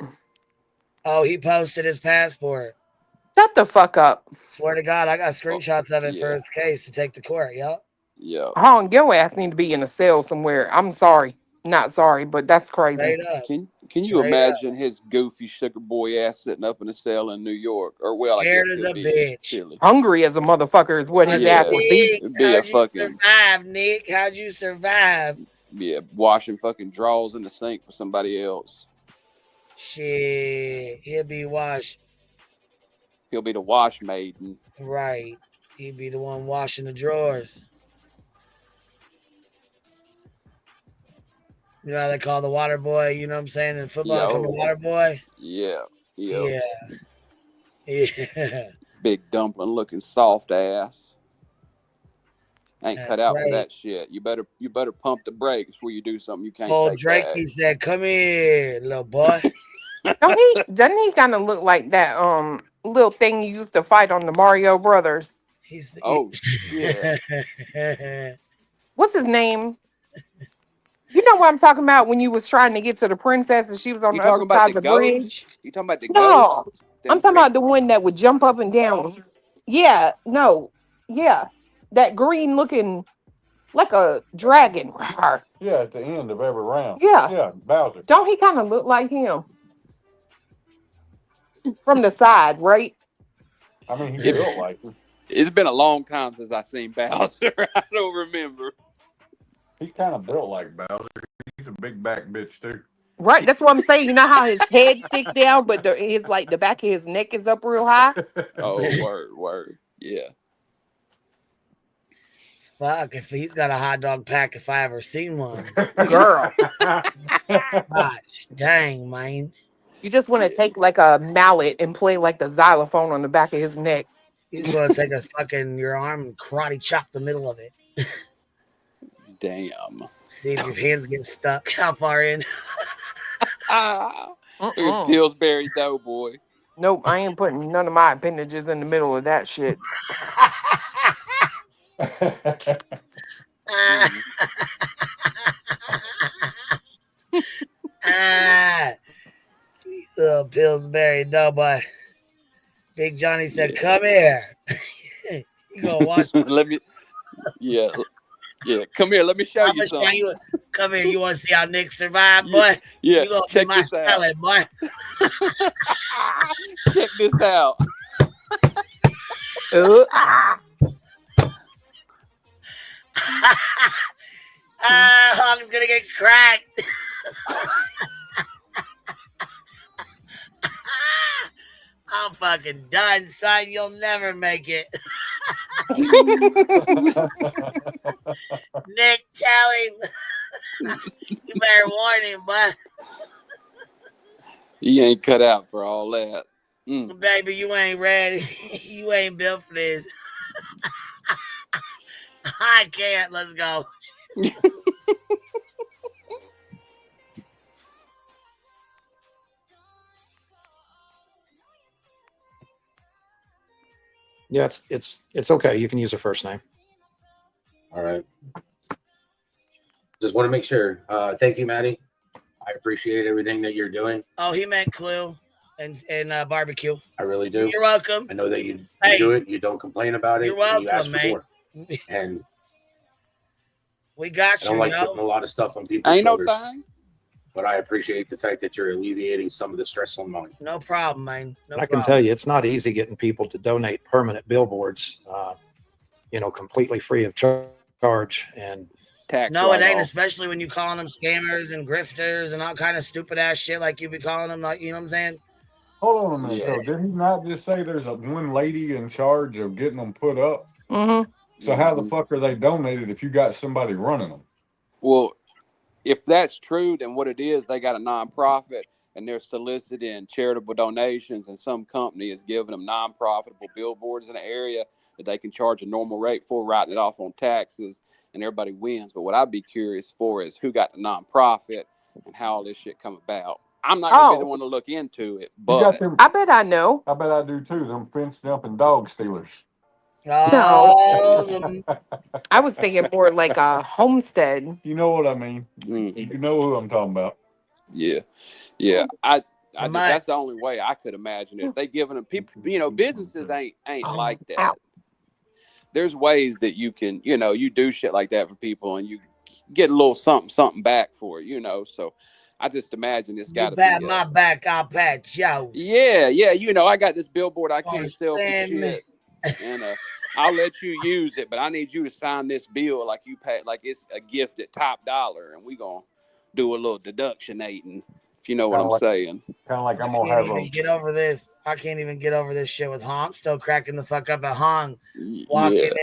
Oh, he posted his passport. Shut the fuck up. Swear to God, I got screenshots of it for his case to take to court. Yep. Yeah. Hong, your ass need to be in a cell somewhere. I'm sorry. Not sorry, but that's crazy. Can you imagine his goofy sugar boy ass sitting up in a cell in New York? Or scared as a bitch. Hungry as a motherfucker is what his ass would be. How'd you survive, Nick? How'd you survive? Yeah, washing fucking drawers in the sink for somebody else. Shit, he'll be washed. He'll be the wash maiden. Right. He'd be the one washing the drawers. You know how they call the water boy, you know what I'm saying, in football, from the water boy? Yeah. Yeah. Big dumpling looking soft ass. Ain't cut out for that shit. You better pump the brakes before you do something you can't take Drake, back. he said, come here, little boy. Doesn't he kind of look like that little thing you used to fight on the Mario Brothers? Shit. What's his name? You know what I'm talking about when you was trying to get to the princess and she was on the other side of the bridge? You talking about the No, ghost? I'm talking about the one that would jump up and down. Yeah, no. Yeah. That green looking like a dragon. Yeah, at the end of every round. Yeah. Yeah, Bowser. Don't he kind of look like him? From the side, right? I mean, he built like him. It's been a long time since I seen Bowser. I don't remember. He's kind of built like Bowser. She's a big back bitch too. Right, that's what I'm saying. You know how his head sticks down, but his like the back of his neck is up real high. Oh, word. Yeah. Fuck, if he's got a hot dog pack, if I ever seen one. Girl. Gosh, dang, man. You just want to take like a mallet and play like the xylophone on the back of his neck. You just want to take your arm and karate chop the middle of it. Damn. See if your hands get stuck. How far in? Pillsbury Doughboy. Nope, I ain't putting none of my appendages in the middle of that shit. Little Pillsbury Doughboy. Big Johnny said, "Come here." You gonna watch? Let me. Yeah. Come here. Let me show you something. Come here. You want to see how Nick survived, boy? Yeah. You gonna check be my this out, salad, boy. Check this out. Hog's gonna get cracked. I'm fucking done, son. You'll never make it. Nick, tell him. You better warn him, bud. He ain't cut out for all that. Baby, you ain't ready. You ain't built for this. I can't. Let's go. Yeah, it's okay. You can use a first name. All right. Just want to make sure. Thank you, Maddie. I appreciate everything that you're doing. Oh, he meant Clue and barbecue. I really do. You're welcome. I know that you do it. You don't complain about it. You're welcome, you ask for man. more. And we got you. I don't like putting a lot of stuff on people's ain't shoulders. No thing. But I appreciate the fact that you're alleviating some of the stress on mine. No problem, man. I can tell you, it's not easy getting people to donate permanent billboards, completely free of charge and tax. No, it ain't, especially when you calling them scammers and grifters and all kind of stupid ass shit like you be calling them. Like, you know what I'm saying? Hold on a minute. So did he not just say there's one lady in charge of getting them put up? Mm-hmm. So how the fuck are they donated if you got somebody running them? Well, if that's true, then what it is, they got a nonprofit and they're soliciting charitable donations, and some company is giving them non-profitable billboards in an area that they can charge a normal rate for, writing it off on taxes, and everybody wins. But what I'd be curious for is who got the nonprofit and how all this shit come about. I'm not going to be the one to look into it, but I bet I know. I bet I do too. Them fence jumping dog stealers. No. I was thinking more like a homestead. You know what I mean? You know who I'm talking about. Yeah. I just, that's the only way I could imagine it. If they giving them people, businesses ain't like that. Ow. There's ways that you can, you do shit like that for people and you get a little something back for it, So I just imagine it's got to be. Pat my back, I'll pat yours. Yeah. I got this billboard I can't sell for shit. And I'll let you use it, but I need you to sign this bill like you pay, like it's a gift at top dollar, and we gonna do a little deductionating, if you know what I'm saying. Kind of like I'm gonna have get over this. I can't even get over this shit with Hong. I'm still cracking the fuck up at Hong, walking in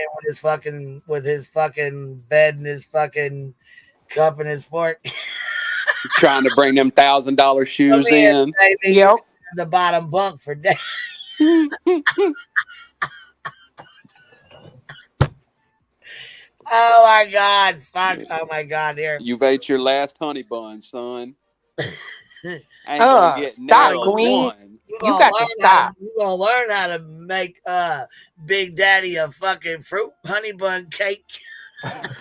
with his fucking bed and his fucking cup and his fork, trying to bring them $1,000 shoes in. Yep, the bottom bunk for days. Oh my God! Fuck! Oh my God! Here, you've ate your last honey bun, son. Ain't gonna get stop, Queen. You got to stop. You gonna learn how to make Big Daddy a fucking fruit honey bun cake.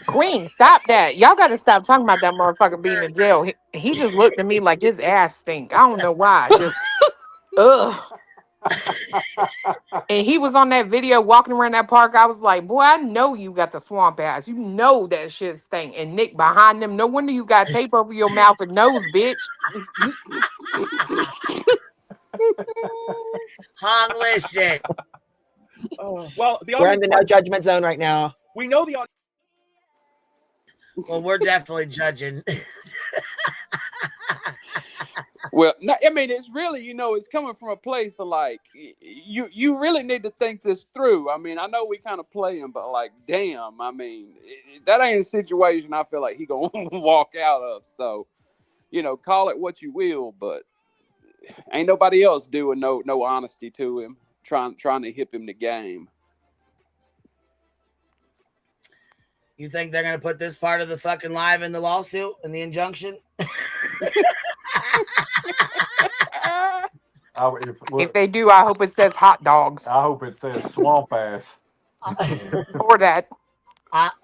Queen, stop that! Y'all got to stop talking about that motherfucker being in jail. He just looked at me like his ass stink. I don't know why. Just ugh. And he was on that video walking around that park. I was like, boy, I know you got the swamp ass. You know that shit stink. And Nick behind them. No wonder you got tape over your mouth and nose, bitch. Hong, listen. Well, we're in the no judgment zone right now. We know the. Well, we're definitely judging. Well, no, I mean, it's really, it's coming from a place of like, you really need to think this through. I mean, I know we kind of playing, but like, damn, I mean, that ain't a situation I feel like he gonna walk out of. So, call it what you will, but ain't nobody else doing no honesty to him, trying to hip him the game. You think they're gonna put this part of the fucking live in the lawsuit and the injunction? If they do, I hope it says hot dogs. I hope it says swamp ass. Or that.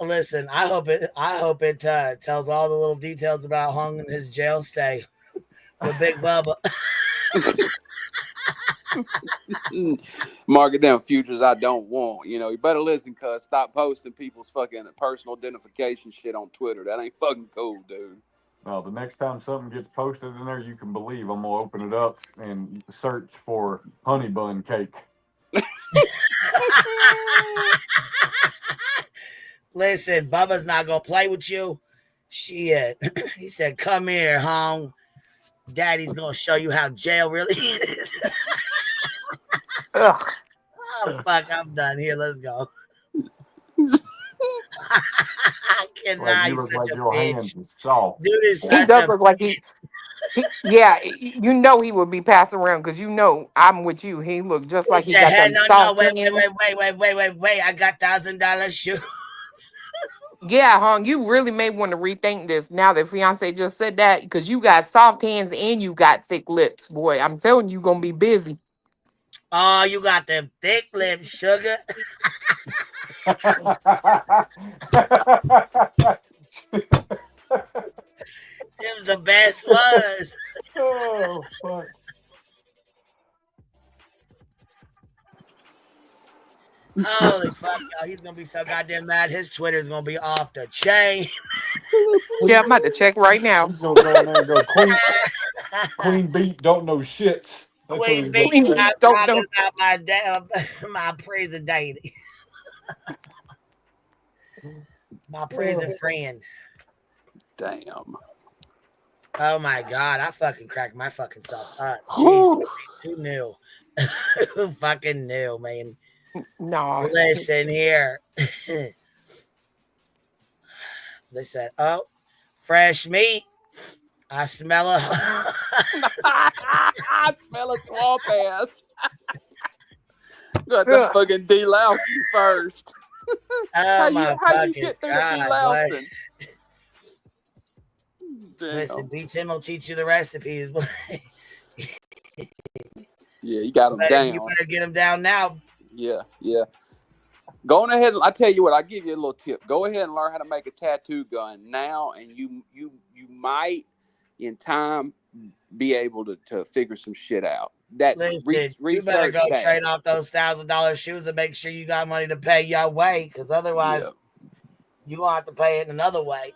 Listen, I hope it tells all the little details about Hung and his jail stay with Big Bubba. Mark it down, futures I don't want. You better listen, cuz stop posting people's fucking personal identification shit on Twitter. That ain't fucking cool, dude. Well, the next time something gets posted in there, you can believe I'm gonna open it up and search for honey bun cake. Listen, Bubba's not gonna play with you. Shit. He said, "Come here, Hong. Daddy's gonna show you how jail really is." Ugh. Oh fuck, I'm done here. Let's go. I cannot. You look He's such like a your bitch. hands is soft. Dude is He such does a look like he yeah, he would be passing around because I'm with you. He looked just like he said, got "Hey, them no, soft wait. hands. I got $1,000 shoes." Yeah, Hung, you really may want to rethink this now that fiance just said that because you got soft hands and you got thick lips, boy. I'm telling you, gonna be busy. Oh, you got them thick lips, sugar. It was the best ones. Oh fuck. Holy fuck, y'all. He's gonna be so goddamn mad. His Twitter's gonna be off the chain. Yeah, I'm about to check right now. He's gonna go in there and go Queen Beat don't know shits. That's what he's gonna Queen say. Beat I'm don't talking know. about my prison date. My prison friend. Damn. Oh my god, I fucking cracked my fucking self up. Jeez, who knew? Who fucking knew, man? No. Listen here. They said, "Oh, fresh meat. I smell a." I smell a swamp ass. Got to fucking delouse you first. Oh how you get through god, the delousing? Listen, B-Tim will teach you the recipes. Yeah, you got them down. You better get them down now. Yeah. Go on ahead. I tell you what, I'll give you a little tip. Go ahead and learn how to make a tattoo gun now, and you might, in time, be able to figure some shit out. Listen, you better go trade off those $1,000 shoes and make sure you got money to pay your way, because otherwise, you're going to have to pay it another way.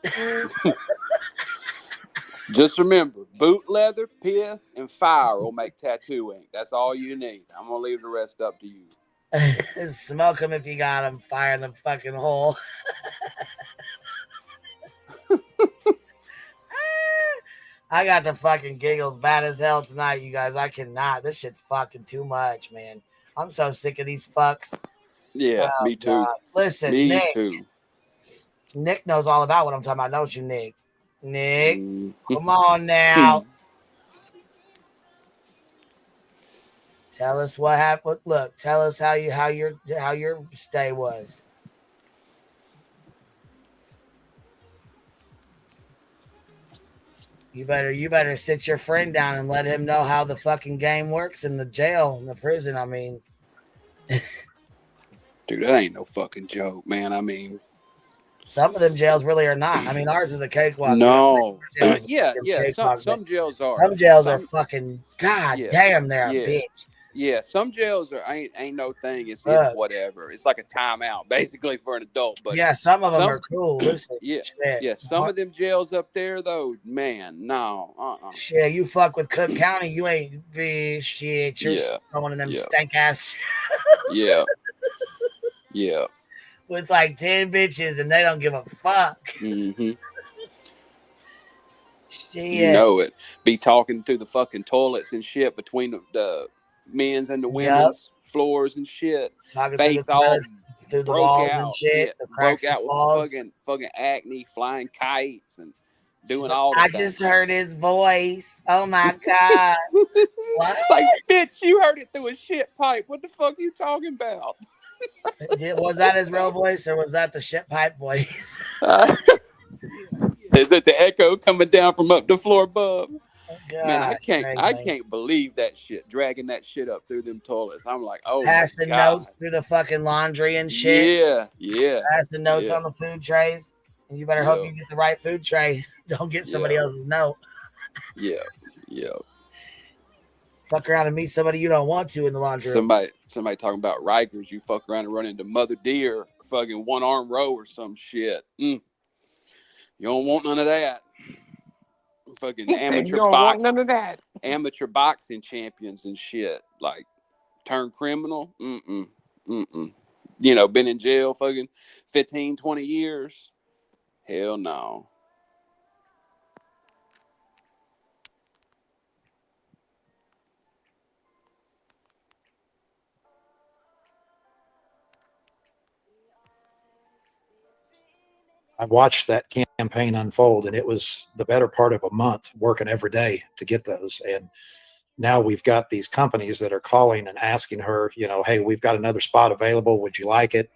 Just remember, boot leather, piss, and fire will make tattoo ink. That's all you need. I'm going to leave the rest up to you. Smoke them if you got them. Fire in the fucking hole. I got the fucking giggles bad as hell tonight, you guys. I cannot. This shit's fucking too much, man. I'm so sick of these fucks. Yeah, me too. God. Listen, me too. Nick knows all about what I'm talking about, don't you, Nick? Nick, come on now. Tell us what happened. Look, tell us how your stay was. You better sit your friend down and let him know how the fucking game works in the jail, in the prison. I mean, dude, that ain't no fucking joke, man. I mean, some of them jails really are not. I mean, ours is a cakewalk. No, yeah. Some jails are. Some jails are fucking damn. They're a bitch. Yeah, some jails ain't no thing. It's whatever. It's like a timeout, basically, for an adult. But yeah, some of them are cool. Listen, some of them jails up there, though, man, no, Shit, you fuck with Cook County, you ain't be shit. You're one of them stank ass. Yeah. With like 10 bitches and they don't give a fuck. Mm-hmm. Shit, You know it. Be talking to the fucking toilets and shit between the men's and the women's floors and shit. Talking Face all through the broke walls out. and shit. Yeah, The broke cracks out with walls. fucking acne, flying kites, and doing like, all that. I just heard his voice. Oh my god. What? Like, bitch, you heard it through a shit pipe. What the fuck are you talking about? Was that his real voice or was that the shit pipe voice? Is it the echo coming down from up the floor above? Oh, man, I can't believe that shit, dragging that shit up through them toilets. I'm like, oh passing my God. Notes through the fucking laundry and shit. Yeah. Passing notes on the food trays. And you better hope you get the right food tray. Don't get somebody else's note. Yeah. Fuck around and meet somebody you don't want to in the laundry room. Somebody talking about Rikers, you fuck around and run into Mother Deer, fucking one arm row or some shit. You don't want none of that. Fucking amateur boxing champions and shit. Like, turn criminal. You know, been in jail fucking 15, 20 years. Hell no. I watched that campaign unfold, and it was the better part of a month working every day to get those. And now we've got these companies that are calling and asking her, you know, hey, we've got another spot available. Would you like it?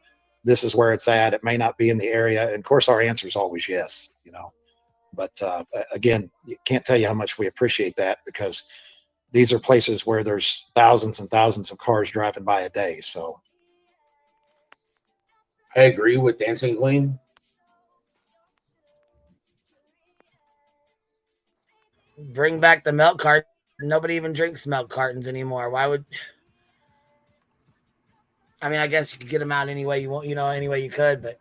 This is where it's at. It may not be in the area. And of course, our answer is always yes, you know. But again, you can't tell you how much we appreciate that, because these are places where there's thousands and thousands of cars driving by a day. So I agree with Dancing Queen. Bring back the milk carton. Nobody even drinks milk cartons anymore. Why would? I mean, I guess you could get them out any way you want, any way you could. But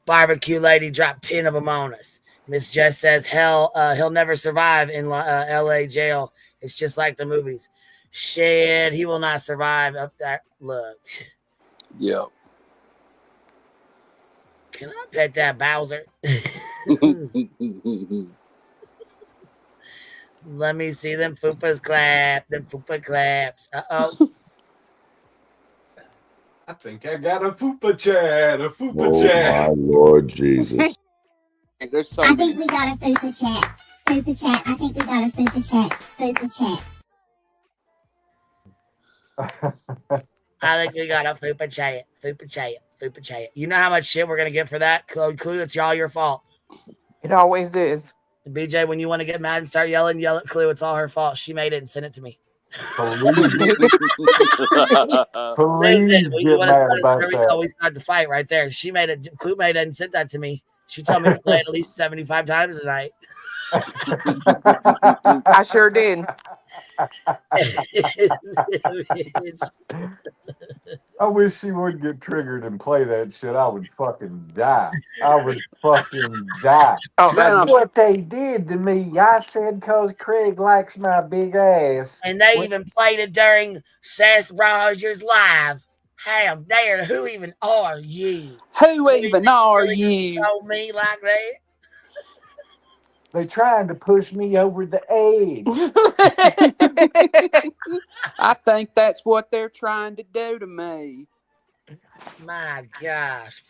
barbecue lady dropped 10 of them on us. Miss Jess says, "Hell, he'll never survive in L.A. jail. It's just like the movies. Shit, he will not survive up there. Look." Yep. Can I pet that Bowser? Let me see them fupas clap. Them fupa claps. Uh-oh. I think I got a fupa chat. A fupa Oh, chat. my Lord Jesus. I think we got a fupa chat. Fupa chat. I think we got a fupa chat. Fupa chat. I think we got a fupa chat. Fupa chat. Fupa chat. You know how much shit we're going to get for that? Clue, it's all your fault. It always is. BJ, when you want to get mad and start yelling, yell at Clue. It's all her fault. She made it and sent it to me. Please Listen, when you want to start that. we start the fight right there. She made it. Clue made it and sent that to me. She told me to play it at least 75 times a night. I sure did. I wish she would get triggered and play that shit. I would fucking die. I would fucking die. Oh, that's what they did to me. I said, "Cause Craig likes my big ass." And they even played it during Seth Rogers Live. How dare? Who even are you? Who even are you? Told me like that. They trying to push me over the edge. I think that's what they're trying to do to me. My gosh.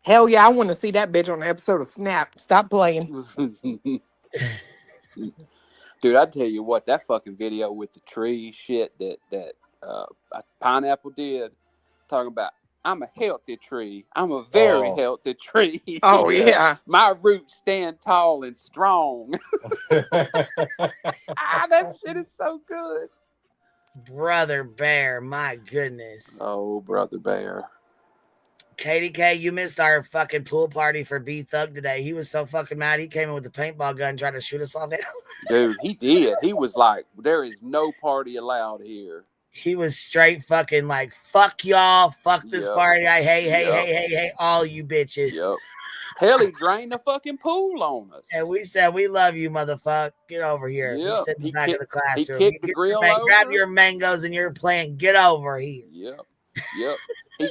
Hell yeah, I want to see that bitch on an episode of Snap. Stop playing. Dude, I tell you what, that fucking video with the tree shit that Pineapple did, talking about, I'm a healthy tree. I'm a very healthy tree. Oh, yeah. My roots stand tall and strong. That shit is so good. Brother Bear, my goodness. Oh, Brother Bear. Katie K, you missed our fucking pool party for B Thug today. He was so fucking mad. He came in with the paintball gun and tried to shoot us all down. Dude, he did. He was like, there is no party allowed here. He was straight fucking like, fuck y'all, fuck this party. I hey, all you bitches. Yep. Hell, he drained the fucking pool on us. And we said, we love you, motherfucker. Get over here. Yep. He's sitting back in the classroom. He kicked the grill over. Grab your mangoes and your plant. Get over here. Yep.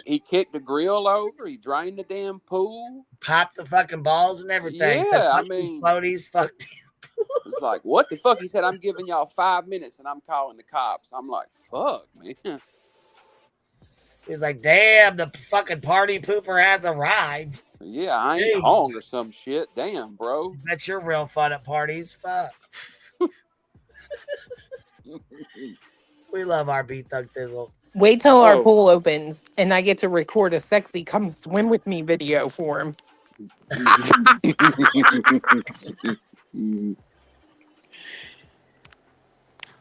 He kicked the grill over. He drained the damn pool. Popped the fucking balls and everything. Yeah, Said, I fuck these mean, floaties, fuck these. it's like, what the fuck? He said, I'm giving y'all 5 minutes and I'm calling the cops. I'm like, fuck, man. He's like, damn, the fucking party pooper has arrived. Yeah, I ain't hung or some shit. Damn, bro. Bet you're real fun at parties. Fuck. We love our Beat Thug Thizzle. Wait till our pool opens and I get to record a sexy come swim with me video for him.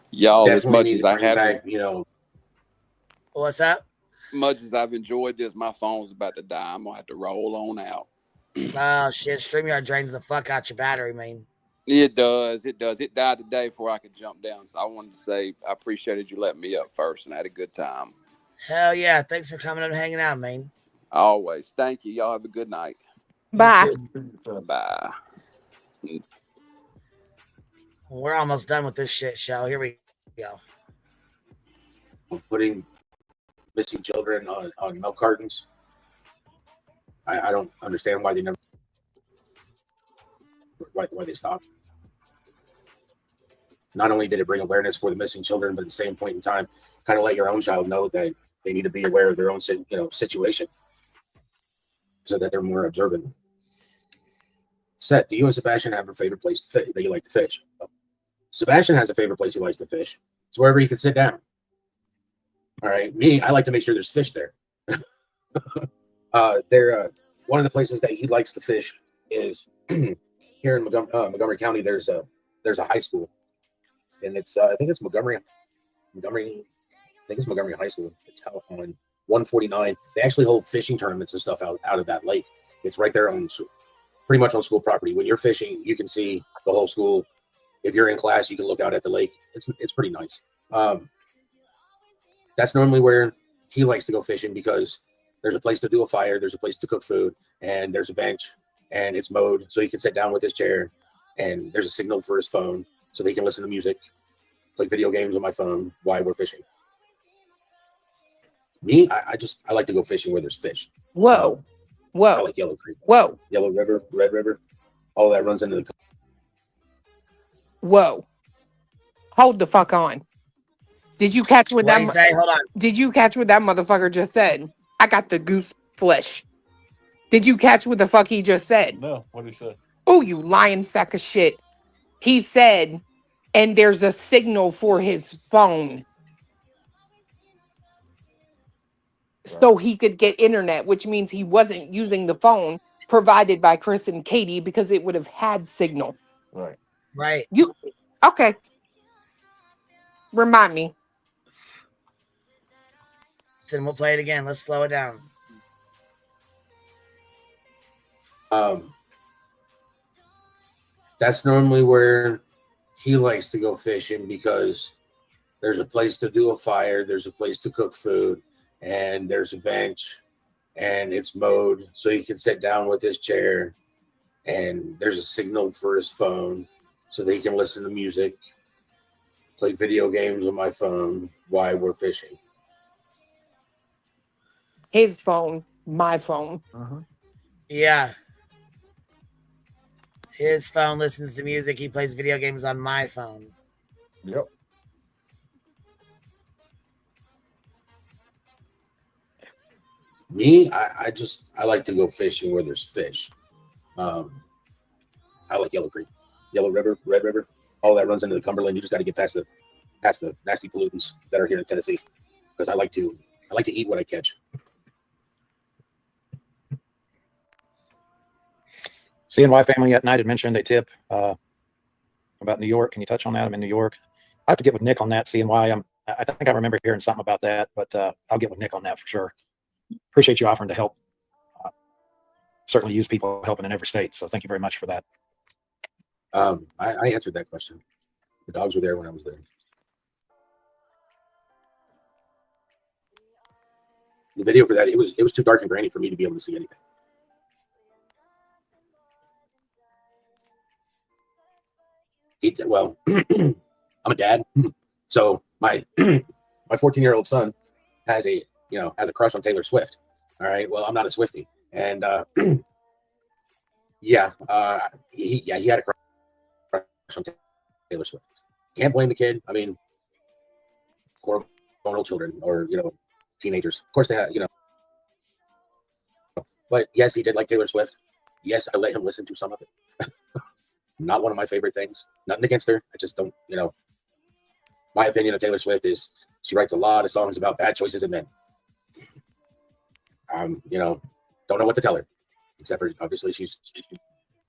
Y'all, as much as I have, what's up? Much as I've enjoyed this, my phone's about to die. I'm gonna have to roll on out. Oh shit! StreamYard drains the fuck out your battery, man. It does. It does. It died today before I could jump down. So I wanted to say I appreciated you letting me up first, and I had a good time. Hell yeah! Thanks for coming and hanging out, man. Always. Thank you. Y'all have a good night. Bye. Bye. We're almost done with this shit show. Here we go. Putting missing children on milk cartons. I don't understand why they never why they stopped. Not only did it bring awareness for the missing children, but at the same point in time, kind of let your own child know that they need to be aware of their own situation, so that they're more observant. Seth, do you and Sebastian have a favorite place to fish that you like to fish? Sebastian has a favorite place he likes to fish. It's wherever he can sit down. All right, me, I like to make sure there's fish there. One of the places that he likes to fish is here in Montgomery County. There's a high school, and it's I think it's Montgomery. I think it's Montgomery High School. It's out on 149. They actually hold fishing tournaments and stuff out of that lake. It's right there on pretty much on school property. When you're fishing, you can see the whole school. If you're in class, you can look out at the lake. It's pretty nice. That's normally where he likes to go fishing because there's a place to do a fire, there's a place to cook food, and there's a bench, and it's mowed, so he can sit down with his chair, and there's a signal for his phone, so they can listen to music, play video games on my phone while we're fishing. Me, I like to go fishing where there's fish. Whoa. I like Yellow Creek. Whoa. Yellow River, Red River, all that runs into the... Whoa. Hold the fuck on. Did you catch what Hold on. Did you catch what that motherfucker just said? I got the goose flesh. Did you catch what the fuck he just said? No, what did he say? Oh, you lying sack of shit. He said, and there's a signal for his phone. So he could get internet, which means he wasn't using the phone provided by Chris and Katie because it would have had signal. Right. Okay. Remind me. Then we'll play it again. Let's slow it down. That's normally where he likes to go fishing because there's a place to do a fire, there's a place to cook food, and there's a bench, and it's mowed, so he can sit down with his chair, and there's a signal for his phone so that he can listen to music, play video games on my phone while we're fishing. His phone, my phone. Yeah. His phone listens to music. He plays video games on my phone. Yep. Me, I like to go fishing where there's fish. I like Yellow Creek, Yellow River, Red River, all that runs into the Cumberland. You just got to get past the nasty pollutants that are here in Tennessee, because I like to eat what I catch. CNY family at night had mentioned a tip about New York. Can you touch on that? I'm in New York. I have to get with Nick on that. CNY. I think I remember hearing something about that, but I'll get with Nick on that for sure. Appreciate you offering to help. Certainly use people helping in every state. So thank you very much for that. I answered that question. The dogs were there when I was there. The video for that, it was too dark and grainy for me to be able to see anything. Well, I'm a dad, so my 14-year-old son has a has a crush on Taylor Swift. All right. Well, I'm not a Swiftie. And he had a crush on Taylor Swift. Can't blame the kid. I mean, hormonal children or, teenagers. Of course they have, but yes, he did like Taylor Swift. Yes, I let him listen to some of it. Not one of my favorite things. Nothing against her. I just don't, my opinion of Taylor Swift is she writes a lot of songs about bad choices in men. Don't know what to tell her, except for obviously she's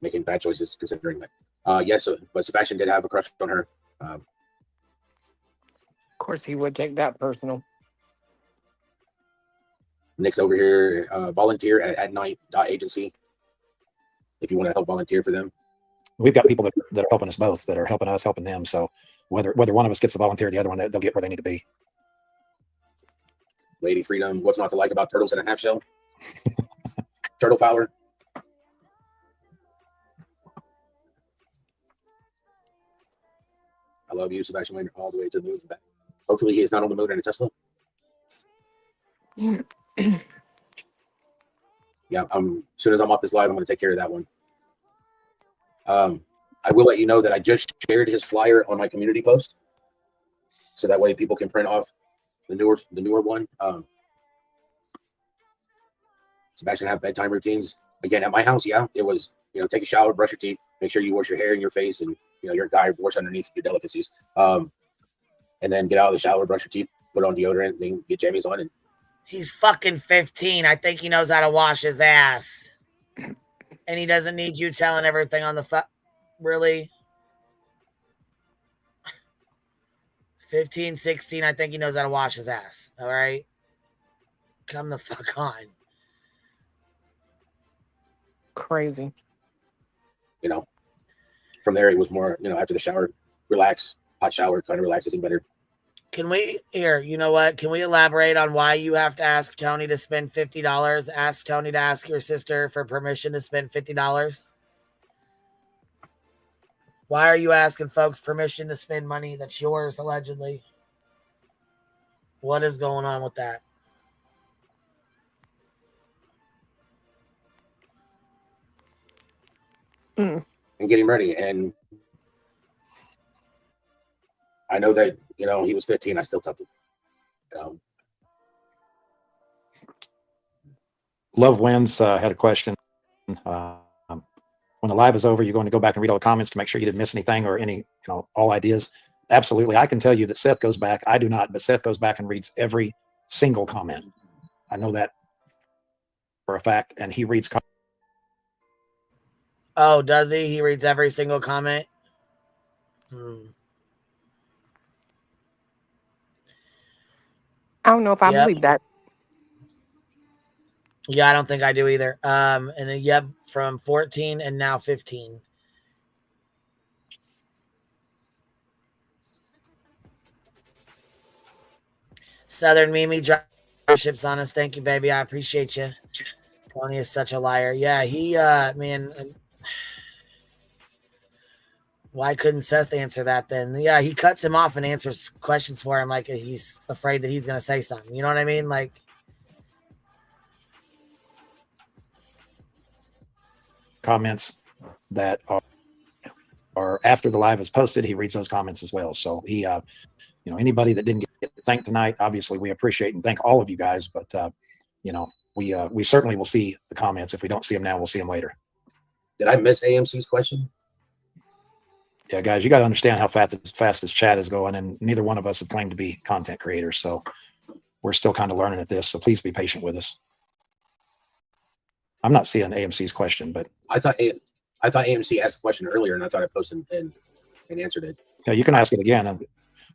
making bad choices considering that. Yes, but Sebastian did have a crush on her. Of course, he would take that personal. Nick's over here, volunteer at night.agency. If you want to help volunteer for them. We've got people that are helping us both, that are helping us, helping them. So whether one of us gets the volunteer, the other one, they'll get where they need to be. Lady Freedom, what's not to like about turtles in a half shell? Turtle power. I love you, Sebastian Wayne, all the way to the moon and back. Hopefully he is not on the moon in a Tesla. Yeah, as soon as I'm off this live, I'm going to take care of that one. I will let you know that I just shared his flyer on my community post, so that way people can print off the newer one. Sebastian have bedtime routines. Again, at my house, yeah, it was take a shower, brush your teeth, make sure you wash your hair and your face, and your guy wash underneath your delicacies. And then get out of the shower, brush your teeth, put on deodorant, then get jammies on. And he's fucking 15. I think he knows how to wash his ass. And he doesn't need you telling everything on the really? 15, 16, I think he knows how to wash his ass. All right? Come the fuck on. Crazy. From there, it was more, after the shower, relax, hot shower, kind of relaxes him better. Can we, you know what? Can we elaborate on why you have to ask Tony to spend $50? Ask Tony to ask your sister for permission to spend $50. Why are you asking folks permission to spend money that's yours, allegedly? What is going on with that? And get him ready. And I know that, he was 15. I still told him. Love Wins had a question. When the live is over, you're going to go back and read all the comments to make sure you didn't miss anything or any, all ideas. Absolutely. I can tell you that Seth goes back. I do not, but Seth goes back and reads every single comment. I know that for a fact. And he reads. Oh, does he? He reads every single comment? I don't know if I believe that. Yeah, I don't think I do either. And then, from 14 and now 15. Southern Mimi ships on us. Thank you, baby. I appreciate you. Tony is such a liar. Yeah, he, man. Why couldn't Seth answer that then? Yeah, he cuts him off and answers questions for him like he's afraid that he's going to say something. You know what I mean? Like, comments that are after the live is posted, he reads those comments as well. So he, anybody that didn't get thanked tonight, obviously we appreciate and thank all of you guys, but we certainly will see the comments. If we don't see them now, we'll see them later. Did I miss AMC's question? Yeah, guys, you got to understand how fast this chat is going, and neither one of us have claimed to be content creators, so we're still kind of learning at this. So please be patient with us. I'm not seeing AMC's question, but I thought AMC asked a question earlier, and I thought I posted and answered it. Yeah, you can ask it again.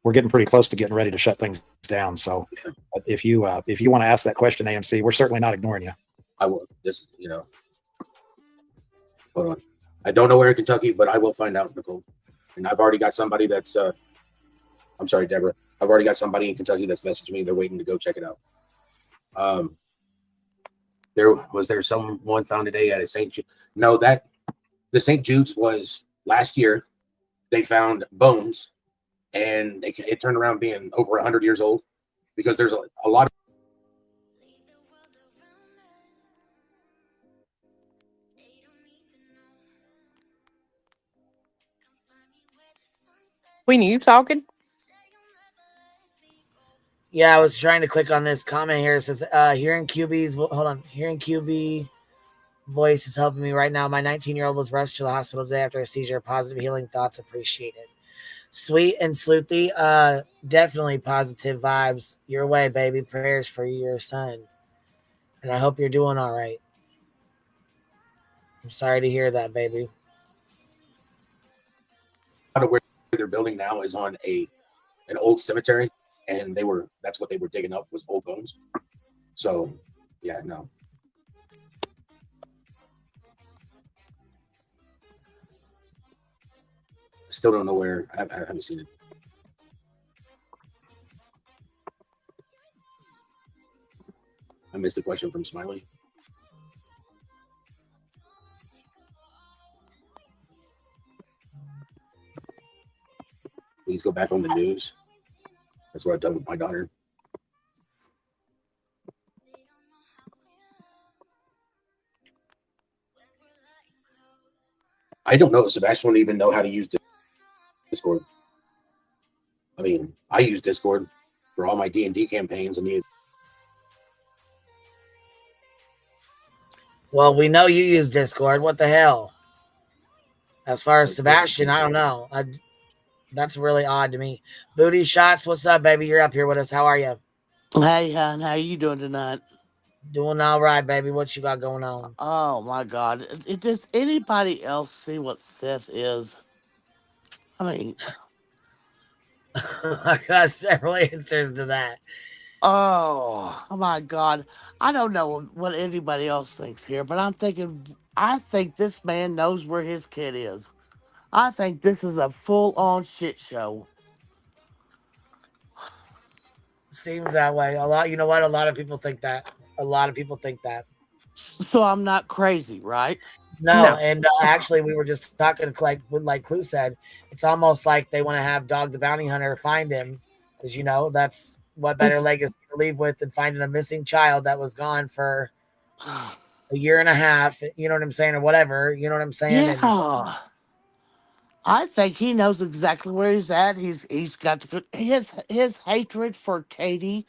We're getting pretty close to getting ready to shut things down. So if you want to ask that question, AMC, we're certainly not ignoring you. I will. Hold on. I don't know where in Kentucky, but I will find out, Nicole. And I've already got somebody that's. I'm sorry, Deborah. I've already got somebody in Kentucky that's messaged me. They're waiting to go check it out. There someone found today at a St. Jude? No, that the St. Jude's was last year. They found bones, and it turned around being over 100 years old, because there's a lot Queenie, you talking? Yeah, I was trying to click on this comment here. It says, hearing QB voice is helping me right now. My 19-year-old was rushed to the hospital today after a seizure. Positive healing thoughts appreciated. Sweet and sleuthy, definitely positive vibes your way, baby. Prayers for your son. And I hope you're doing all right. I'm sorry to hear that, baby. Where they're building now is on an old cemetery, and that's what they were digging up was old bones. So yeah, no. Still don't know where. I haven't seen it. I missed a question from Smiley. Please go back on the news. That's what I've done with my daughter. I don't know if Sebastian won't even know how to use Discord. I mean, I use Discord for all my D&D campaigns. Well, we know you use Discord. What the hell? As far as Sebastian, I don't know. That's really odd to me. Booty Shots, what's up, baby? You're up here with us. How are you? Hey, hon, how you doing tonight? Doing all right, baby. What you got going on? Oh my God! Does anybody else see what Seth is? I mean, I got several answers to that. oh my God! I don't know what anybody else thinks here, but I'm thinking. I think this man knows where his kid is. I think this is a full-on shit show. Seems that way. A lot. You know what? A lot of people think that. A lot of people think that. So I'm not crazy, right? No, and actually, we were just talking like Clue said. It's almost like they want to have Dog the Bounty Hunter find him, because that's what better legacy to leave with than finding a missing child that was gone for a year and a half. You know what I'm saying, or whatever. You know what I'm saying? Yeah. I think he knows exactly where he's at. He's got his hatred for Katie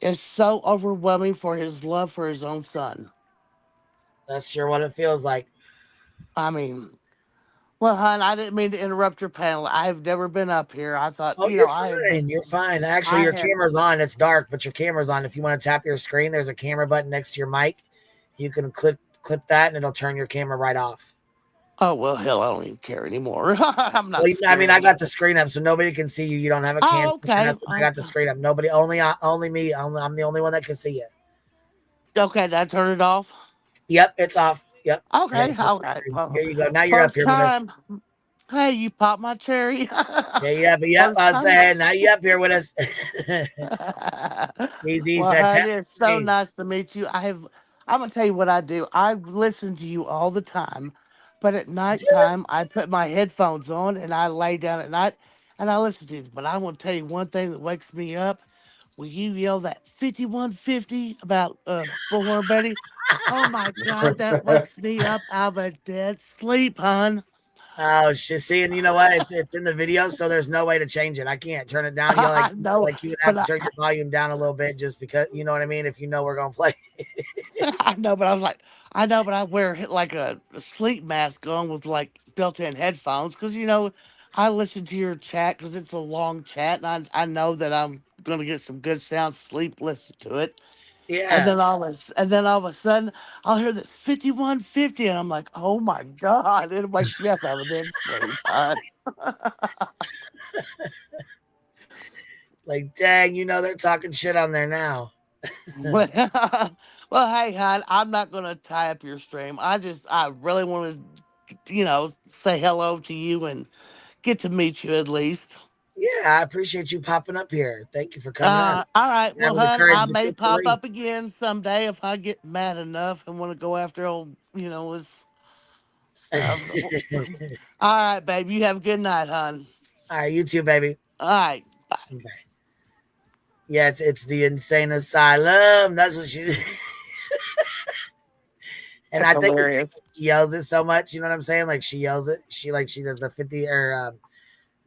is so overwhelming for his love for his own son. That's sure what it feels like. I mean, well, hon, I didn't mean to interrupt your panel. I've never been up here. I thought, you're fine. You're fine. Actually, your camera's on. It's dark, but your camera's on. If you want to tap your screen, there's a camera button next to your mic. You can clip that, and it'll turn your camera right off. Oh, well, hell, I don't even care anymore. I'm not. Well, I mean, I got the screen up, so nobody can see you. You don't have a camera. Oh, okay. I got the screen up. Nobody, only me. I'm the only one that can see it. Okay, did I turn it off? Yep, it's off. Yep. Okay, all right. Here you go. Now you're up here with us. Hey, you popped my cherry. Yeah. I was saying, now you up here with us. Easy. Well, honey, it's so nice to meet you. I'm gonna tell you what I do. I listen to you all the time, but at nighttime I put my headphones on and I lay down at night and I listen to you. But I want to tell you one thing that wakes me up. When you yell that 5150 about Bullhorn Betty, oh my God, that wakes me up out of a dead sleep, hon. Oh shit! See, and you know what? It's in the video, so there's no way to change it. I can't turn it down. You like you would have to turn your volume down a little bit, just because, you know what I mean. If you know we're gonna play. I know, but I wear like a sleep mask on with like built-in headphones because I listen to your chat because it's a long chat, and I know that I'm gonna get some good sound sleep. Listen to it. Yeah. And then all of a sudden, I'll hear this 5150, and I'm like, oh my God, it wakes me up out of dead sleep. Like, dang, they're talking shit on there now. Well, hey, hon, I'm not going to tie up your stream. I really want to, say hello to you and get to meet you at least. Yeah, I appreciate you popping up here. Thank you for coming up. All right. Well, hon, I may pop up again someday if I get mad enough and want to go after old, this stuff. All right, babe. You have a good night, hon. All right, you too, baby. All right. Bye. Okay. Yeah, it's the insane asylum. That's what she. And I think she yells it so much. You know what I'm saying? Like she yells it. She does the 50 or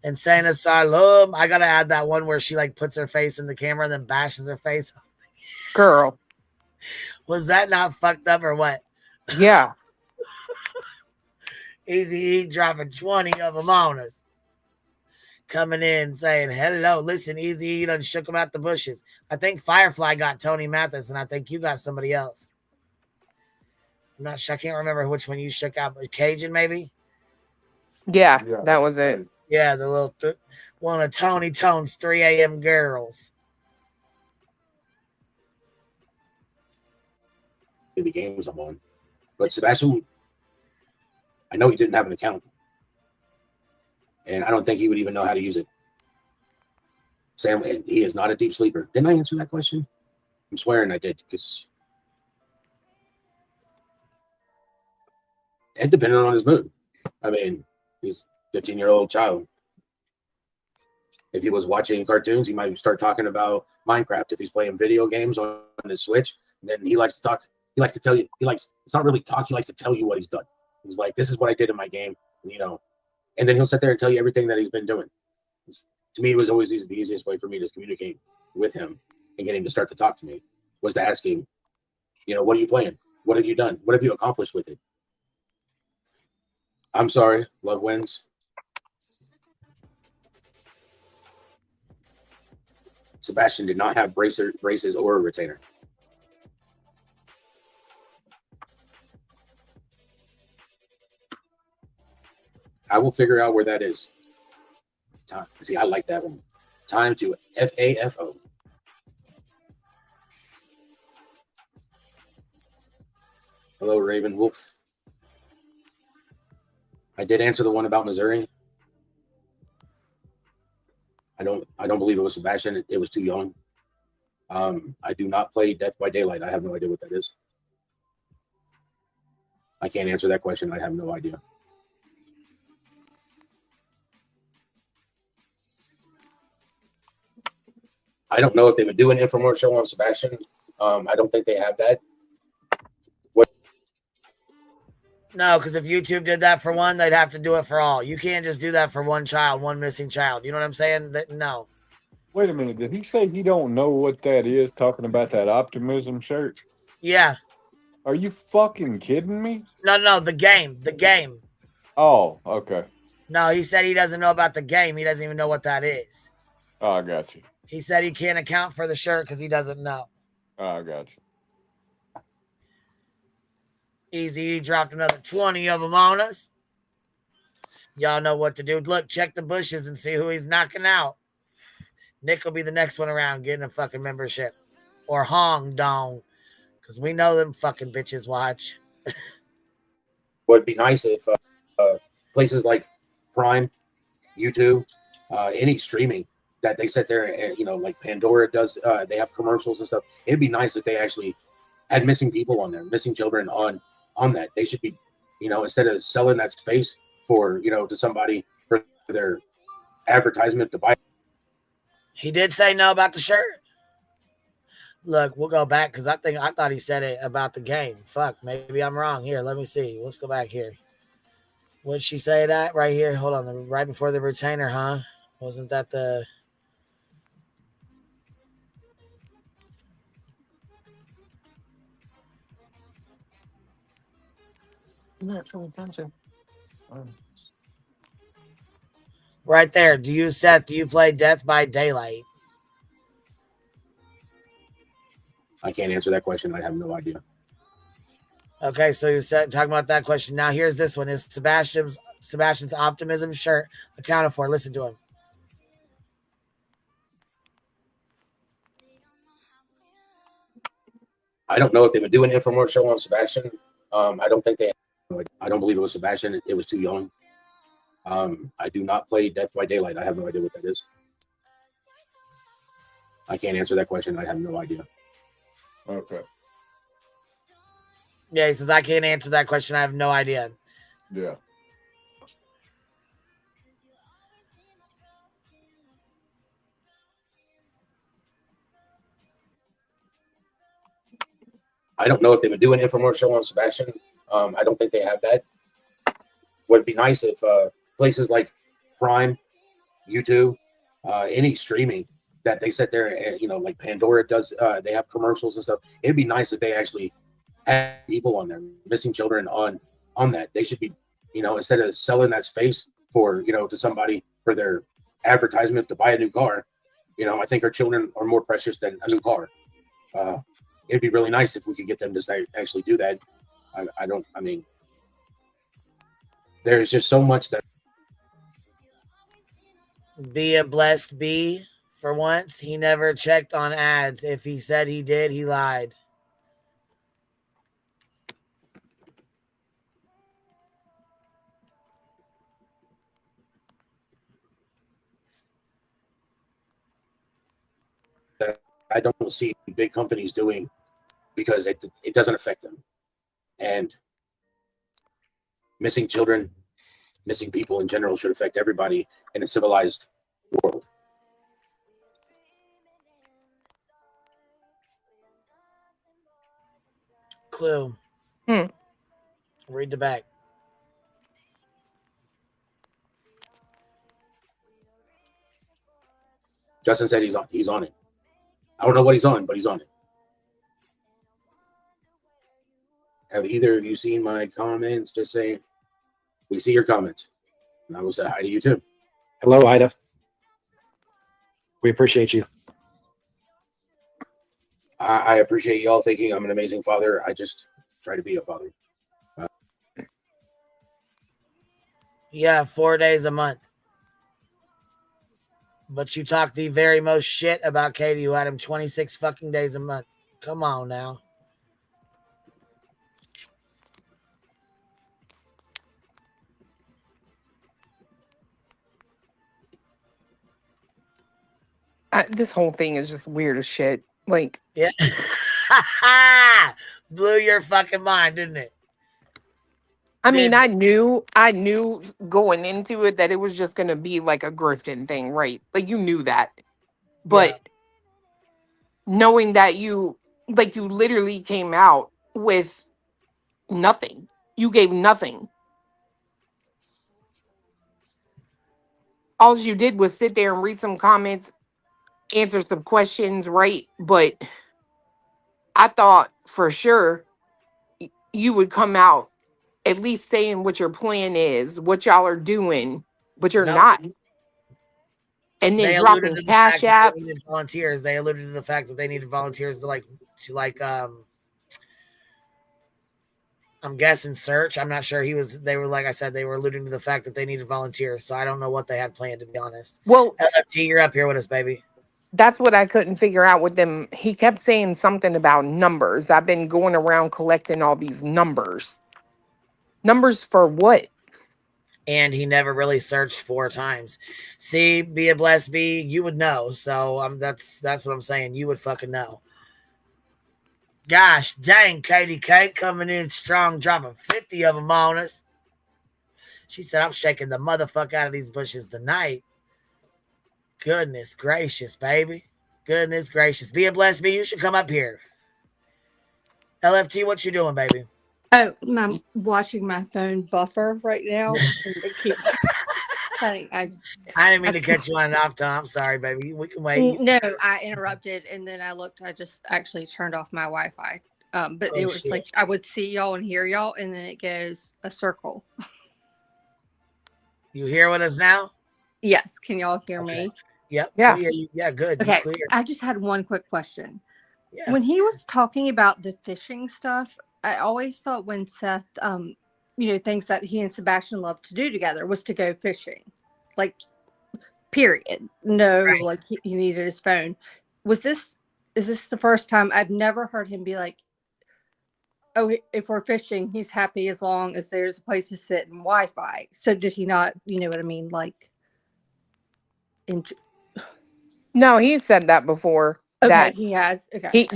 Insane Asylum. I gotta add that one where she like puts her face in the camera and then bashes her face. Girl. Was that not fucked up or what? Yeah. Easy E dropping 20 of them on us. Coming in saying, hello, listen, Easy E done shook him out the bushes. I think Firefly got Tony Mathis, and I think you got somebody else. I'm not sure. I can't remember which one you shook out. Cajun, maybe? Yeah, that was it. Yeah, the little one of Tony Tone's 3 a.m. girls. The games I'm on. But Sebastian, I know he didn't have an account. And I don't think he would even know how to use it. Sam, and he is not a deep sleeper. Didn't I answer that question? I'm swearing I did, because it depended on his mood. I mean, he's a 15-year-old child. If he was watching cartoons, he might start talking about Minecraft. If he's playing video games on his Switch, then he likes to talk. He likes to tell you. It's not really talk. He likes to tell you what he's done. He's like, this is what I did in my game, and then he'll sit there and tell you everything that he's been doing. To me, it was always the easiest way for me to communicate with him and get him to start to talk to me was to ask him, what are you playing? What have you done? What have you accomplished with it? I'm sorry. Love wins. Sebastian did not have braces or a retainer. I will figure out where that is. See, I like that one. Time to FAFO. Hello, Raven Wolf. I did answer the one about Missouri. I don't believe it was Sebastian. It was too young. I do not play Death by Daylight. I have no idea what that is. I can't answer that question. I have no idea. I don't know if they would do an infomercial on Sebastian. I don't think they have that. No, because if YouTube did that for one, they'd have to do it for all. You can't just do that for one child, one missing child. You know what I'm saying? No. Wait a minute. Did he say he don't know what that is, talking about that optimism shirt? Yeah. Are you fucking kidding me? No, the game. The game. Oh, okay. No, he said he doesn't know about the game. He doesn't even know what that is. Oh, I got you. He said he can't account for the shirt because he doesn't know. Oh, I got you. Easy dropped another 20 of them on us. Y'all know what to do. Look, check the bushes and see who he's knocking out. Nick will be the next one around getting a fucking membership. Or Hong Dong. Because we know them fucking bitches watch. Would be nice if places like Prime, YouTube, any streaming that they sit there and, like Pandora does, they have commercials and stuff. It'd be nice if they actually had missing people on there, missing children on that. They should be, instead of selling that space for, to somebody for their advertisement to buy. He did say no about the shirt. Look, we'll go back because I thought he said it about the game. Fuck, maybe I'm wrong. Here, let me see. Let's go back here. Would she say that right here? Hold on, right before the retainer, huh? Wasn't that the... I'm not paying attention. Right there. Do you play Death by Daylight? I can't answer that question. I have no idea. Okay, so you're talking about that question. Now here's this one. Is Sebastian's optimism shirt accounted for? Listen to him. I don't know if they would do an infomercial on Sebastian. I don't think they. I don't believe it was Sebastian. It was too young. I do not play Death by Daylight. I have no idea what that is. I can't answer that question. I have no idea. Okay. Yeah, he says, I can't answer that question. I have no idea. Yeah. I don't know if they would do an infomercial on Sebastian. I don't think they have that. Would be nice if places like Prime, YouTube, any streaming that they sit there and, like Pandora does, they have commercials and stuff. It'd be nice if they actually had people on there, missing children on that. They should be, instead of selling that space for, to somebody for their advertisement to buy a new car. I think our children are more precious than a new car. It'd be really nice if we could get them to actually do that. I mean, there's just so much that. Be a blessed bee. For once, he never checked on ads. If he said he did, he lied. That I don't see big companies doing because it doesn't affect them. And missing children, missing people in general should affect everybody in a civilized world. Clue. Read the back. Justin said he's on it. I don't know what he's on, but he's on it. Have either of you seen my comments? Just saying, we see your comments. And I will say hi to you too. Hello, Ida. We appreciate you. I appreciate y'all thinking I'm an amazing father. I just try to be a father. Yeah, 4 days a month. But you talk the very most shit about Katie, who had him 26 fucking days a month. Come on now. This whole thing is just weird as shit. Like, yeah. Blew your fucking mind, didn't it? I mean, I knew going into it that it was just gonna be like a grifting thing, right? Like, you knew that. But knowing that you literally came out with nothing. You gave nothing. All you did was sit there and read some comments, answer some questions, right? But I thought for sure you would come out at least saying what your plan is, what y'all are doing, but you're not. And then dropping cash apps. Volunteers. They alluded to the fact that they needed volunteers to I'm guessing search. I'm not sure they were, like I said, they were alluding to the fact that they needed volunteers. So I don't know what they had planned, to be honest. Well, LFT, you're up here with us, baby. That's what I couldn't figure out with them. He kept saying something about numbers. I've been going around collecting all these numbers. Numbers for what? And he never really searched 4 times. See, be a blessed bee, you would know. So that's what I'm saying. You would fucking know. Gosh dang, Katie Kate coming in strong, dropping 50 of them on us. She said, I'm shaking the motherfucker out of these bushes tonight. Goodness gracious, baby. Goodness gracious. Be a blessed bee. You should come up here. LFT, what you doing, baby? Oh, I'm watching my phone buffer right now. And it keeps. Honey, I didn't mean to catch you on an off time. I'm sorry, baby. We can wait. No, I interrupted, and then I looked. I just actually turned off my Wi-Fi. But it was like I would see y'all and hear y'all, and then it goes a circle. You here with us now? Yes. Can y'all hear me? Yep. Yeah. Yeah. Good. Okay. I just had one quick question. Yeah. When he was talking about the fishing stuff, I always thought when Seth, things that he and Sebastian loved to do together was to go fishing, like, period. No, right. Like he needed his phone. Is this the first time? I've never heard him be like, oh, if we're fishing, he's happy as long as there's a place to sit and Wi-Fi. So did he not, you know what I mean? Like, no, he said that before. Okay, that he has. Okay.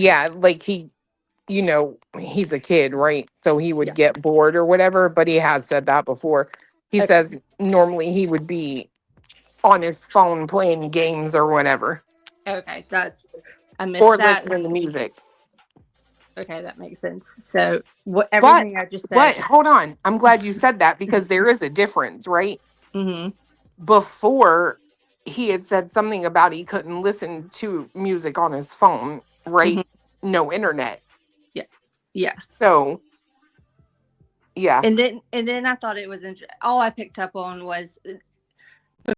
He's a kid, right? So he would get bored or whatever, but he has said that before. He says normally he would be on his phone playing games or whatever. Okay, I missed or that. listening to music. Okay, that makes sense. So everything I just said. But hold on. I'm glad you said that because there is a difference, right? Mm-hmm. Before he had said something about he couldn't listen to music on his phone, right? Mm-hmm. No internet. Yeah. Yes. So, yeah. And then I thought it was all I picked up on was because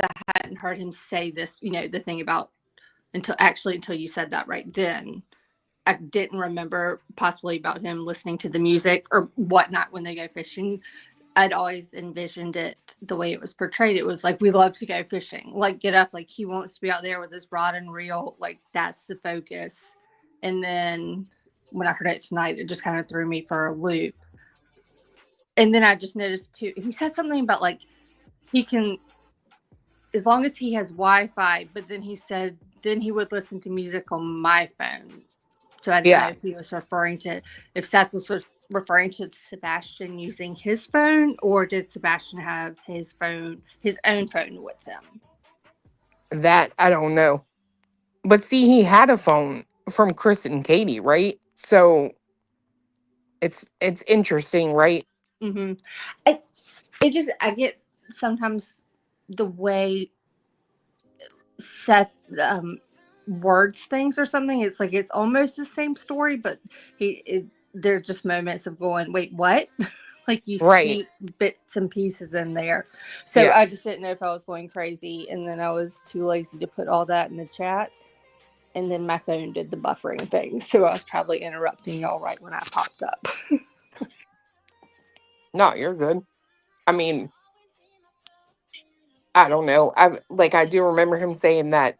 I hadn't heard him say this, the thing about until you said that right then. I didn't remember possibly about him listening to the music or whatnot when they go fishing. I'd always envisioned it the way it was portrayed. It was like, we love to go fishing, like get up, like he wants to be out there with his rod and reel, like that's the focus. And then when I heard it tonight, it just kind of threw me for a loop. And then I just noticed too, he said something about like he can, as long as he has Wi-Fi, but then he said then he would listen to music on my phone. So I didn't know if he was if Seth was referring to Sebastian using his phone, or did Sebastian have his own phone with him? That I don't know. But see, he had a phone from Chris and Katie, right? So it's interesting, right? Mm-hmm. I get sometimes the way Seth words things or something. It's like it's almost the same story, but there are just moments of going, wait, what? Like you see bits and pieces in there. So I just didn't know if I was going crazy, and then I was too lazy to put all that in the chat, and then my phone did the buffering thing, so I was probably interrupting y'all right when I popped up. No, you're good. I mean, I don't know. I do remember him saying that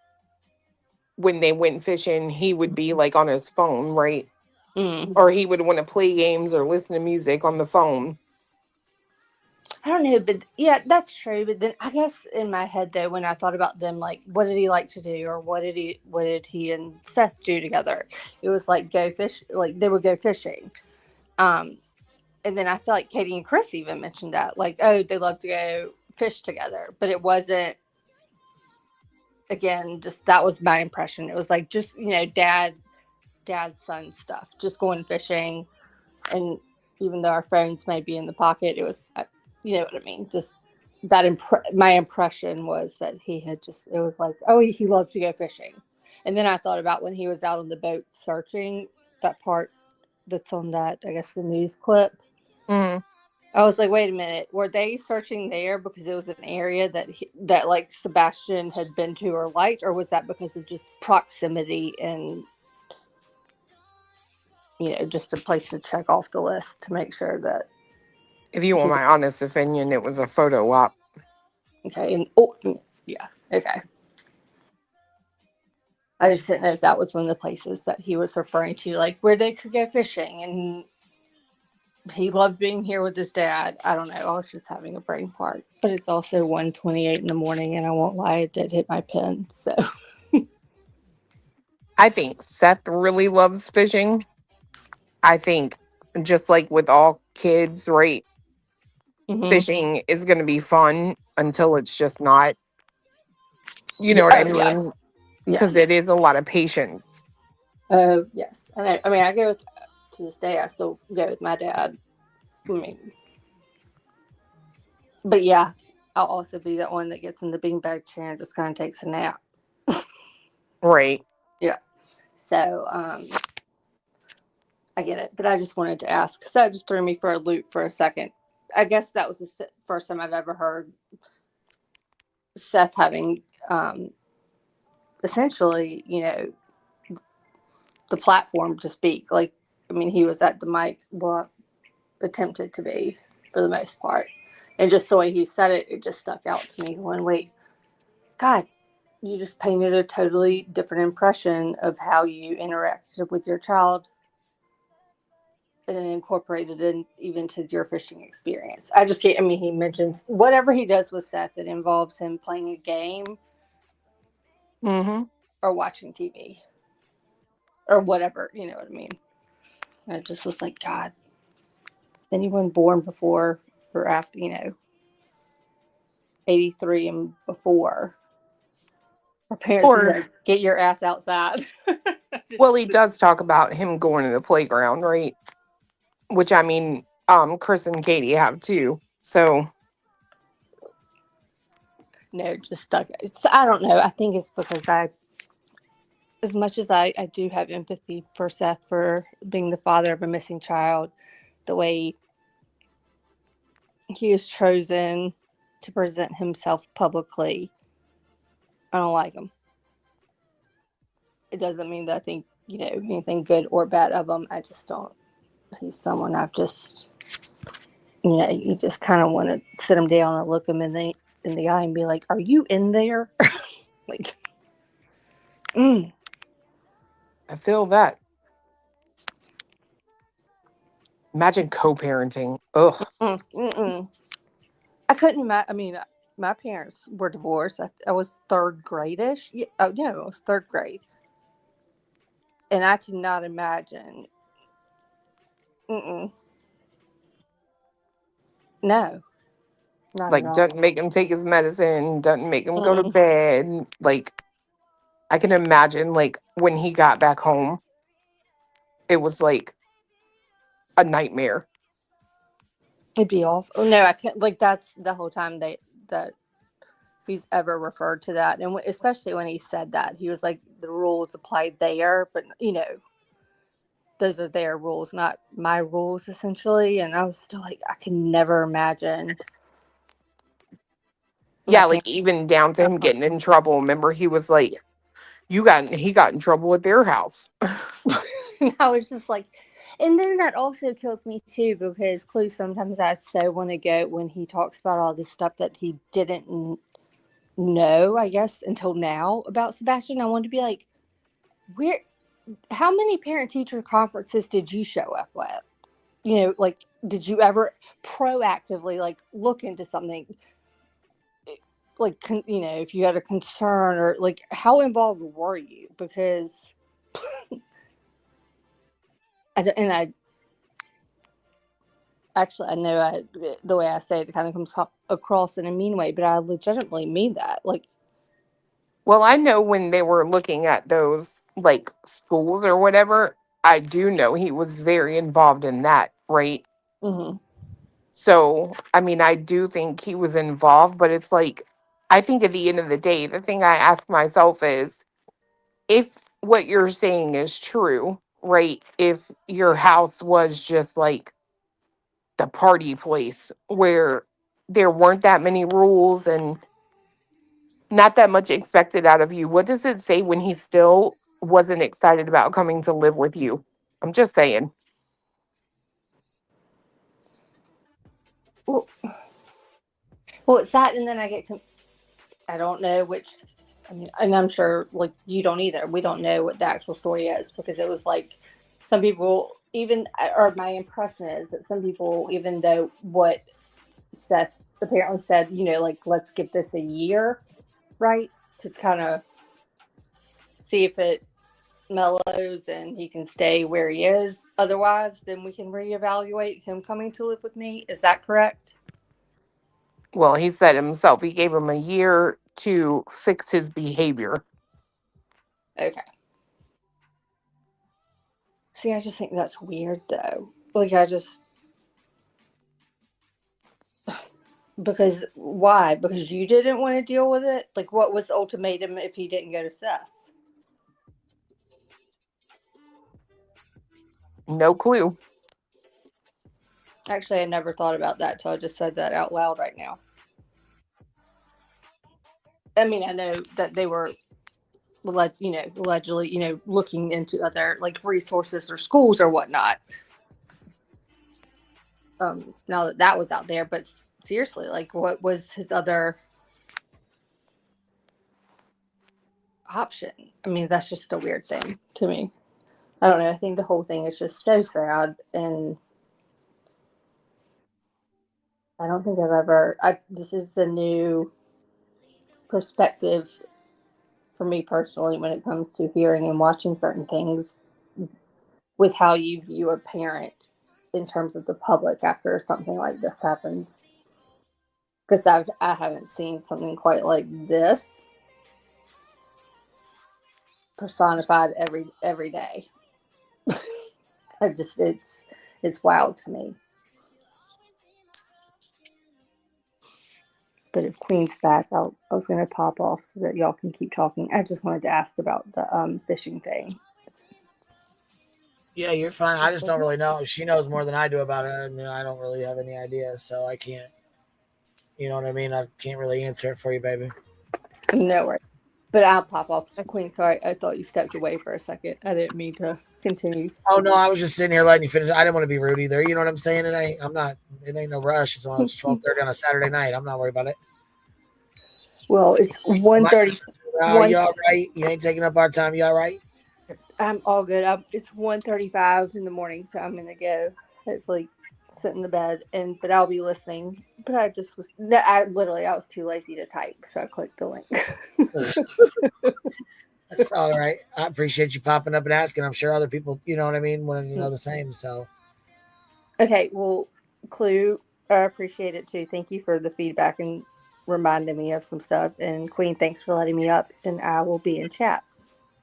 when they went fishing, he would be like on his phone, right? Mm. Or he would want to play games or listen to music on the phone. I don't know, but yeah, that's true. But then I guess in my head though, when I thought about them, like what did he like to do, or what did he and Seth do together? It was like go fish, like they would go fishing. And then I feel like Katie and Chris even mentioned that, like, oh, they love to go fish together, but it wasn't. Again, just that was my impression. It was like just dad, son stuff, just going fishing, and even though our phones may be in the pocket, it was. You know what I mean? Just that my impression was that he had it was like, oh, he loved to go fishing. And then I thought about when he was out on the boat searching, that part that's on that, I guess, the news clip. Mm-hmm. I was like, wait a minute, were they searching there because it was an area that like Sebastian had been to or liked, or was that because of just proximity and just a place to check off the list to make sure that. If you want my honest opinion, it was a photo op. Okay, and yeah, okay. I just didn't know if that was one of the places that he was referring to, like where they could go fishing, and he loved being here with his dad. I don't know. I was just having a brain fart, but it's also 1:28 in the morning, and I won't lie, it did hit my pen. So I think Seth really loves fishing. I think just like with all kids, right? Mm-hmm. Fishing is going to be fun until it's just not. You know what I mean? Because it is a lot of patience. Oh, yes. I mean, I go to this day, I still go with my dad. I mean, but yeah, I'll also be that one that gets in the beanbag chair and just kind of takes a nap. Right. Yeah. So, I get it, but I just wanted to ask because that just threw me for a loop for a second. I guess that was the first time I've ever heard Seth having essentially, the platform to speak. Like, I mean, he was at the mic, well, attempted to be for the most part. And just the way he said it, it just stuck out to me. Going, wait, God, you just painted a totally different impression of how you interacted with your child and then incorporated it even to your fishing experience. He mentions whatever he does with Seth that involves him playing a game or watching TV or whatever, you know what I mean? And it just was like, God, anyone born before or after, 83 and before, our parents would like, get your ass outside. Well, he does talk about him going to the playground, right? Which, I mean, Chris and Katie have too. So No, just stuck. I don't know. I think it's because as much as I do have empathy for Seth for being the father of a missing child, the way he has chosen to present himself publicly, I don't like him. It doesn't mean that I think, anything good or bad of him. I just don't. He's someone I've just, you just kind of want to sit him down and look him in the eye and be like, "Are you in there?" Like, I feel that. Imagine co-parenting. Ugh. I couldn't imagine. I mean, my parents were divorced. I was third grade-ish. Yeah, I was third grade. And I cannot imagine. No. Not at all. Doesn't make him take his medicine, doesn't make him go to bed. I can imagine, when he got back home, it was like a nightmare. It'd be awful. No, I can't. That's the whole time that he's ever referred to that. And especially when he said that, he was like, the rules apply there, but, those are their rules, not my rules, essentially. And I was still like, I can never imagine. Yeah, even down to him getting in trouble. Remember, he was like, he got in trouble at their house. I was just like, and then that also kills me too, because Clue, sometimes I so want to go when he talks about all this stuff that he didn't know, I guess, until now about Sebastian. I want to be like, how many parent-teacher conferences did you show up at? Did you ever proactively look into something? If you had a concern, or how involved were you? Because I know the way I say it kind of comes across in a mean way, but I legitimately mean that. Well, I know when they were looking at those schools or whatever, I do know he was very involved in that, right? Mm-hmm. So, I mean, I do think he was involved, but it's I think at the end of the day, the thing I ask myself is, if what you're saying is true, right? If your house was just the party place where there weren't that many rules and not that much expected out of you, what does it say when he still wasn't excited about coming to live with you? I'm just saying. Well, it's that, and then I don't know which. I mean, and I'm sure you don't either. We don't know what the actual story is, because it was some people, or my impression is that some people, even though what Seth apparently said, let's give this a year, right, to kind of see if it mellows and he can stay where he is. Otherwise, then we can reevaluate him coming to live with me. Is that correct? Well, he said himself, he gave him a year to fix his behavior. Okay. See, I just think that's weird, though. Because why? Because you didn't want to deal with it? What was the ultimatum if he didn't go to Seth's? No clue. Actually, I never thought about that till I just said that out loud right now. I mean, I know that they were, allegedly, looking into other resources or schools or whatnot. Now that was out there, but seriously, what was his other option? I mean, that's just a weird thing to me. I don't know. I think the whole thing is just so sad, and I don't think this is a new perspective for me personally when it comes to hearing and watching certain things with how you view a parent in terms of the public after something like this happens. Because I haven't seen something quite like this personified every day. It's wild to me. But if Queen's back, I was going to pop off so that y'all can keep talking. I just wanted to ask about the fishing thing. Yeah, you're fine. I just don't really know. She knows more than I do about it. I mean, I don't really have any idea, so I can't. You know what I mean? I can't really answer it for you, baby. No worries. But I'll pop off. Queen, sorry, I thought you stepped away for a second. I didn't mean to continue. Oh no, I was just sitting here letting you finish. I didn't want to be rude either. You know what I'm saying? I'm not. It ain't no rush. It's 12:30 on a Saturday night. I'm not worried about it. Well, it's 1:30. You all right? You ain't taking up our time. You all right? I'm all good. It's 1:35 in the morning, so I'm gonna go. Hopefully, sit in the bed, but I'll be listening. But I was too lazy to type, so I clicked the link. That's all right. I appreciate you popping up and asking. I'm sure other people, you know what I mean, want to know the same. So, okay. Well, Clue, I appreciate it too. Thank you for the feedback and reminding me of some stuff. And Queen, thanks for letting me up. And I will be in chat.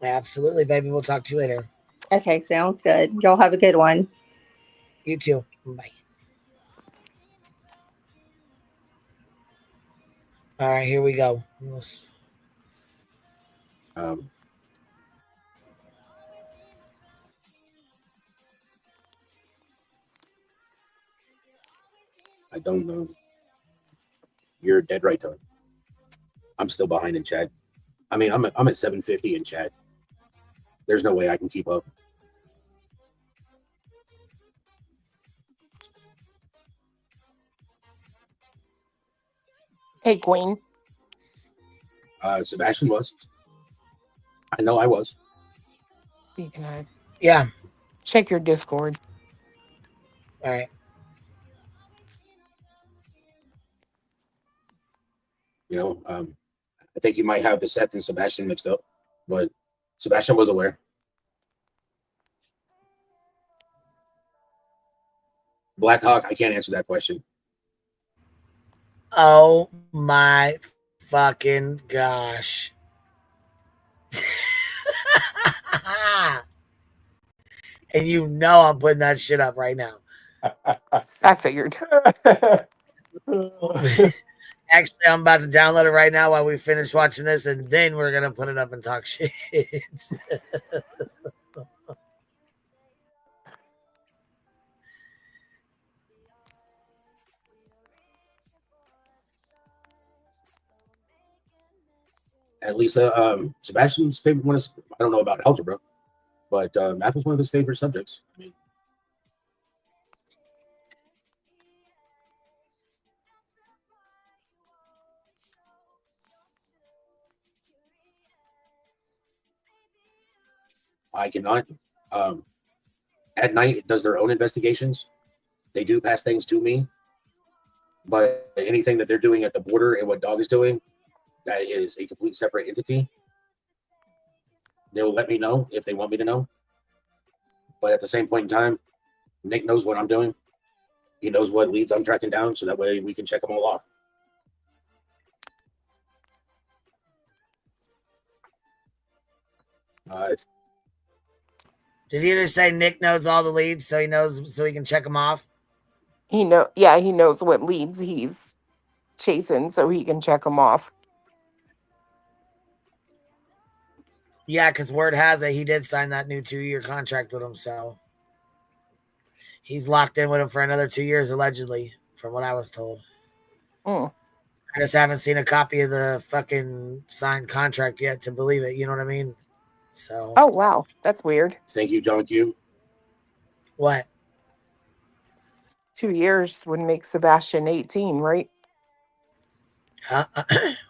Absolutely, baby. We'll talk to you later. Okay, sounds good. Y'all have a good one. You too. Bye. All right, here we go. I don't know. You're dead right, Tony. I'm still behind in chat. I mean, I'm at 750 in chat. There's no way I can keep up. Hey, Queen. Sebastian was. I know I was. Yeah. Check your Discord. All right. You know, I think you might have the Seth and Sebastian mixed up, but Sebastian was aware. Black Hawk, I can't answer that question. Oh my fucking gosh. And you know I'm putting that shit up right now. I figured. Actually, I'm about to download it right now while we finish watching this, and then we're gonna put it up and talk shit. At least Sebastian's favorite one is, I don't know about algebra, but math was one of his favorite subjects. I mean, I cannot. At night, it does their own investigations. They do pass things to me, but anything that they're doing at the border and what Dog is doing, that is a complete separate entity. They will let me know if they want me to know. But at the same point in time, Nick knows what I'm doing. He knows what leads I'm tracking down, so that way we can check them all off. Did he just say Nick knows all the leads, so he can check them off? He knows what leads he's chasing, so he can check them off. Yeah, because word has it he did sign that new 2-year contract with him, so he's locked in with him for another 2 years, allegedly, from what I was told. I just haven't seen a copy of the fucking signed contract yet to believe it. You know what I mean? So. Oh wow, that's weird. Thank you, John Q. What? 2 years would make Sebastian 18, right?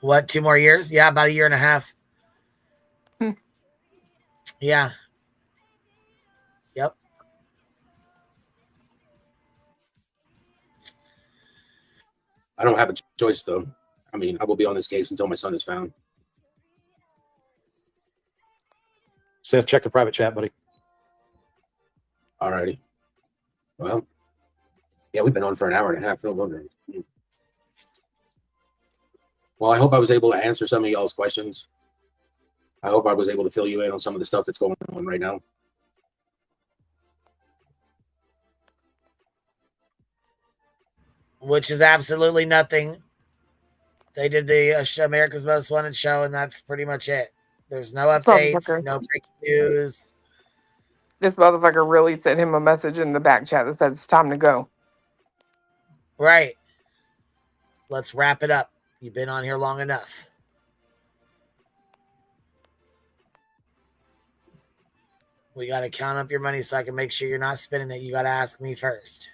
What? 2 more years? Yeah, about 1.5 years. Yeah. Yep. I don't have a choice, though. I mean, I will be on this case until my son is found. Seth, check the private chat, buddy. All righty. Well, yeah, we've been on for 1.5 hours. No wonder. Well, I hope I was able to answer some of y'all's questions. I hope I was able to fill you in on some of the stuff that's going on right now. Which is absolutely nothing. They did the America's Most Wanted show, and that's pretty much it. There's no updates, no breaking news. This motherfucker really sent him a message in the back chat that said it's time to go. Right. Let's wrap it up. You've been on here long enough. We got to count up your money so I can make sure you're not spending it. You got to ask me first.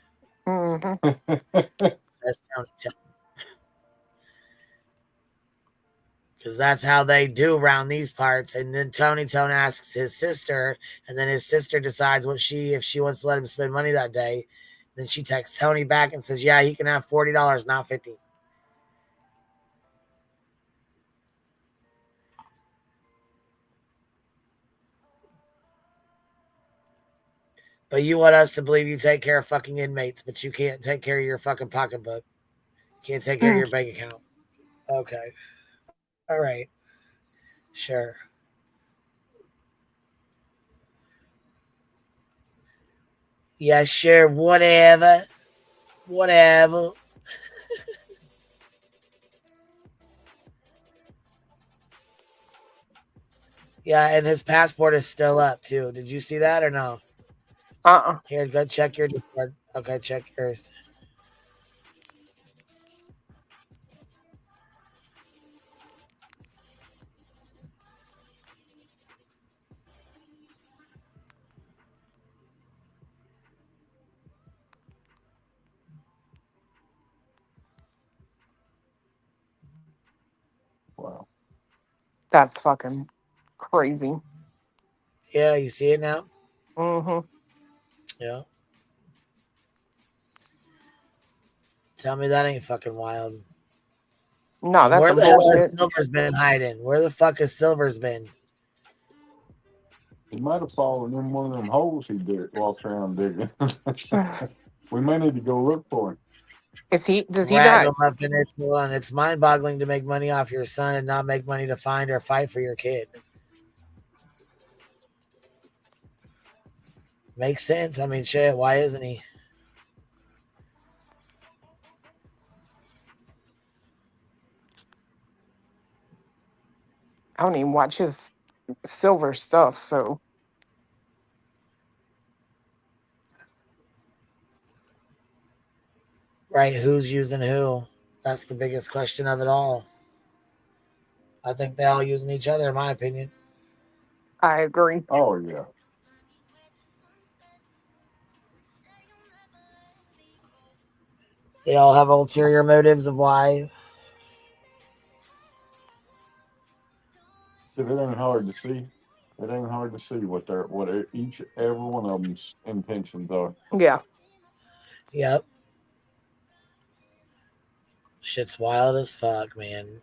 Mm-hmm. That's Tony. Because that's how they do around these parts. And then Tony asks his sister, and then his sister decides if she wants to let him spend money that day. Then she texts Tony back and says, yeah, he can have $40, not $50. But you want us to believe you take care of fucking inmates, but you can't take care of your fucking pocketbook. You can't take care of your bank account. Okay. All right. Sure. Yeah, sure. Whatever. Yeah, and his passport is still up, too. Did you see that or no? Here, go check your Discord. Okay, check yours. Wow. That's fucking crazy. Yeah, you see it now? Mm-hmm. Yeah. Tell me that ain't fucking wild. No, that's where some the hell bullshit. has Silver's been hiding? Where the fuck has Silver's been? He might have fallen in one of them holes he walks around digging. We may need to go look for him. Does he not? It's mind-boggling to make money off your son and not make money to find or fight for your kid. Makes sense. I mean, shit, why isn't he? I don't even watch his Silver stuff, so. Right, who's using who? That's the biggest question of it all. I think they all using each other, in my opinion. I agree. Oh, yeah. They all have ulterior motives of why. It ain't hard to see. It ain't hard to see what every one of them's intentions are. Yeah. Yep. Shit's wild as fuck, man.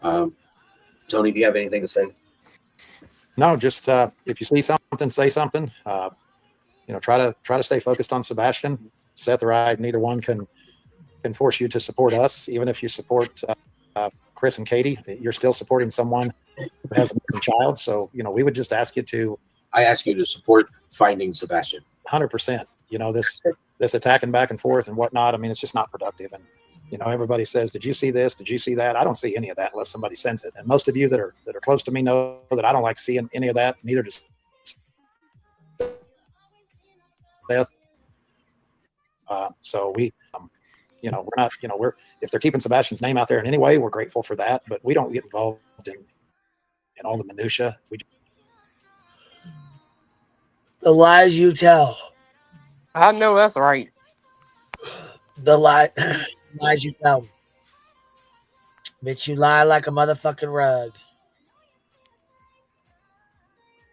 Tony, do you have anything to say? No, just if you see something, say something. Try to stay focused on Sebastian. Seth or I, neither one can force you to support us. Even if you support Chris and Katie, you're still supporting someone who has a child. So we would just ask you to. I ask you to support finding Sebastian. 100%. This attacking back and forth and whatnot. I mean, it's just not productive. And everybody says, "Did you see this? Did you see that?" I don't see any of that unless somebody sends it. And most of you that are close to me know that I don't like seeing any of that. Neither does Seth. So we, we're not, if they're keeping Sebastian's name out there in any way, we're grateful for that. But we don't get involved in all the minutia. The lies you tell. I know that's right. The lies you tell. Bitch, you lie like a motherfucking rug.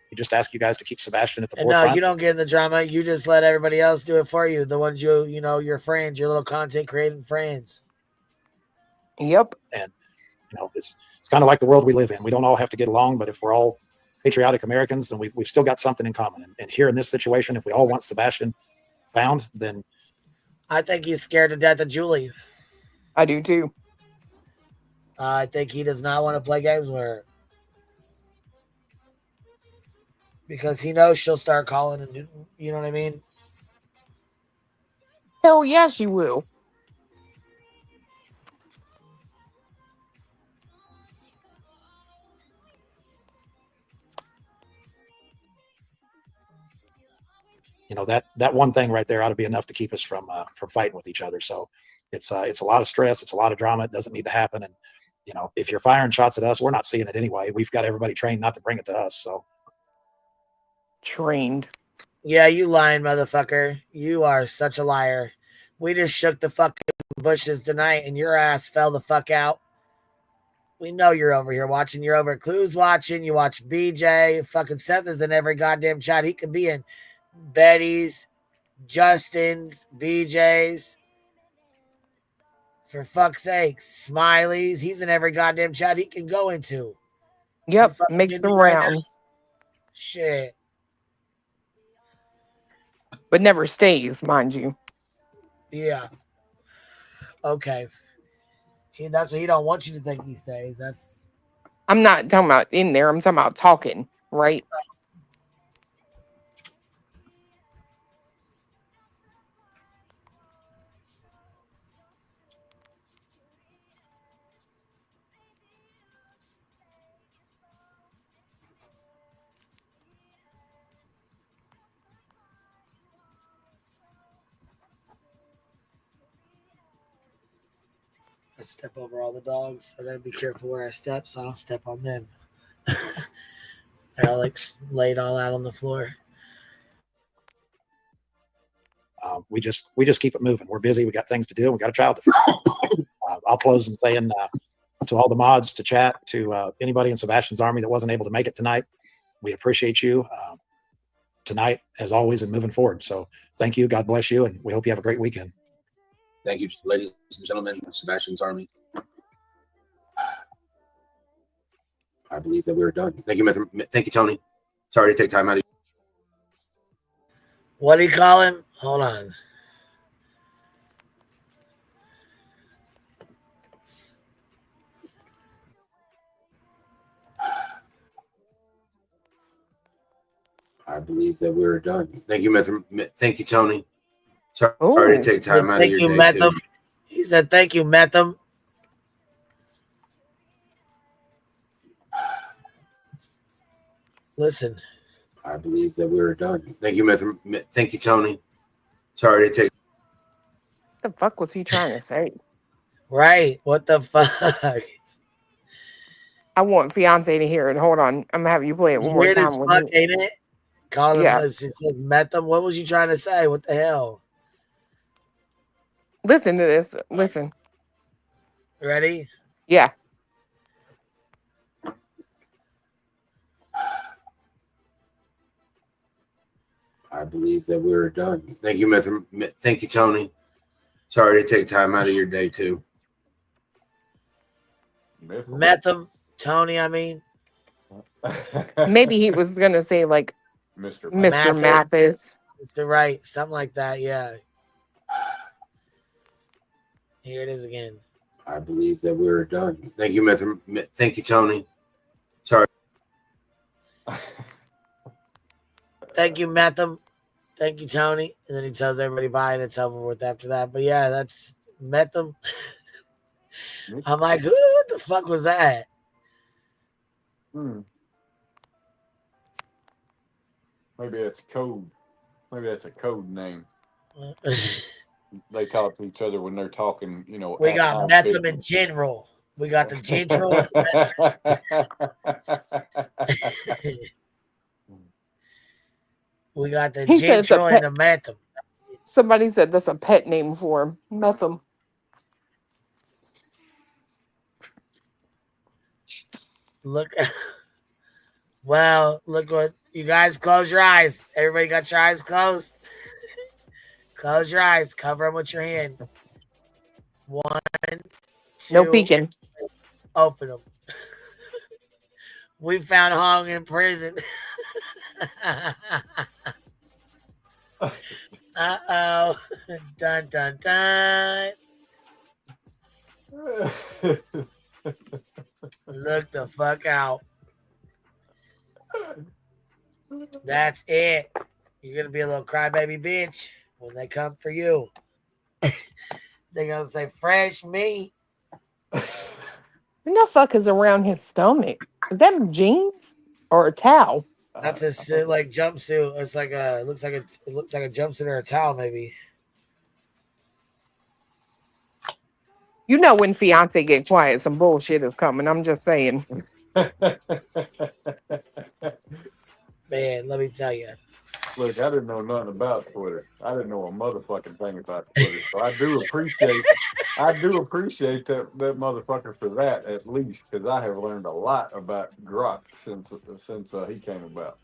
We just ask you guys to keep Sebastian at the forefront. No, you don't get in the drama. You just let everybody else do it for you. The ones your friends, your little content creating friends. Yep. And it's kind of like the world we live in. We don't all have to get along, but if we're all patriotic Americans, then we've still got something in common. And here in this situation, if we all want Sebastian found, then I think he's scared to death of Julie. I do too. I think he does not want to play games with her. Because he knows she'll start calling and you know what I mean? Hell yeah, she will. that one thing right there ought to be enough to keep us from fighting with each other. So it's a lot of stress. It's a lot of drama. It doesn't need to happen. And, if you're firing shots at us, we're not seeing it anyway. We've got everybody trained not to bring it to us. So trained. Yeah, you lying motherfucker. You are such a liar. We just shook the fucking bushes tonight and your ass fell the fuck out. We know you're over here watching. You're over at Clues watching. You watch BJ. Fucking Seth is in every goddamn chat. He could be in Betty's, Justin's, BJ's. For fuck's sake. Smiley's. He's in every goddamn chat he can go into. Yep, makes the rounds. Shit. But never stays, mind you. Yeah. Okay. That's what he don't want you to think he stays. I'm not talking about in there. I'm talking about talking, right? I step over all the dogs. I gotta be careful where I step so I don't step on them. They're all like laid all out on the floor. We just keep it moving. We're busy. We got things to do. We got a child to feed. I'll close in saying to all the mods, to chat, to anybody in Sebastian's army that wasn't able to make it tonight. We appreciate you tonight, as always, and moving forward. So thank you. God bless you. And we hope you have a great weekend. Thank you, ladies and gentlemen of Sebastian's army. I believe that we're done. Thank you, thank you, Tony. Sorry to take time out of. What do you call him? Hold on. I believe that we're done. Thank you, thank you, Tony. Sorry to take time out of your day. Too. He said, "Thank you, Metham." Listen. I believe that we're done. Thank you, thank you, Tony. Sorry to take. What the fuck was he trying to say? Right. What the fuck? I want fiance to hear it. Hold on. I'm gonna have you play it one more time. Weird as fuck, ain't it? Call him. He said, Metham. What was you trying to say? What the hell? Listen to this. Listen. Ready? Yeah. I believe that we're done. Thank you, thank you, Tony. Sorry to take time out of your day too. Metham, Tony. I mean, maybe he was gonna say like Mr. Mathis. Mr. Right, something like that. Yeah. Here it is again. I believe that we're done. Thank you, thank you, Tony. Sorry. Thank you, Metham. Thank you, Tony. And then he tells everybody bye, and it's over with after that. But yeah, that's Metham. I'm like, what the fuck was that? Maybe it's code. Maybe that's a code name. They talk to each other when they're talking, We got Metham in general. We got the general. We got the Gentro and the Metham. Somebody said that's a pet name for him. Metham. Look. Well, look what you guys close your eyes. Everybody got your eyes closed? Close your eyes. Cover them with your hand. 1, 2. No peeking. Open them. We found Hong in prison. Uh-oh. Dun, dun, dun. Look the fuck out. That's it. You're going to be a little crybaby bitch when they come for you. They're going to say, fresh meat. What the fuck is around his stomach? Is that jeans or a towel? That's a like jumpsuit. It's like it looks like a jumpsuit or a towel, maybe. You know when fiance get quiet, some bullshit is coming. I'm just saying. Man, let me tell you. Look, I didn't know nothing about Twitter. I didn't know a motherfucking thing about Twitter. So I do appreciate that motherfucker for that at least, because I have learned a lot about Grok since he came about.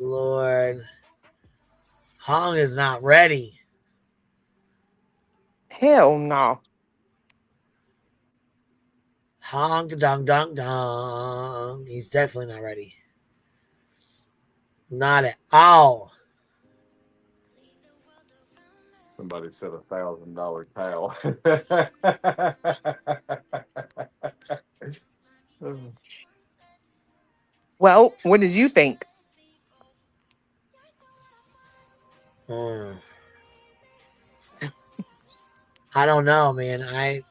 Lord, Hong is not ready. Hell no. Hong dong dong dong. He's definitely not ready. Not at all. Somebody said $1,000 towel. Well, what did you think? I don't know, man.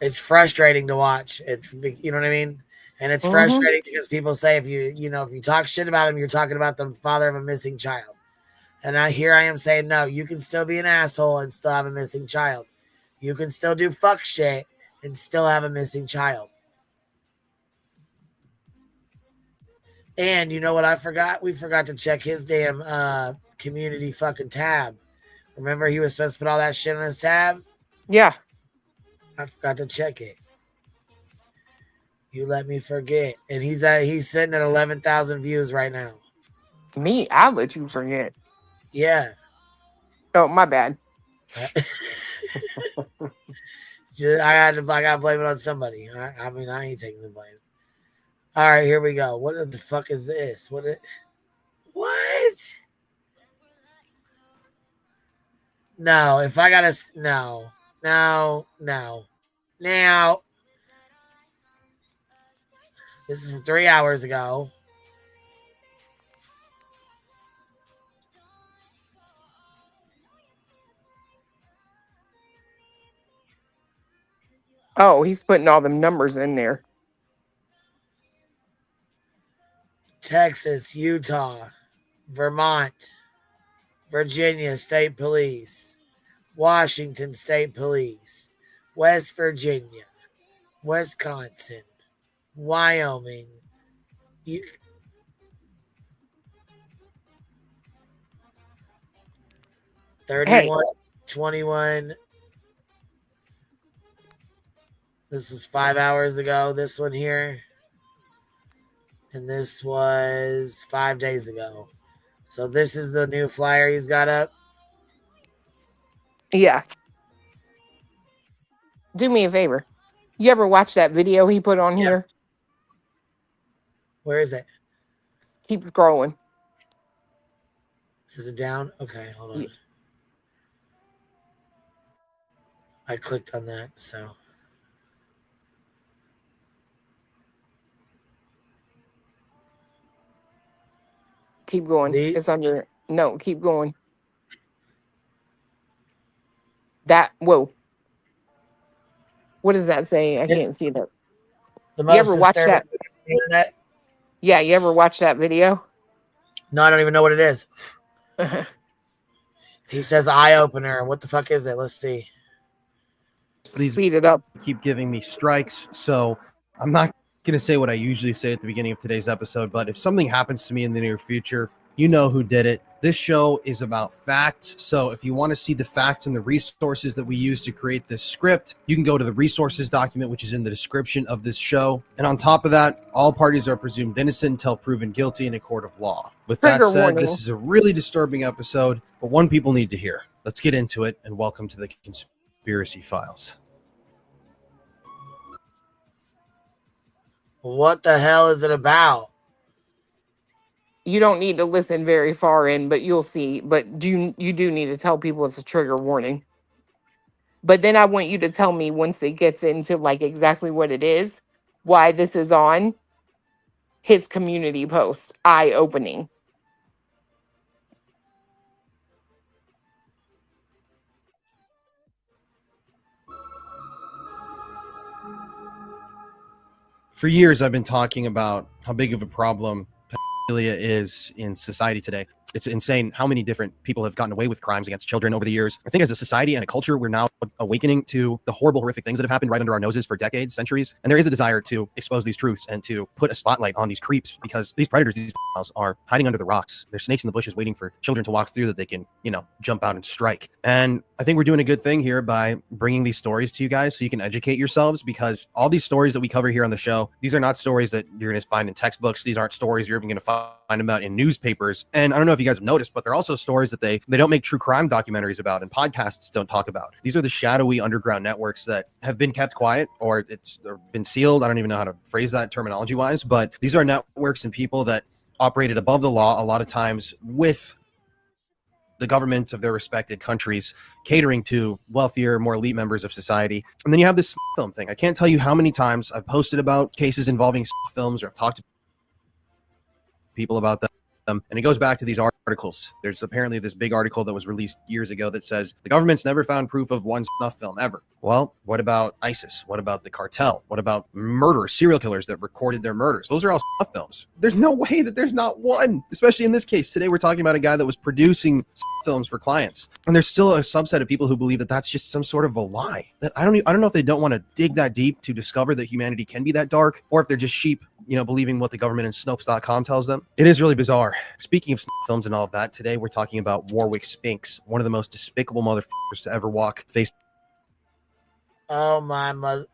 It's frustrating to watch. You know what I mean? And it's frustrating because people say if you talk shit about him, you're talking about the father of a missing child. And I am saying, no, you can still be an asshole and still have a missing child. You can still do fuck shit and still have a missing child. And you know what I forgot? We forgot to check his damn community fucking tab. Remember he was supposed to put all that shit on his tab? Yeah. I forgot to check it. You let me forget. And he's sitting at 11,000 views right now. Me, I'll let you forget. Yeah. Oh, my bad. I gotta blame it on somebody. I mean, I ain't taking the blame. All right, here we go. What the fuck is this? What? No, if I gotta no. Now. This is from 3 hours ago. Oh, he's putting all them numbers in there. Texas, Utah, Vermont, Virginia State Police, Washington State Police, West Virginia, Wisconsin, Wyoming. 31, 21. This was 5 hours ago. This one here. And this was 5 days ago. So this is the new flyer he's got up. Yeah. Do me a favor. You ever watch that video he put on here? Where is it? Keep scrolling. Is it down? Okay, hold on. Yeah. I clicked on that, so. Keep going. It's under. No, keep going. Whoa. What does that say? I can't see that. You ever watch that? Internet? Yeah, you ever watch that video? No, I don't even know what it is. He says eye opener. What the fuck is it? Let's see. Speed it up. Keep giving me strikes, so I'm not going to say what I usually say at the beginning of today's episode, but if something happens to me in the near future, you know who did it. This show is about facts, so if you want to see the facts and the resources that we use to create this script, you can go to the resources document, which is in the description of this show. And on top of that, all parties are presumed innocent until proven guilty in a court of law. With that said, this is a really disturbing episode, but one people need to hear. Let's get into it, and welcome to the Conspiracy Files. What the hell is it about? You don't need to listen very far in, but you'll see. But you do need to tell people it's a trigger warning. But then I want you to tell me once it gets into like exactly what it is, why this is on his community post, eye-opening. For years, I've been talking about how big of a problem pedophilia is in society today. It's insane how many different people have gotten away with crimes against children over the years. I think as a society and a culture, we're now awakening to the horrible, horrific things that have happened right under our noses for decades, centuries. And there is a desire to expose these truths and to put a spotlight on these creeps, because these predators, these pedophiles, are hiding under the rocks. They're snakes in the bushes waiting for children to walk through that they can, jump out and strike. And I think we're doing a good thing here by bringing these stories to you guys so you can educate yourselves, because all these stories that we cover here on the show, these are not stories that you're going to find in textbooks. These aren't stories you're even going to find about in newspapers. And I don't know if you guys have noticed, but they're also stories that they don't make true crime documentaries about and podcasts don't talk about. These are the shadowy underground networks that have been kept quiet, or they've been sealed. I don't even know how to phrase that terminology wise, but these are networks and people that operated above the law, a lot of times with the governments of their respected countries, catering to wealthier, more elite members of society. And then you have this film thing. I can't tell you how many times I've posted about cases involving films, or I've talked to people about them. And it goes back to these articles. There's apparently this big article that was released years ago that says the government's never found proof of one snuff film ever. Well, what about ISIS? What about the cartel? What about murderers, serial killers that recorded their murders? Those are all snuff films. There's no way that there's not one, especially in this case. Today, we're talking about a guy that was producing films for clients. And there's still a subset of people who believe that that's just some sort of a lie. That I don't know if they don't want to dig that deep to discover that humanity can be that dark, or if they're just sheep, believing what the government and Snopes.com tells them. It is really bizarre. Speaking of films and all of that, today we're talking about Warwick Spinks, one of the most despicable motherfuckers to ever walk face. Oh my mother!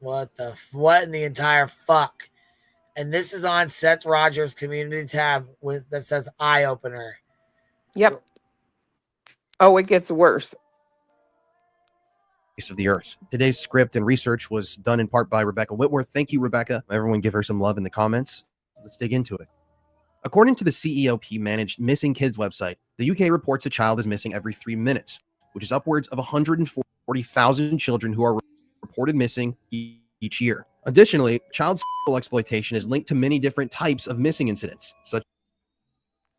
What in the entire fuck? And this is on Seth Rogers' community tab that says eye opener. Yep. Oh, it gets worse. Of the earth. Today's script and research was done in part by Rebecca Whitworth. Thank you, Rebecca. Everyone give her some love in the comments. Let's dig into it. According to the CEOP managed Missing Kids website, the UK reports a child is missing every 3 minutes, which is upwards of 140,000 children who are reported missing each year. Additionally, child sexual exploitation is linked to many different types of missing incidents, such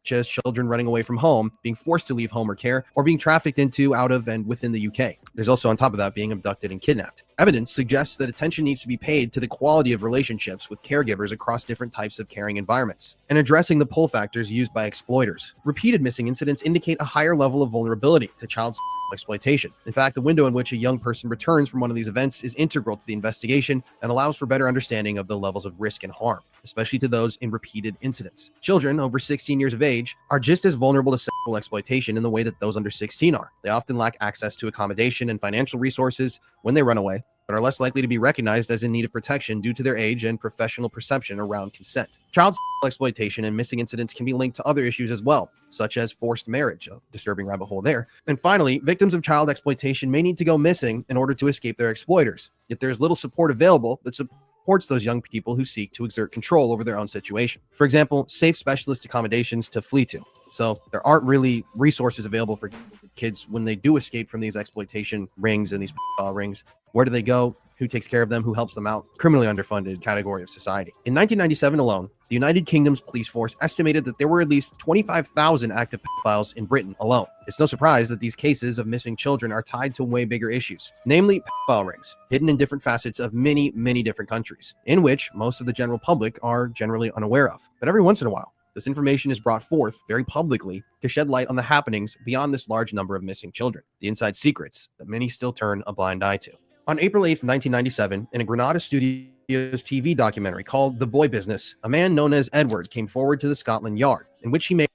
as children running away from home, being forced to leave home or care, or being trafficked into, out of, and within the UK. There's also, on top of that, being abducted and kidnapped. Evidence suggests that attention needs to be paid to the quality of relationships with caregivers across different types of caring environments, and addressing the pull factors used by exploiters. Repeated missing incidents indicate a higher level of vulnerability to child exploitation. In fact, the window in which a young person returns from one of these events is integral to the investigation and allows for better understanding of the levels of risk and harm, especially to those in repeated incidents. Children over 16 years of age are just as vulnerable to sexual exploitation in the way that those under 16 are. They often lack access to accommodation and financial resources when they run away, but are less likely to be recognized as in need of protection due to their age and professional perception around consent. Child sexual exploitation and missing incidents can be linked to other issues as well, such as forced marriage, a disturbing rabbit hole there. And finally, victims of child exploitation may need to go missing in order to escape their exploiters, yet there is little support available that supports those young people who seek to exert control over their own situation. For example, safe specialist accommodations to flee to. So there aren't really resources available for kids when they do escape from these exploitation rings and these rings. Where do they go? Who takes care of them? Who helps them out? Criminally underfunded category of society. In 1997 alone, the United Kingdom's police force estimated that there were at least 25,000 active pedophiles in Britain alone. It's no surprise that these cases of missing children are tied to way bigger issues, namely pedophile rings, hidden in different facets of many, many different countries, in which most of the general public are generally unaware of. But every once in a while, this information is brought forth very publicly to shed light on the happenings beyond this large number of missing children, the inside secrets that many still turn a blind eye to. On April 8th, 1997, in a Granada Studios TV documentary called The Boy Business, a man known as Edward came forward to the Scotland Yard, in which he made...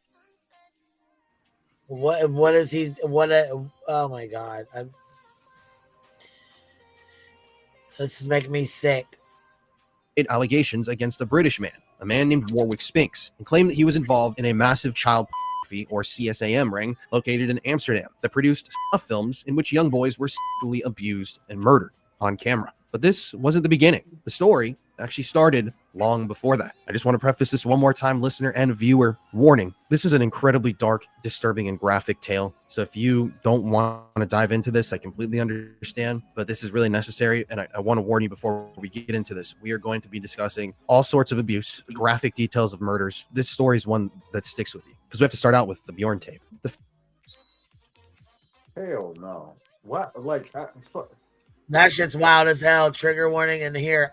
Oh my God. This is making me sick. Allegations against a British man, a man named Warwick Spinks, and claimed that he was involved in a massive child pornography, or CSAM ring, located in Amsterdam that produced snuff films in which young boys were sexually abused and murdered on camera. But this wasn't the beginning. The story actually started long before that. I just want to preface this one more time, listener and viewer. Warning, this is an incredibly dark, disturbing, and graphic tale. So if you don't want to dive into this, I completely understand, but this is really necessary. And I want to warn you before we get into this, we are going to be discussing all sorts of abuse, graphic details of murders. This story is one that sticks with you because we have to start out with the Bjorn tape. Hell no. What? Like, That shit's wild as hell. Trigger warning in here.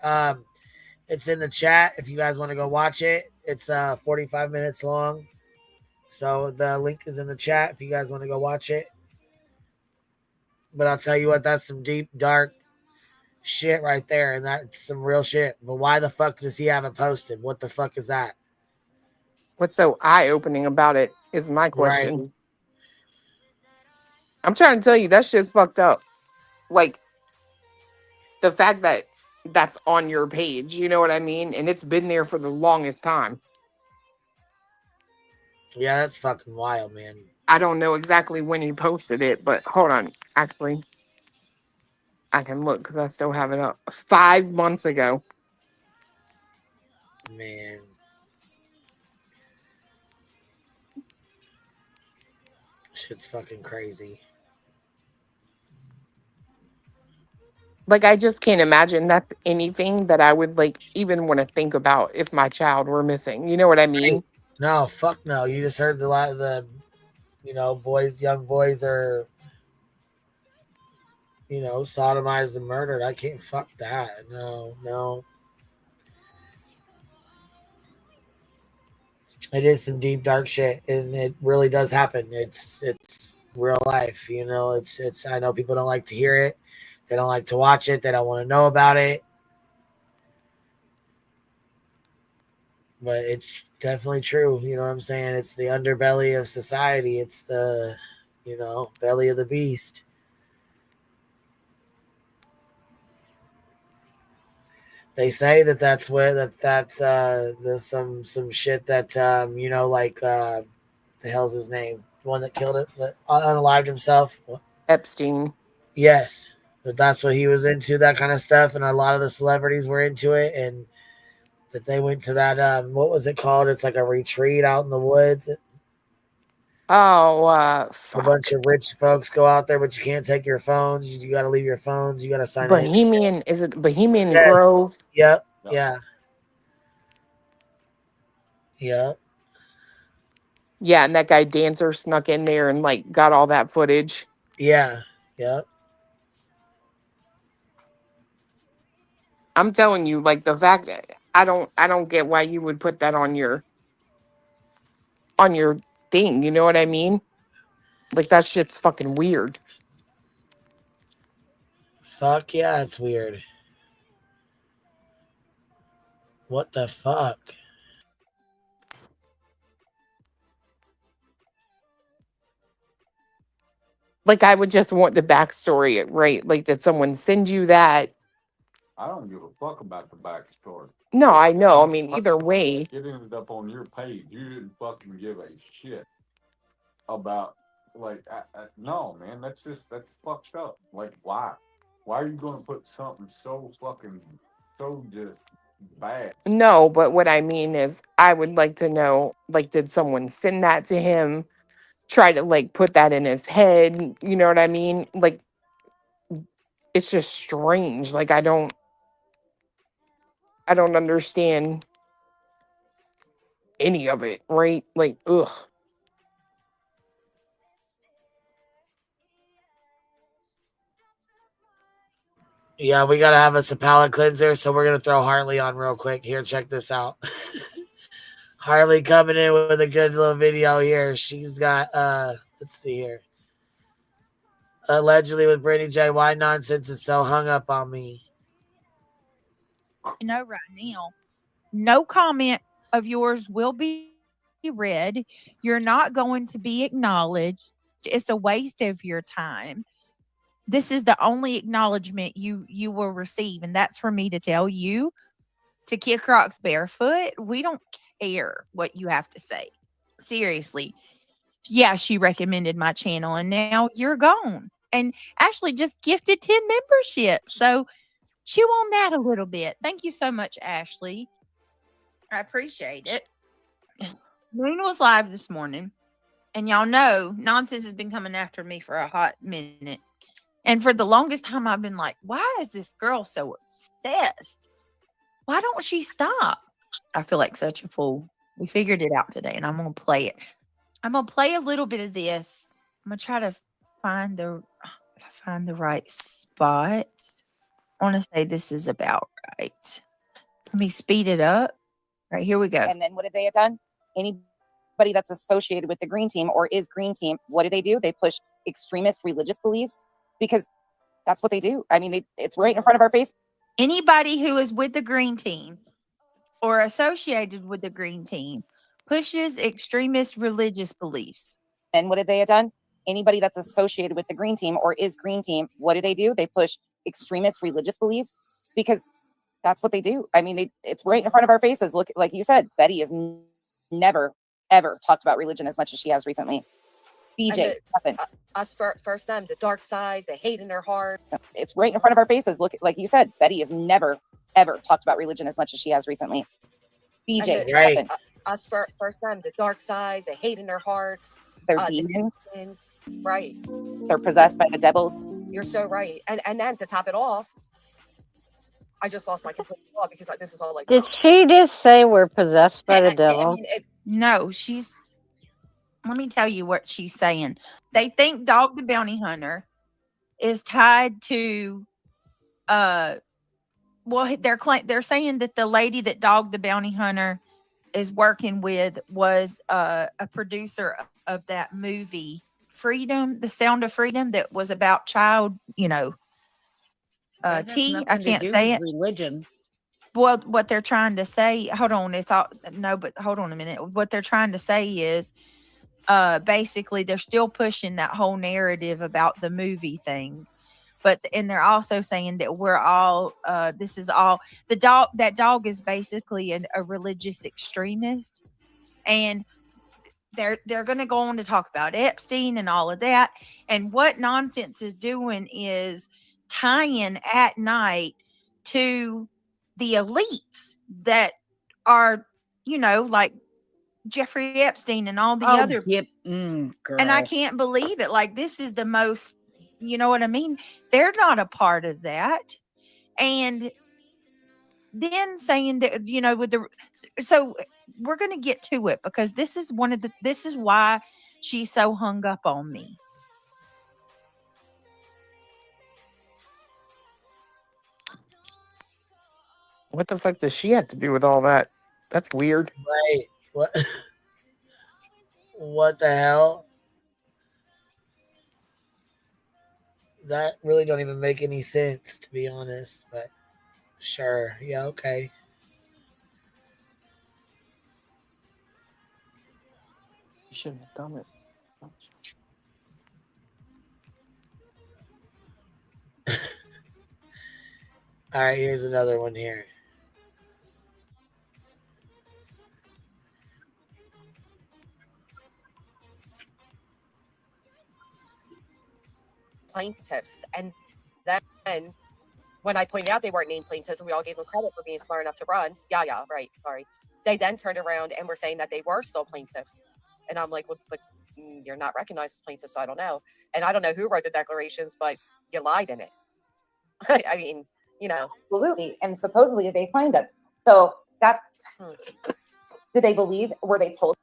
It's in the chat if you guys want to go watch it. It's 45 minutes long. So the link is in the chat if you guys want to go watch it. But I'll tell you what, that's some deep, dark shit right there, and that's some real shit. But why the fuck does he have it posted? What the fuck is that? What's so eye-opening about it is my question. Right. I'm trying to tell you, that shit's fucked up. Like, the fact that that's on your page, you know what I mean? And it's been there for the longest time. Yeah, that's fucking wild, man. I don't know exactly when he posted it, but hold on. Actually, I can look because I still have it up. 5 months ago. Man. Shit's fucking crazy. Like, I just can't imagine that's anything that I would, like, even want to think about if my child were missing. You know what I mean? No, fuck no. You just heard the young boys are, sodomized and murdered. I can't fuck that. No. It is some deep, dark shit, and it really does happen. It's real life, It's. I know people don't like to hear it. They don't like to watch it. They don't want to know about it. But it's definitely true. You know what I'm saying? It's the underbelly of society. It's the, belly of the beast. They say that's where that's there's some shit that the hell's his name? The one that killed it, that unalived himself. Epstein. Yes, that's what he was into, that kind of stuff, and a lot of the celebrities were into it, and that they went to that what was it called? It's like a retreat out in the woods. Oh, fuck. A bunch of rich folks go out there, but you can't take your phones. You got to leave your phones. You got to sign Bohemian. Is it Bohemian Yes. Grove? Yep. Yeah. Yep. Yeah, and that guy Dancer snuck in there and like got all that footage. Yeah. Yep. I'm telling you, like, the fact that I don't get why you would put that on your thing. You know what I mean? Like, that shit's fucking weird. Fuck yeah, it's weird. What the fuck? Like, I would just want the backstory, right? Like, did someone send you that? I don't give a fuck about the backstory. No, I know. I mean, either way. It ended up on your page. You didn't fucking give a shit about, like, no, man, that's fucked up. Like, why? Why are you going to put something so just bad? No, but what I mean is, I would like to know, like, did someone send that to him? Try to, like, put that in his head? You know what I mean? Like, it's just strange. Like, I don't understand any of it, right? Like, ugh. Yeah, we gotta have us a palate cleanser, so we're gonna throw Harley on real quick. Here, check this out. Harley coming in with a good little video here. She's got let's see here. Allegedly with Brittany J. Why nonsense is so hung up on me? Right now, no comment of yours will be read. You're not going to be acknowledged. It's a waste of your time. This is the only acknowledgement you will receive, and that's for me to tell you to kick rocks barefoot. We don't care what you have to say. Seriously. Yeah, she recommended my channel, and now you're gone. And Ashley just gifted 10 memberships. So chew on that a little bit. Thank you so much, Ashley. I appreciate it. Moon was live this morning, and y'all know nonsense has been coming after me for a hot minute. And for the longest time, I've been like, why is this girl so obsessed? Why don't she stop? I feel like such a fool. We figured it out today, and I'm going to play it. I'm going to play a little bit of this. I'm going to try to find the right spot. want to say this is about right. Let me speed it up. Right, here we go. And then what have they done? Anybody that's associated with the green team or is green team, what do? They push extremist religious beliefs because that's what they do. I mean, it's right in front of our face. Anybody who is with the green team or associated with the green team pushes extremist religious beliefs. And what have they done? Anybody that's associated with the green team or is green team, what do? They push extremist religious beliefs because that's what they do. I mean, it's right in front of our faces. Look, like you said, Betty has never, ever talked about religion as much as she has recently. BJ, nothing. Us first them, the dark side, the hate in their heart. It's right in front of our faces. Look, like you said, Betty has never, ever talked about religion as much as she has recently. BJ, right. nothing. Us first them, the dark side, the hate in their hearts. They're demons. Right. They're possessed by the devils. You're so right. And then to top it off, I just lost my complete thought because this is all like. Did she just say we're possessed by the devil? I mean, No, let me tell you what she's saying. They think Dog the Bounty Hunter is tied to, they're saying that the lady that Dog the Bounty Hunter is working with was a producer of that movie, Freedom, The Sound of Freedom, that was about child, I can't say it. Religion. Well, what they're trying to say, hold on, but hold on a minute. What they're trying to say is, basically they're still pushing that whole narrative about the movie thing, and they're also saying that we're all, this is all that dog is basically a religious extremist, and they're going to go on to talk about Epstein and all of that. And what Nonsense is doing is tying at night to the elites that are, like Jeffrey Epstein and all the other. Girl. And I can't believe it. Like, this is the most, you know what I mean? They're not a part of that. And then saying that, so we're going to get to it because this is why she's so hung up on me. What the fuck does she have to do with all that? That's weird. Right. What? What the hell? That really don't even make any sense, to be honest. But sure. Yeah, okay. You shouldn't have done it. All right, here's another one here. Plaintiffs, and then when I pointed out they weren't named plaintiffs and we all gave them credit for being smart enough to run, right, sorry, they then turned around and were saying that they were still plaintiffs, and I'm like, well, but you're not recognized as plaintiffs, so I don't know, and I don't know who wrote the declarations, but you lied in it. I mean, absolutely, and supposedly they signed them. So that's did they believe? Were they told?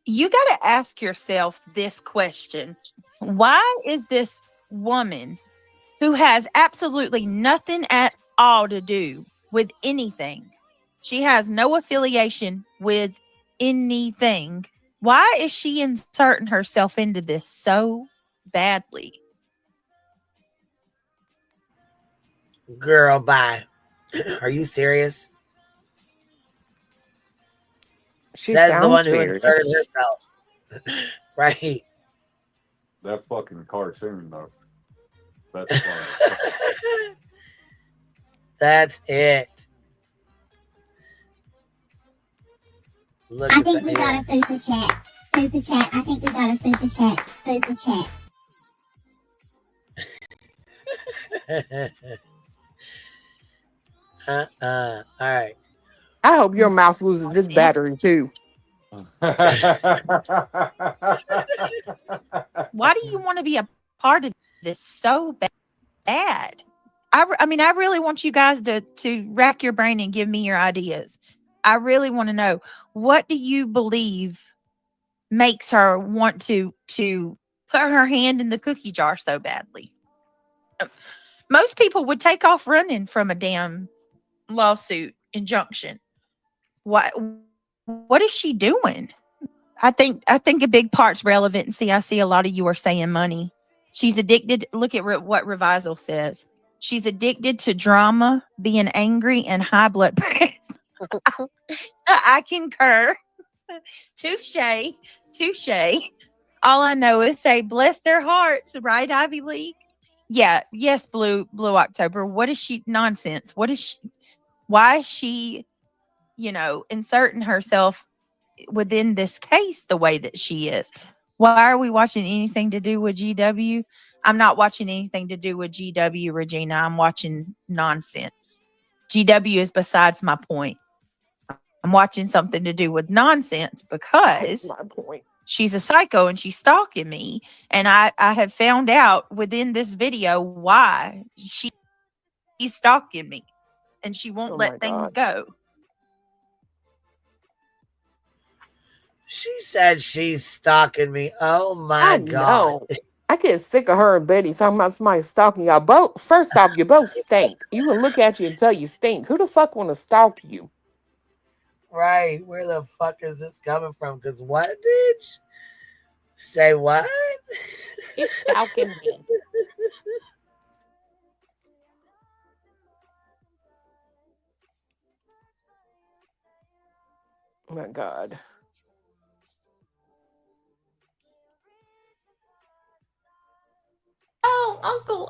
You got to ask yourself this question: why is this woman who has absolutely nothing at all to do with anything, she has no affiliation with anything, why is she inserting herself into this so badly? Girl, bye. Are you serious? She Says the one who serious. inserted herself. Right. That fucking cartoon, though. That's funny. That's it. Look I think we got a fupa chat. Fupa chat. I think we got a fupa chat. Fupa chat. All right. I hope your mouth loses its battery too. Why do you want to be a part of this so bad? I mean, I really want you guys to rack your brain and give me your ideas. I really want to know, what do you believe makes her want to put her hand in the cookie jar so badly? Most people would take off running from a damn lawsuit injunction. What is she doing? I think a big part's relevancy. I see a lot of you are saying money. She's addicted. Look at what Revisal says. She's addicted to drama, being angry, and high blood pressure. I concur. Touche. All I know is say, bless their hearts, right, Ivy League? Yeah, yes, Blue October. What is she nonsense? Why is she, inserting herself within this case the way that she is? Why are we watching anything to do with GW? I'm not watching anything to do with GW, Regina. I'm watching nonsense. GW is besides my point. I'm watching something to do with nonsense because she's a psycho and she's stalking me. And I have found out within this video why she's stalking me and she won't let things go. She said she's stalking me. Oh my God. I get sick of her and Betty talking about somebody stalking y'all. Both, first off, you both stink. You can look at you and tell you stink. Who the fuck want to stalk you? Right. Where the fuck is this coming from? Because what, bitch? Say what? He's stalking me. Oh my God. Oh, Uncle.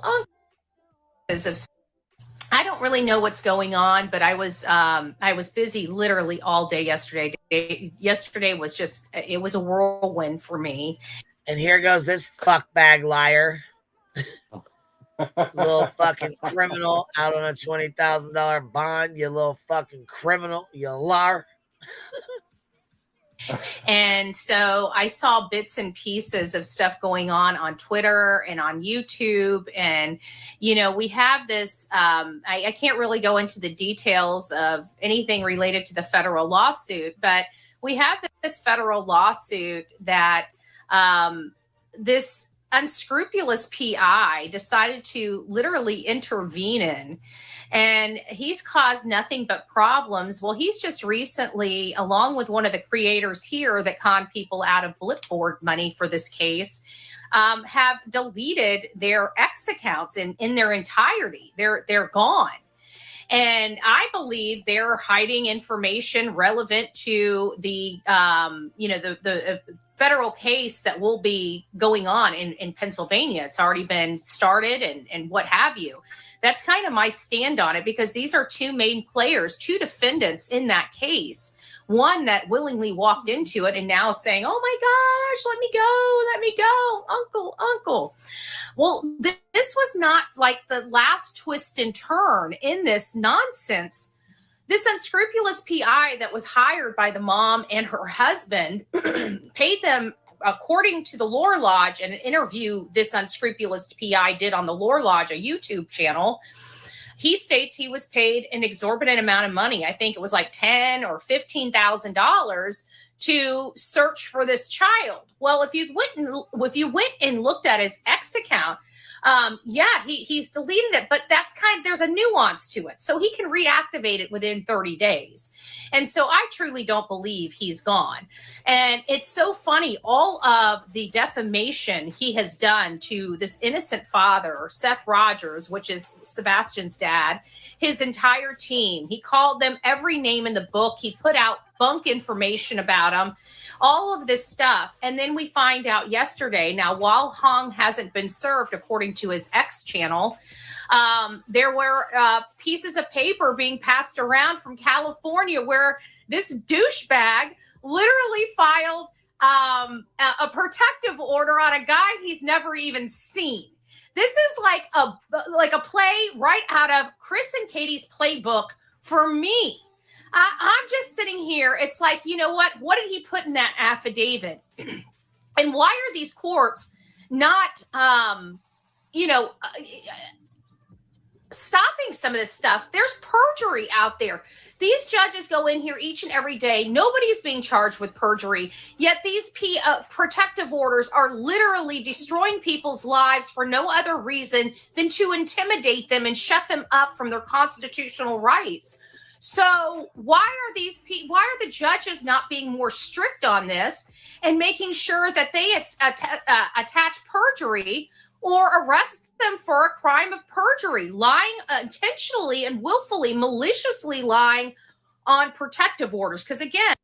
I don't really know what's going on, but I was busy literally all day yesterday. Yesterday was it was a whirlwind for me. And here goes this fuckbag liar. Little fucking criminal out on a $20,000 bond. You little fucking criminal. You liar. And so I saw bits and pieces of stuff going on Twitter and on YouTube. And, we have this, I can't really go into the details of anything related to the federal lawsuit, but we have this federal lawsuit that this unscrupulous PI decided to literally intervene in, and he's caused nothing but problems. Well, he's just recently, along with one of the creators here that conned people out of Blipboard money for this case, have deleted their X accounts in their entirety. They're gone. And I believe they're hiding information relevant to the federal case that will be going on in Pennsylvania. It's already been started and what have you. That's kind of my stand on it, because these are two main players, two defendants in that case. One that willingly walked into it and now is saying, oh my gosh, let me go, uncle. Well, this was not like the last twist and turn in this nonsense. This unscrupulous PI that was hired by the mom and her husband paid them, according to the Lore Lodge, an interview this unscrupulous PI did on the Lore Lodge, a YouTube channel. He states he was paid an exorbitant amount of money. I think it was like $10,000 or $15,000 to search for this child. Well, if you went and looked at his X account, he's deleted it, but there's a nuance to it. So he can reactivate it within 30 days. And so I truly don't believe he's gone. And it's so funny, all of the defamation he has done to this innocent father, Seth Rogers, which is Sebastian's dad, his entire team. He called them every name in the book. He put out bunk information about them, all of this stuff. And then we find out yesterday, now while Hong hasn't been served, according to his X channel, there were pieces of paper being passed around from California where this douchebag literally filed a protective order on a guy he's never even seen. This is like a play right out of Chris and Katie's playbook for me. I'm just sitting here. It's like, you know what? What did he put in that affidavit? And why are these courts not, stopping some of this stuff. There's perjury out there. These judges go in here each and every day. Nobody's being charged with perjury, yet these protective orders are literally destroying people's lives for no other reason than to intimidate them and shut them up from their constitutional rights. So why are the judges not being more strict on this and making sure that they attach perjury or arrest them for a crime of perjury, lying intentionally and willfully, maliciously lying on protective orders? Because again,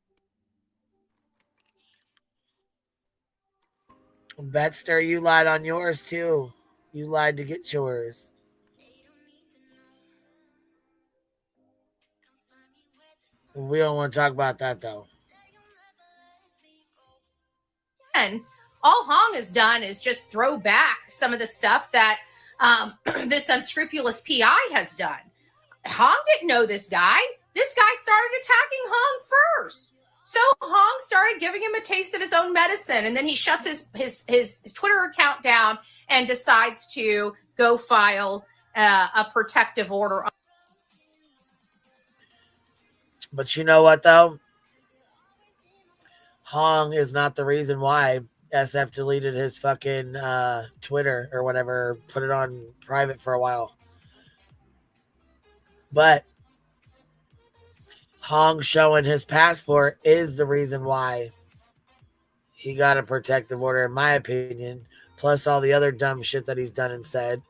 Betster, you lied on yours too. You lied to get yours. We don't want to talk about that though. And all Hong has done is just throw back some of the stuff that this unscrupulous PI has done. Hong didn't know this guy. This guy started attacking Hong first. So Hong started giving him a taste of his own medicine, and then he shuts his Twitter account down and decides to go file a protective order. But you know what, though? Hong is not the reason why SF deleted his fucking Twitter or whatever, put it on private for a while. But Hong showing his passport is the reason why he got a protective order, in my opinion, plus all the other dumb shit that he's done and said.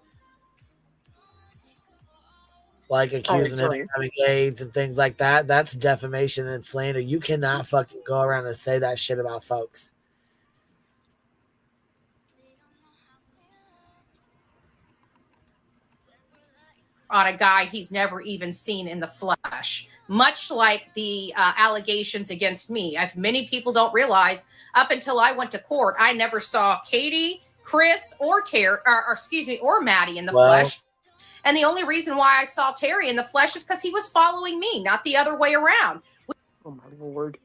Like accusing him of having AIDS and things like that. That's defamation and slander. You cannot fucking go around and say that shit about folks. On a guy he's never even seen in the flesh, much like the allegations against me. Many people don't realize, up until I went to court, I never saw Katie, Chris, or Maddie in the flesh. And the only reason why I saw Terry in the flesh is because he was following me, not the other way around. Oh my Lord.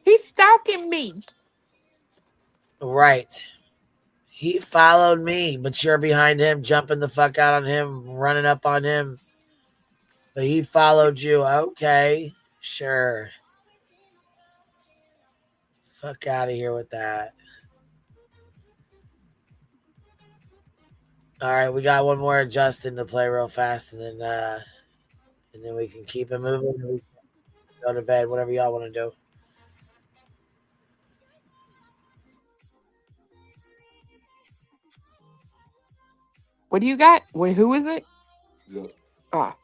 He's stalking me. Right. He followed me, but you're behind him, jumping the fuck out on him, running up on him. But he followed you. Okay, sure. Fuck out of here with that. All right, we got one more Justin to play real fast, and then we can keep it moving. And we can go to bed, whatever y'all want to do. What do you got? Who is it? Yeah. Ah.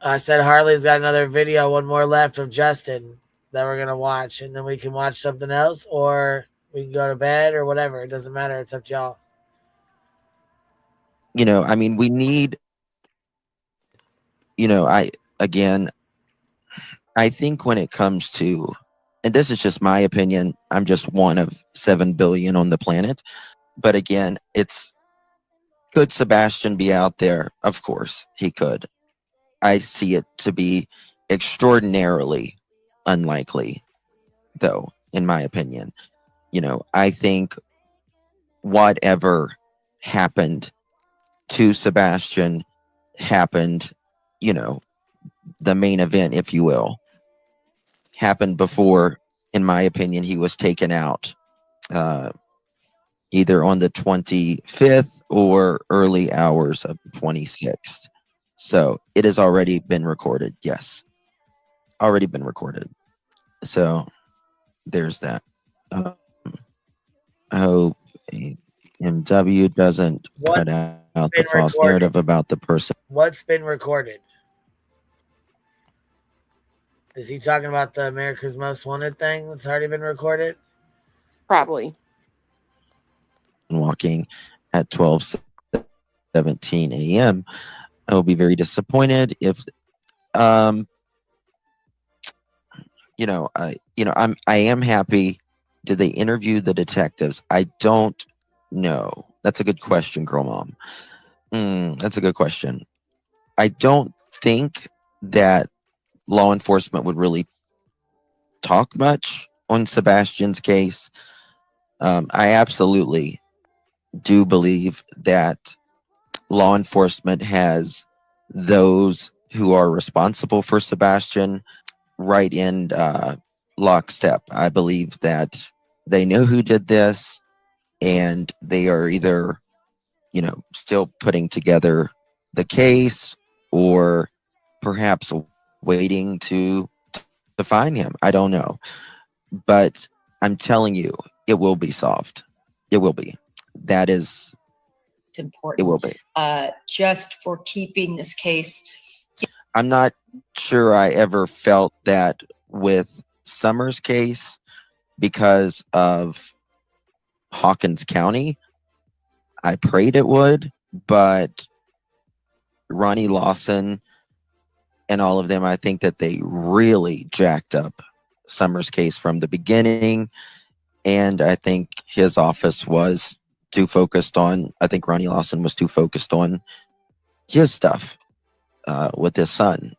I said Harley's got another video, one more left of Justin that we're going to watch, and then we can watch something else, or we can go to bed or whatever. It doesn't matter. It's up to y'all. You know, I mean, we need, you know, I think when it comes to, and this is just my opinion, I'm just one of 7 billion on the planet. But again, could Sebastian be out there? Of course he could. I see it to be extraordinarily unlikely, though, in my opinion. You know, I think whatever happened to Sebastian happened, you know, the main event, if you will, happened before, in my opinion, he was taken out, either on the 25th or early hours of the 26th. So it has already been recorded. Yes. Already been recorded. So there's that. I hope MW doesn't cut out the false narrative about the person. What's been recorded? Is he talking about the America's Most Wanted thing that's already been recorded? Probably. Walking at 12:17 a.m. I will be very disappointed if, I am happy. Did they interview the detectives? I don't know. That's a good question, Girl Mom. That's a good question. I don't think that law enforcement would really talk much on Sebastian's case. I absolutely do believe that law enforcement has those who are responsible for Sebastian right in lockstep. I believe that they know who did this, and they are either, still putting together the case or perhaps waiting to find him. I don't know. But I'm telling you, it will be solved. It will be. That is, it's important. It will be. Just for keeping this case. I'm not sure I ever felt that with Summers' case because of Hawkins County. I prayed it would, but Ronnie Lawson and all of them, I think that they really jacked up Summers' case from the beginning. And I think his office was too focused on, I think Ronnie Lawson was too focused on his stuff with his son.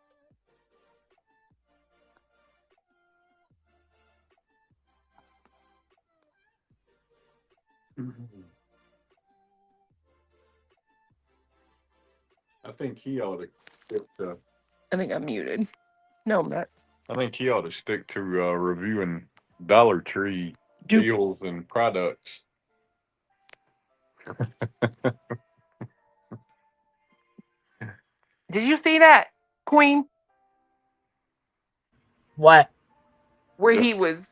I think he ought to stick to. I think I'm muted. No, I'm not. I think he ought to stick to reviewing Dollar Tree deals and products. Did you see that, Queen? What? Where he was.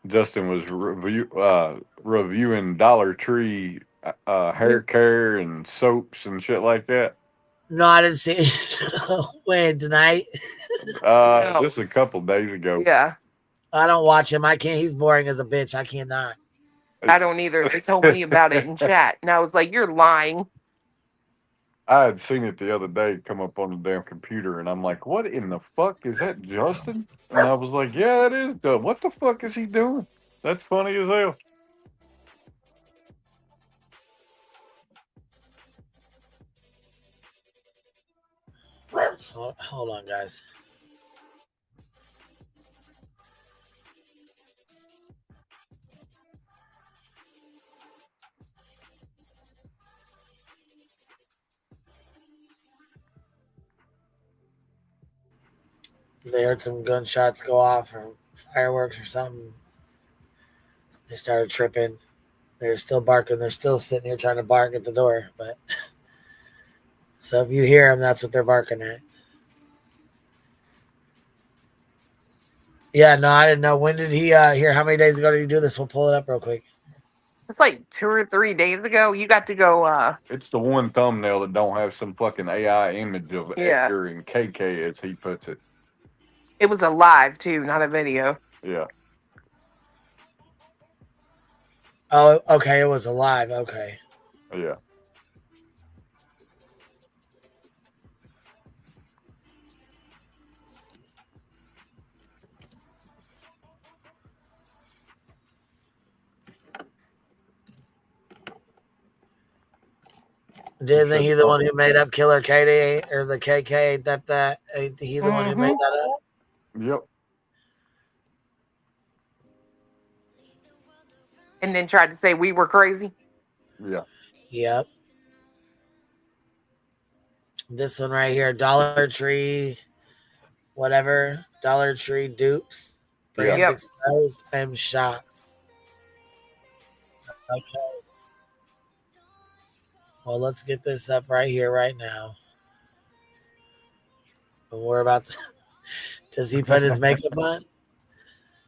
Justin was reviewing Dollar Tree hair care and soaps and shit like that. No, I didn't see it. When, tonight? Just a couple days ago. Yeah. I don't watch him. I can't. He's boring as a bitch. I cannot. I don't either. They told me about it in chat, and I was like, "You're lying." I had seen it the other day come up on the damn computer, and I'm like, "What in the fuck is that, Justin?" And I was like, "Yeah, that is Doug. What the fuck is he doing? That's funny as hell." Hold on, guys. They heard some gunshots go off or fireworks or something. They started tripping. They're still barking. They're still sitting here trying to bark at the door. But so if you hear them, that's what they're barking at. Yeah, no, I didn't know. When did he hear? How many days ago did he do this? We'll pull it up real quick. It's like 2 or 3 days ago. You got to go. It's the one thumbnail that don't have some fucking AI image of Yeah. Edgar and KK, as he puts it. It was a live too, not a video. Yeah. Oh, okay. It was a live. Okay. Yeah. Isn't he the one who made up Killer Katie or the KK? Ain't he the one who made that up? Yep. And then tried to say we were crazy. Yeah. Yep. This one right here, Dollar Tree, whatever. Dollar Tree dupes. Brands exposed. I'm shocked. Okay. Well, let's get this up right here, right now. And we're about to. Does he put his makeup on?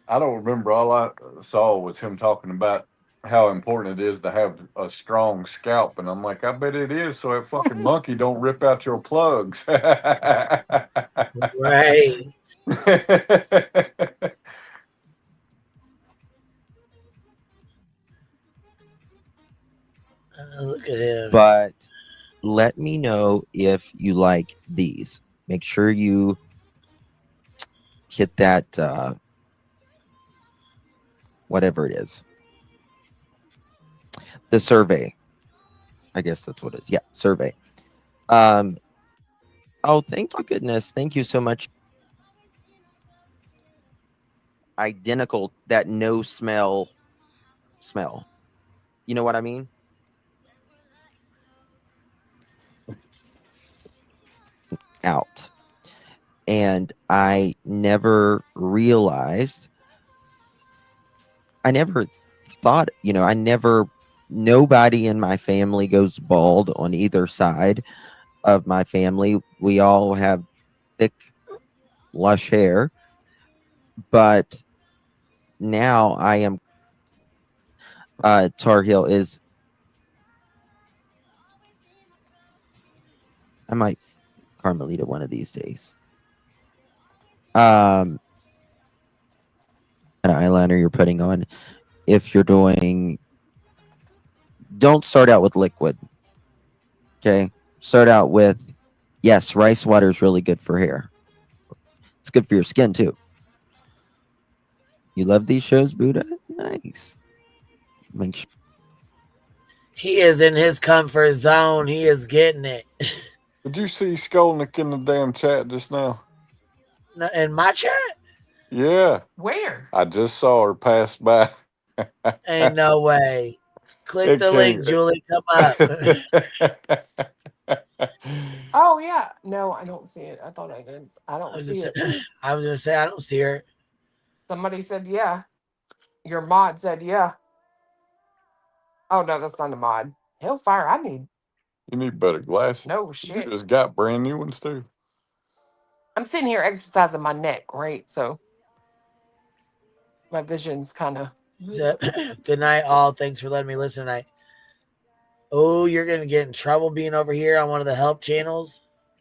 I don't remember. All I saw was him talking about how important it is to have a strong scalp, and I'm like, I bet it is, so that fucking monkey don't rip out your plugs. Right. Look at him. But let me know if you like these. Make sure you hit that whatever it is. The survey. I guess that's what it is. Yeah, survey. Oh, thank you, goodness. Thank you so much. Identical, that no smell. You know what I mean? Out. And I never realized, I never thought, nobody in my family goes bald on either side of my family. We all have thick, lush hair. But now I am, Tar Heel is, I might Carmelita one of these days. An eyeliner you're putting on, if you're doing, don't start out with liquid. Okay, start out with, yes, rice water is really good for hair. It's good for your skin too. You love these shows, Buddha? Nice. Make sure. He is in his comfort zone. He is getting it. Did you see Skolnick in the damn chat just now? In my chat? Yeah. Where? I just saw her pass by. Ain't no way. Click the link, Julie. Come up. Oh yeah. No, I don't see it. I thought I did. I don't see it. I was gonna say I don't see her. Somebody said yeah. Your mod said yeah. Oh no, that's not a mod. Hellfire, I need. You need better glasses. No shit. You just got brand new ones too. I'm sitting here exercising my neck, right? So my vision's kind of. Good night, all. Thanks for letting me listen tonight. Oh, you're gonna get in trouble being over here on one of the help channels.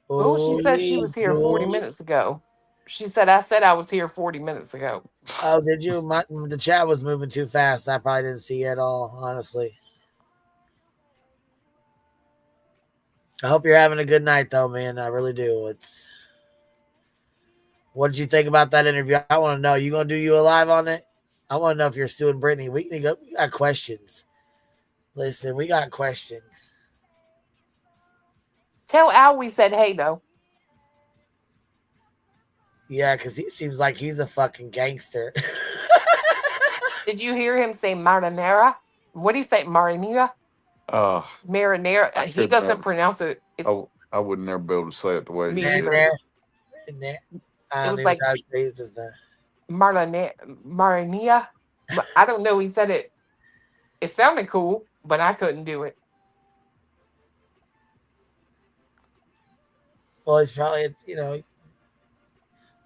Oh, she said she was here 40 minutes ago. She said I said I was here 40 minutes ago. Oh, did you? The chat was moving too fast. I probably didn't see it at all, honestly. I hope you're having a good night, though, man. I really do. What did you think about that interview? I want to know. You gonna do you a live on it? I want to know if you're Stu and Brittany. We got questions. Listen, we got questions. Tell Al we said hey, though. Yeah, because he seems like he's a fucking gangster. Did you hear him say marinara? What do you say, marinara? Marinara. He doesn't pronounce it. I would never be able to say it the way Me he either. did. It was like Marania. I don't know. He said it. It sounded cool, but I couldn't do it. Well, he's probably,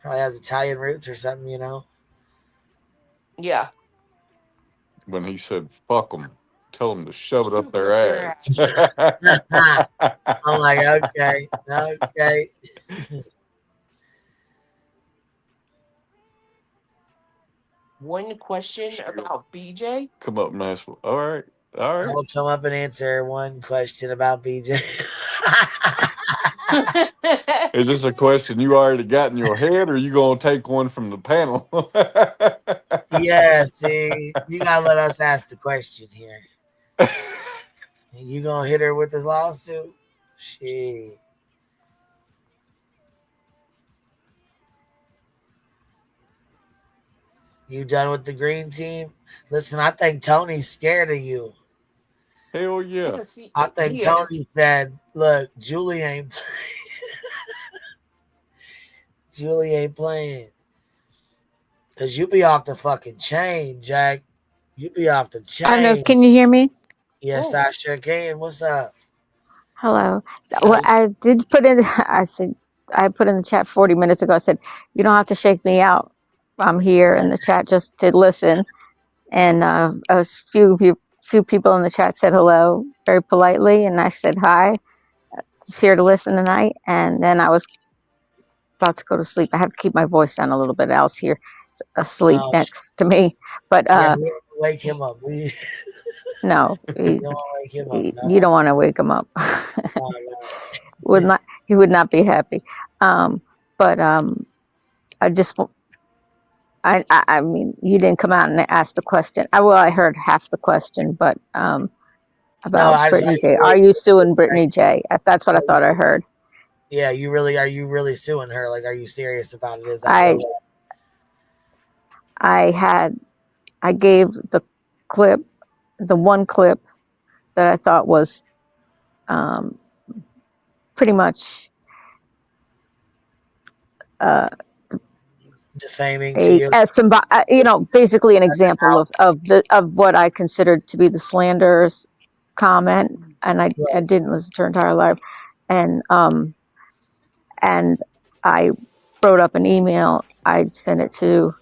probably has Italian roots or something, Yeah. When he said, fuck them, tell them to shove it up their ass. I'm like, okay. One question about BJ. Come up and ask. All right. I'll come up and answer one question about BJ. Is this a question you already got in your head, or are you gonna take one from the panel? Yeah, see, you gotta let us ask the question here. You gonna hit her with this lawsuit? Shit. You done with the green team? Listen, I think Tony's scared of you. Hell yeah. I think Tony said, look, Julie ain't playing. Julie ain't playing. Because you be off the fucking chain, Jack. You be off the chain. I don't know. Can you hear me? Yes, I sure can. What's up? Hello. Well, I did put in, I put in the chat 40 minutes ago. I said, you don't have to shake me out. I'm here in the chat just to listen. And a few people in the chat said hello very politely. And I said, hi, just here to listen tonight. And then I was about to go to sleep. I have to keep my voice down a little bit. Al's here asleep next to me. But wake him up. no, You don't wake him up. No. You don't want to wake him up. He would not be happy. But I just, I mean, you didn't come out and ask the question. I heard half the question, but about Brittany J. Are you suing Brittany J? That's what I thought I heard. Yeah, are you really suing her? Like, are you serious about it? Is that really? I gave the one clip that I thought was pretty much defaming to you. as some, basically an example of what I considered to be the slanderous comment, and I didn't listen to her entire live, and I wrote up an email. I sent it to.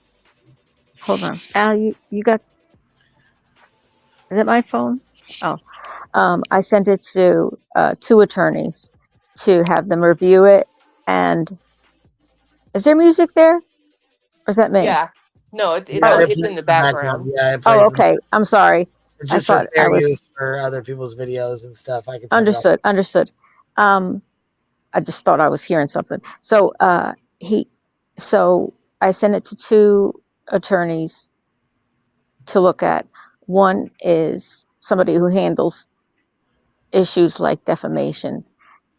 Hold on, Al, you got? Is it my phone? Oh, I sent it to 2 attorneys to have them review it. And is there music there, or is that me? Yeah. No, it's in the background. Yeah, it plays. Oh, okay. I'm sorry. It's just for fair use for other people's videos and stuff. I can understood. I just thought I was hearing something. So I sent it to 2 attorneys to look at. One is somebody who handles issues like defamation,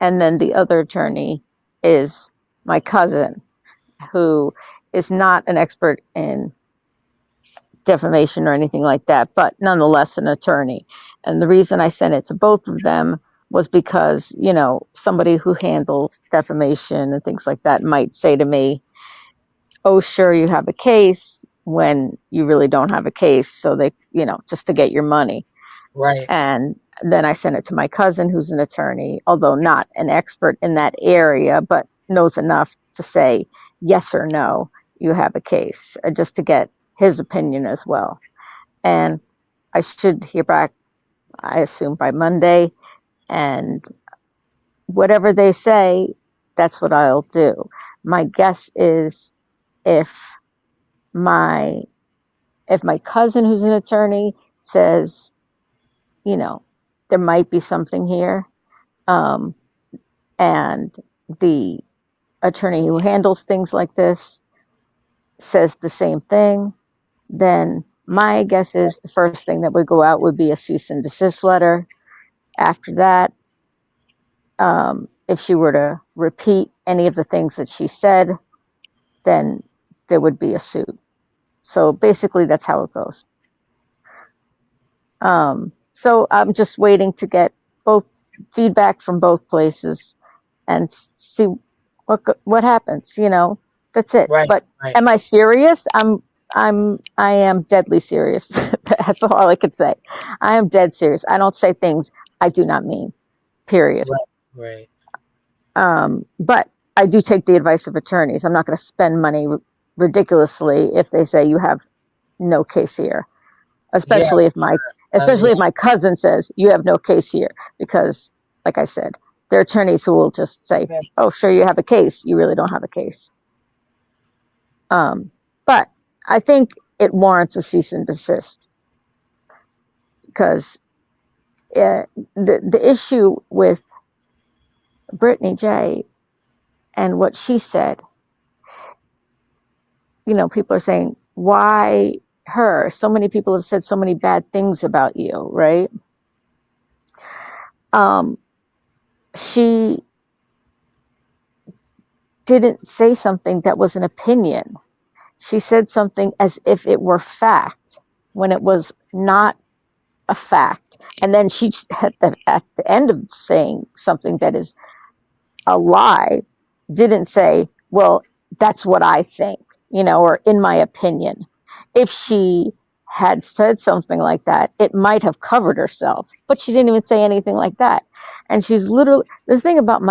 and then the other attorney is my cousin, who is not an expert in defamation or anything like that, but nonetheless an attorney. And the reason I sent it to both of them was because, somebody who handles defamation and things like that might say to me, oh, sure, you have a case, when you really don't have a case. So they, just to get your money. Right. And then I sent it to my cousin, who's an attorney, although not an expert in that area, but knows enough to say yes or no, you have a case, just to get his opinion as well. And I should hear back, I assume, by Monday. And whatever they say, that's what I'll do. My guess is if my cousin, who's an attorney, says, there might be something here, and the attorney who handles things like this says the same thing, then my guess is the first thing that would go out would be a cease and desist letter. After that, if she were to repeat any of the things that she said, then there would be a suit. So basically, that's how it goes. So I'm just waiting to get both feedback from both places and see what happens. That's it. Right, but right. Am I serious? I am deadly serious. That's all I could say. I am dead serious. I don't say things I do not mean. Period. Right. But I do take the advice of attorneys. I'm not going to spend money ridiculously if they say you have no case here, especially if my cousin says you have no case here, because, like I said, there are attorneys who will just say, "Oh, sure, you have a case. You really don't have a case." But I think it warrants a cease and desist, because the issue with Brittany J and what she said, people are saying, why her? So many people have said so many bad things about you, right? She didn't say something that was an opinion. She said something as if it were fact, when it was not a fact. And then she, at the end of saying something that is a lie, didn't say, well, that's what I think, or in my opinion. If she had said something like that, it might have covered herself, but she didn't even say anything like that. And she's literally, the thing about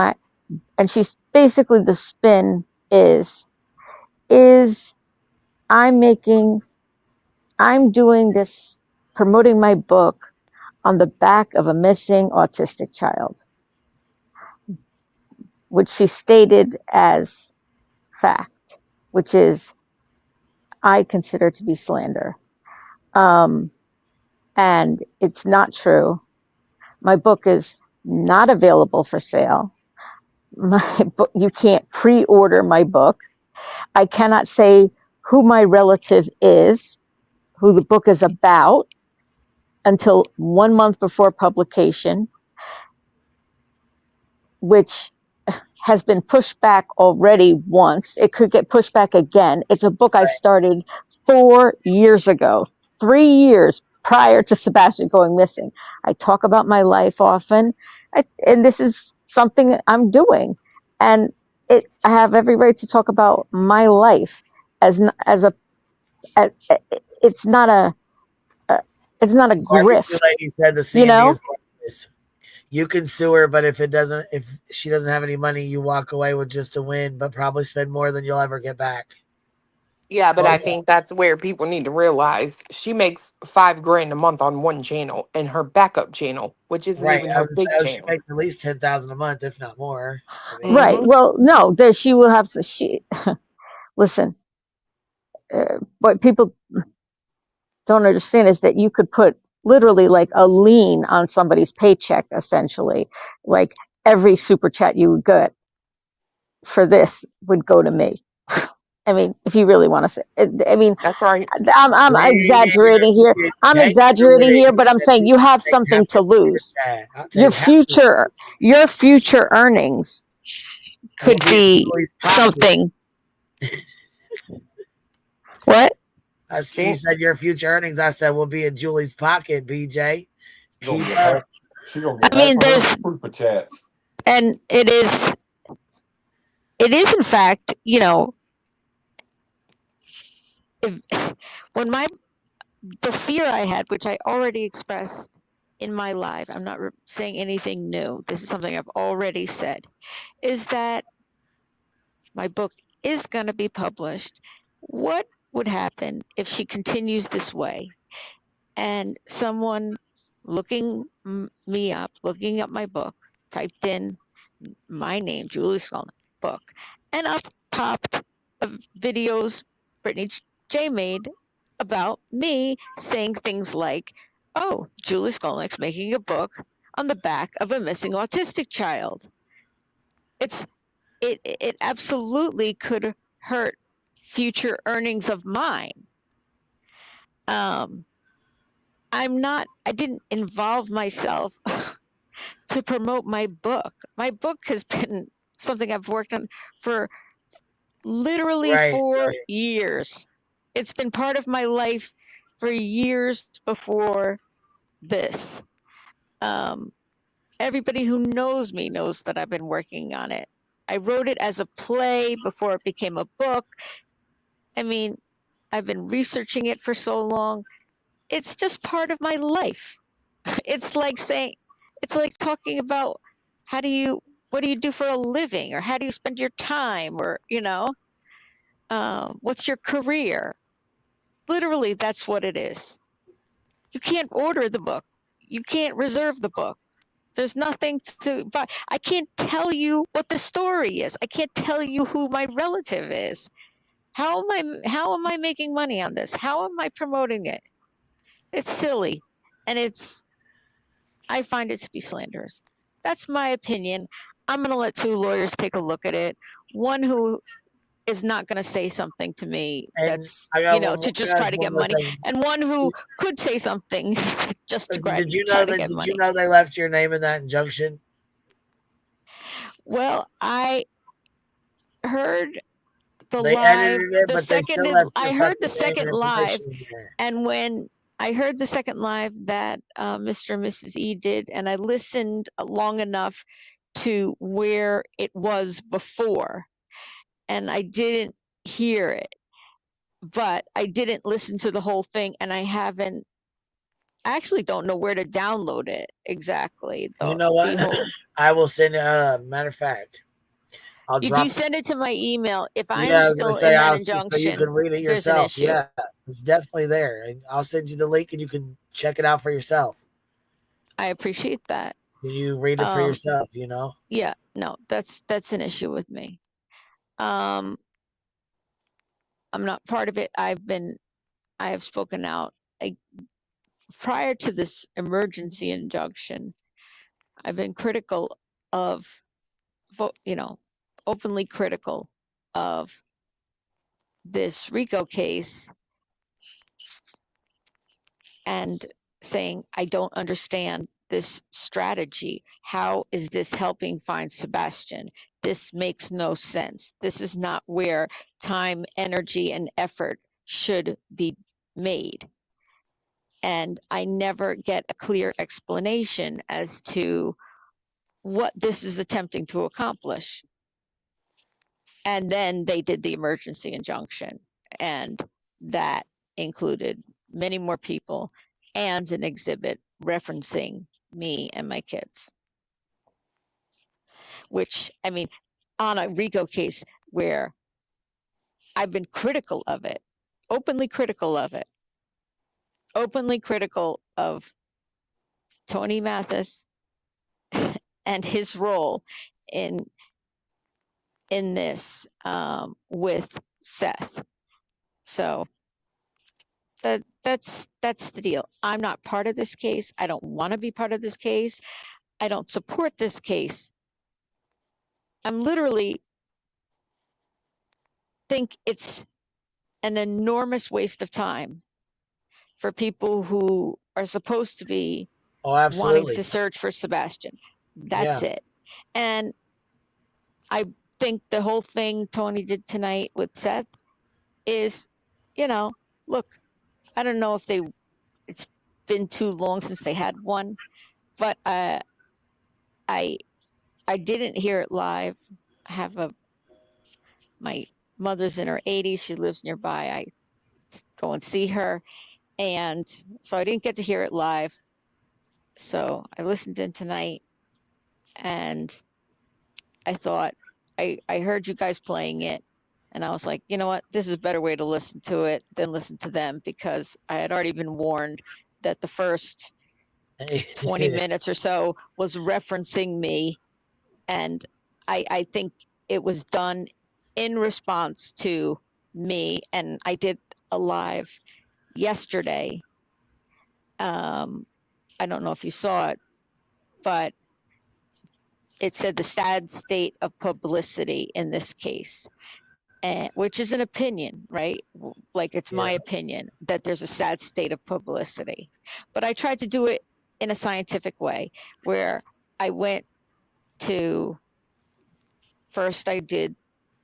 and she's basically, the spin is I'm doing this, promoting my book on the back of a missing autistic child, which she stated as fact, which is, I consider to be slander. And it's not true. My book is not available for sale. You can't pre-order my book. I cannot say who my relative is, who the book is about, until 1 month before publication, which has been pushed back already once. It could get pushed back again. It's a book I started 4 years ago, 3 years prior to Sebastian going missing. I talk about my life often, and this is something I'm doing. And I have every right to talk about my life it's not a Barbecue grift, lady said the you same thing know? as this. You can sue her, but if she doesn't have any money, you walk away with just a win, but probably spend more than you'll ever get back. Yeah, but I think that's where people need to realize she makes $5,000 a month on one channel and her backup channel, which isn't Right. even I her was gonna big say, she channel. makes at least 10,000 a month, if not more. I mean, Right. Well, no, that she will have listen, what people don't understand is that you could put literally like a lien on somebody's paycheck, essentially. Like every super chat you would get for this would go to me. I mean, if you really want to say, I mean, that's right. I'm exaggerating here. I'm exaggerating here, but I'm saying you have something to lose. Your future earnings could be something. What? She said your future earnings. I said will be in Julie's pocket, BJ. Keep She up. gonna get I mean, half of her there's super chats. and it is in fact, you know, the fear I had, which I already expressed in my live, I'm not saying anything new, this is something I've already said, is that my book is going to be published. What would happen if she continues this way and someone looking me up, looking up my book, typed in my name, Julie Skolnick book, and up popped videos Brittany J made about me saying things like, oh, Julie Skolnick's making a book on the back of a missing autistic child. It absolutely could hurt future earnings of mine. I didn't involve myself to promote my book. My book has been something I've worked on for literally 4 years. It's been part of my life for years before this. Everybody who knows me knows that I've been working on it. I wrote it as a play before it became a book. I mean, I've been researching it for so long. It's just part of my life. It's like talking about what do you do for a living, or how do you spend your time, or, you know, what's your career? Literally, that's what it is. You can't order the book. You can't reserve the book. There's nothing to buy. I can't tell you what the story is. I can't tell you who my relative is. How am I making money on this? How am I promoting it? It's silly. And I find it to be slanderous. That's my opinion. I'm going to let 2 lawyers take a look at it. One who is not going to say something to me that's, you know, to just try to get money, and one who could say something just to try to get money. Did you know they left your name in that injunction? Well, I heard the they live, it, the second, I heard the second live, and when I heard the second live that Mr. and Mrs. E did, and I listened long enough to where it was before, and I didn't hear it, but I didn't listen to the whole thing, and I actually don't know where to download it exactly. You know what? I will send matter of fact, if you send it to my email, if I'm still in that injunction, so you can read it yourself. There's an issue. Yeah, it's definitely there. And I'll send you the link and you can check it out for yourself. I appreciate that. You read it for yourself, you know? Yeah, no, that's an issue with me. I'm not part of it. I have spoken out. Prior to this emergency injunction, I've been critical of, you know, openly critical of this RICO case, and saying I don't understand this strategy? How is this helping find Sebastian? This makes no sense. This is not where time, energy, and effort should be made. And I never get a clear explanation as to what this is attempting to accomplish. And then they did the emergency injunction, and that included many more people and an exhibit referencing me and my kids. Which, I mean, on a RICO case where I've been critical of it, openly critical of it, openly critical of Tony Mathis and his role in this with Seth. So that's the deal. I'm not part of this case. I don't want to be part of this case. I don't support this case. I'm literally think it's an enormous waste of time for people who are supposed to be wanting to search for Sebastian. That's it. And I think the whole thing Tony did tonight with Seth is, you know, look, I don't know if it's been too long since they had one, but I didn't hear it live. I have my mother's in her 80s. She lives nearby. I go and see her. And so I didn't get to hear it live. So I listened in tonight, and I thought, I heard you guys playing it, and I was like, you know what? This is a better way to listen to it than listen to them, because I had already been warned that the first 20 minutes or so was referencing me. And I think it was done in response to me. And I did a live yesterday. I don't know if you saw it, but it said the sad state of publicity in this case, which is an opinion, right? Like, it's my opinion that there's a sad state of publicity. But I tried to do it in a scientific way, where I went to, first I did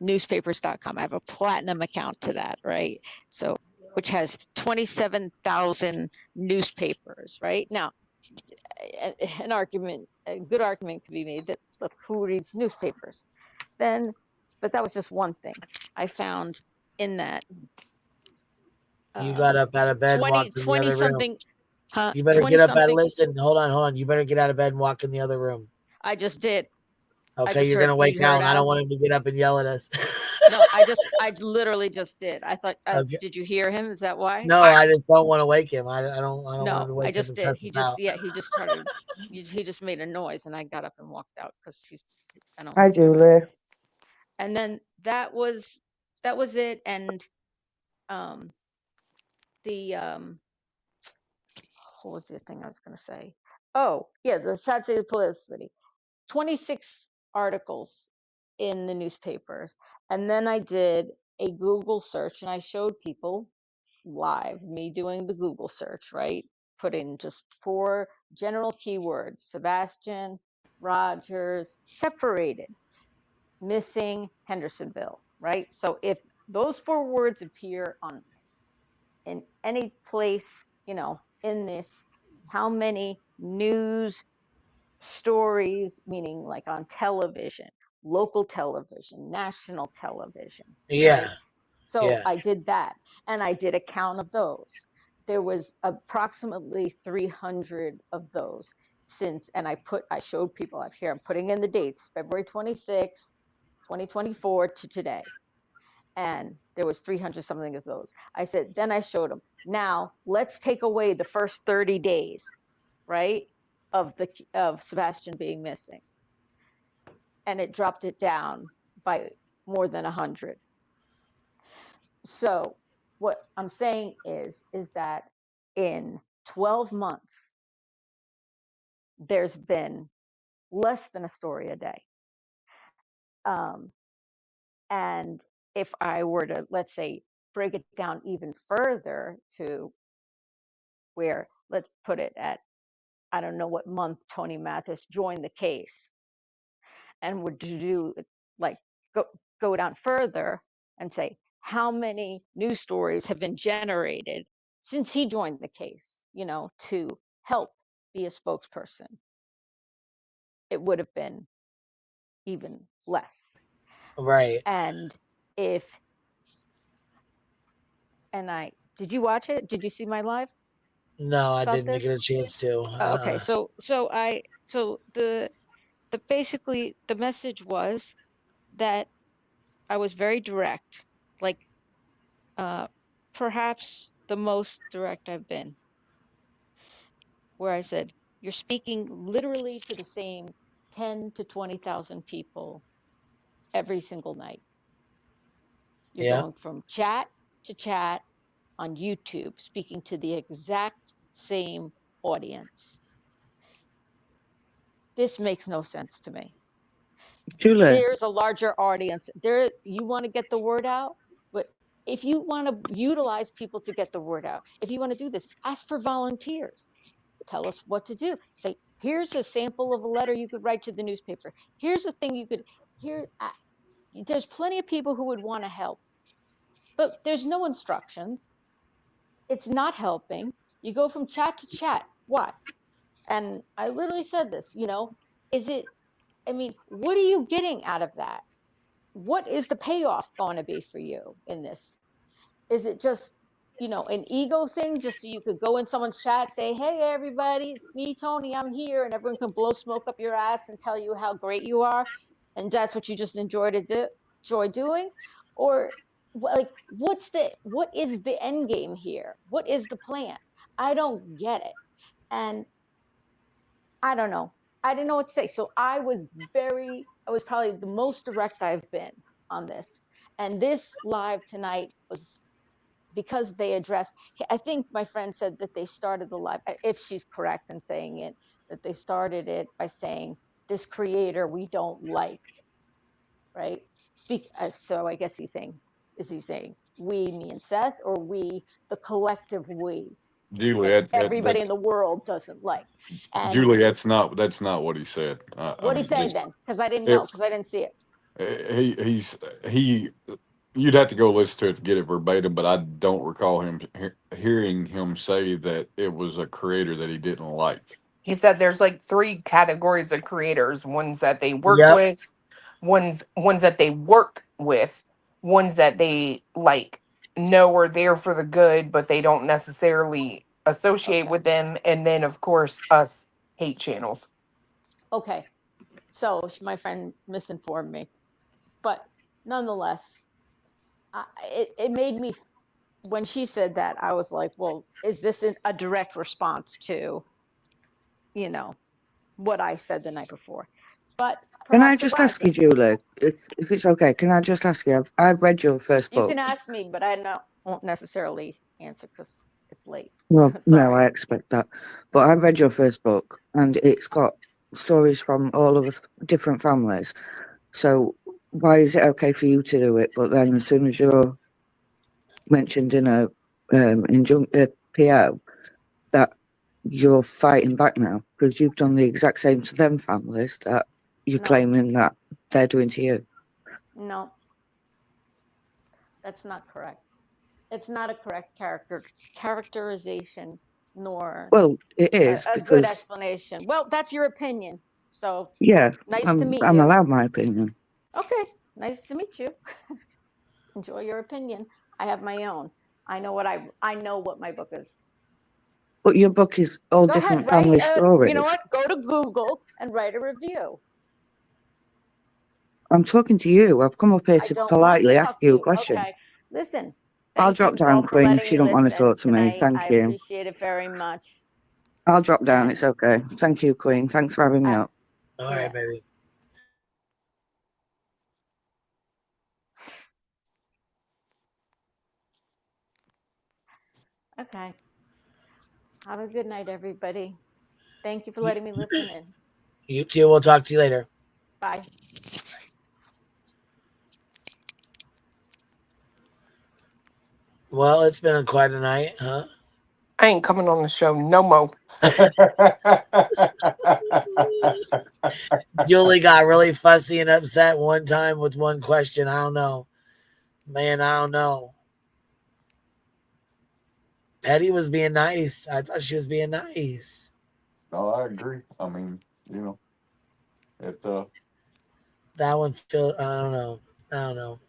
newspapers.com. I have a platinum account to that, right? So, which has 27,000 newspapers, right? Now, a good argument could be made that, look, who reads newspapers? Then, but that was just one thing I found in that. You got up out of bed and walked in the other something, room. Huh? You better get up and listen. Hold on. You better get out of bed and walk in the other room. I just did. Okay, you're gonna wake Al. I don't want him to get up and yell at us. No, I literally just did. I thought, okay. Did you hear him? Is that why? No, I just don't want to wake him. I don't want him to wake I just him. did. He just, he just started. He just made a noise, and I got up and walked out because I don't. Hi, Julie. And then that was it. And what was the thing I was going to say? Oh, yeah, the sad state of publicity. 26 articles in the newspapers. And then I did a Google search, and I showed people live me doing the Google search, right? Put in just 4 general keywords: Sebastian, Rogers, separated, missing, Hendersonville, right? So if those 4 words appear in any place, in this, how many news stories, meaning like on television, local television, national television. Yeah. Right? So I did that, and I did a count of those. There was approximately 300 of those since, and I showed people up here, I'm putting in the dates, February 26, 2024 to today. And there was 300 something of those. I said, then I showed them. Now let's take away the first 30 days, right, of Sebastian being missing, and it dropped it down by more than 100. So what I'm saying is that in 12 months, there's been less than a story a day. And if I were to, let's say, break it down even further to where, let's put it at I don't know what month Tony Mathis joined the case, and would do like go down further and say how many news stories have been generated since he joined the case, to help be a spokesperson, it would have been even less. Right. And did you watch it? Did you see my live? No, I didn't get a chance to. Okay, so basically the message was that I was very direct, like perhaps the most direct I've been, where I said, you're speaking literally to the same 10 to 20,000 people every single night. You're going from chat to chat on YouTube, speaking to the exact same audience. This makes no sense to me. Julie. There's a larger audience. You want to get the word out, but if you want to utilize people to get the word out, if you want to do this, ask for volunteers. Tell us what to do. Say, here's a sample of a letter you could write to the newspaper. Here's a thing you could, there's plenty of people who would want to help, but there's no instructions. It's not helping. You go from chat to chat. Why? And I literally said this, what are you getting out of that? What is the payoff going to be for you in this? Is it just, an ego thing, just so you could go in someone's chat, say, hey, everybody, it's me, Tony, I'm here, and everyone can blow smoke up your ass and tell you how great you are, and that's what you just enjoy doing? Or what is the end game here? What is the plan? I don't get it. And I don't know. I didn't know what to say. So I was probably the most direct I've been on this. And this live tonight was because they addressed, I think my friend said that they started the live, if she's correct in saying it, that they started it by saying, this creator we don't like, right? So I guess is he saying we, me and Seth, or we, the collective we? Julie, Everybody in the world doesn't like. And Julie, that's not what he said. what he say then? Because I didn't know, because I didn't see it. You'd have to go listen to it to get it verbatim, but I don't recall him hearing him say that it was a creator that he didn't like. He said there's like 3 categories of creators: ones that they work with, ones that they work with, ones that they like know are there for the good, but they don't necessarily associate with them, and then of course us hate channels. Okay, so my friend misinformed me, but nonetheless, it made me, when she said that, I was like, well, is this a direct response to, what I said the night before? But can I just ask you, Julie, if it's okay, can I just ask you, I've read your first book. You can ask me, but I won't necessarily answer because it's late. Well, no, I expect that. But I've read your first book, and it's got stories from all of us, different families. So why is it okay for you to do it, but then as soon as you're mentioned in a PO, that you're fighting back now because you've done the exact same to them families that you're claiming that they're doing to you? No, that's not correct. It's not a correct characterization, nor well, it is a good explanation. Well, that's your opinion. So yeah, nice to meet I'm you. allowed my opinion. Okay, nice to meet you. Enjoy your opinion. I have my own. I know what my book is. But your book is all different family stories. You know what? Go to Google and write a review. I'm talking to you. I've come up here to politely ask you a question. Okay, listen. I'll drop down, Queen, if you don't want to talk to me. Thank you. I appreciate it very much. I'll drop down. It's okay. Thank you, Queen. Thanks for having me up. All right, baby. Okay. Have a good night, everybody. Thank you for letting me listen in. You too. We'll talk to you later. Bye. Well, it's been quite a night, huh? I ain't coming on the show no more. Julie got really fussy and upset one time with one question. I don't know. Man, I don't know. Petty was being nice. I thought she was being nice. No, I agree. I mean, it that one feel I don't know. I don't know.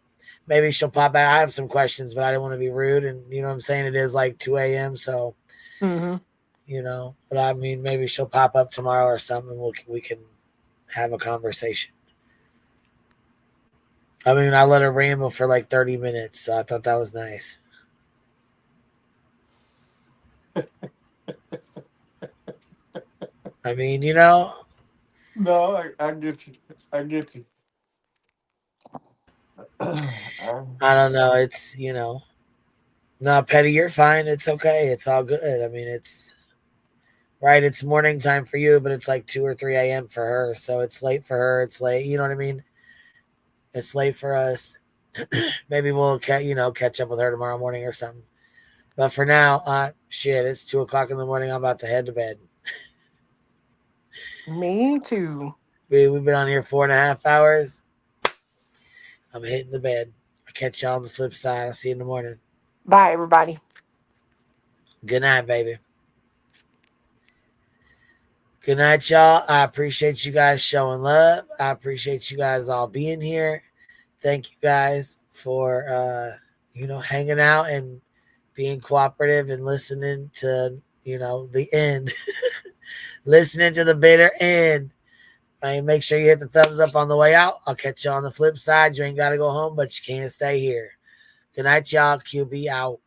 Maybe she'll pop back. I have some questions, but I didn't want to be rude. And you know what I'm saying? It is like 2 a.m. So but I mean maybe she'll pop up tomorrow or something. We can have a conversation. I mean, I let her ramble for like 30 minutes, so I thought that was nice. I mean, No, I get you. I get you. I don't know. It's, no, Petty, you're fine. It's okay. It's all good. I mean, it's right. It's morning time for you, but it's like 2 or 3 a.m. for her. So it's late for her. It's late. You know what I mean? It's late for us. Maybe we'll catch up with her tomorrow morning or something. But for now, shit, it's 2 o'clock in the morning. I'm about to head to bed. Me too. We've been on here 4.5 hours. I'm hitting the bed. I'll catch y'all on the flip side. I'll see you in the morning. Bye, everybody. Good night, baby. Good night, y'all. I appreciate you guys showing love. I appreciate you guys all being here. Thank you guys for hanging out and being cooperative and listening to the end. Listening to the bitter end. Make sure you hit the thumbs up on the way out. I'll catch you on the flip side. You ain't got to go home, but you can't stay here. Good night, y'all. QB out.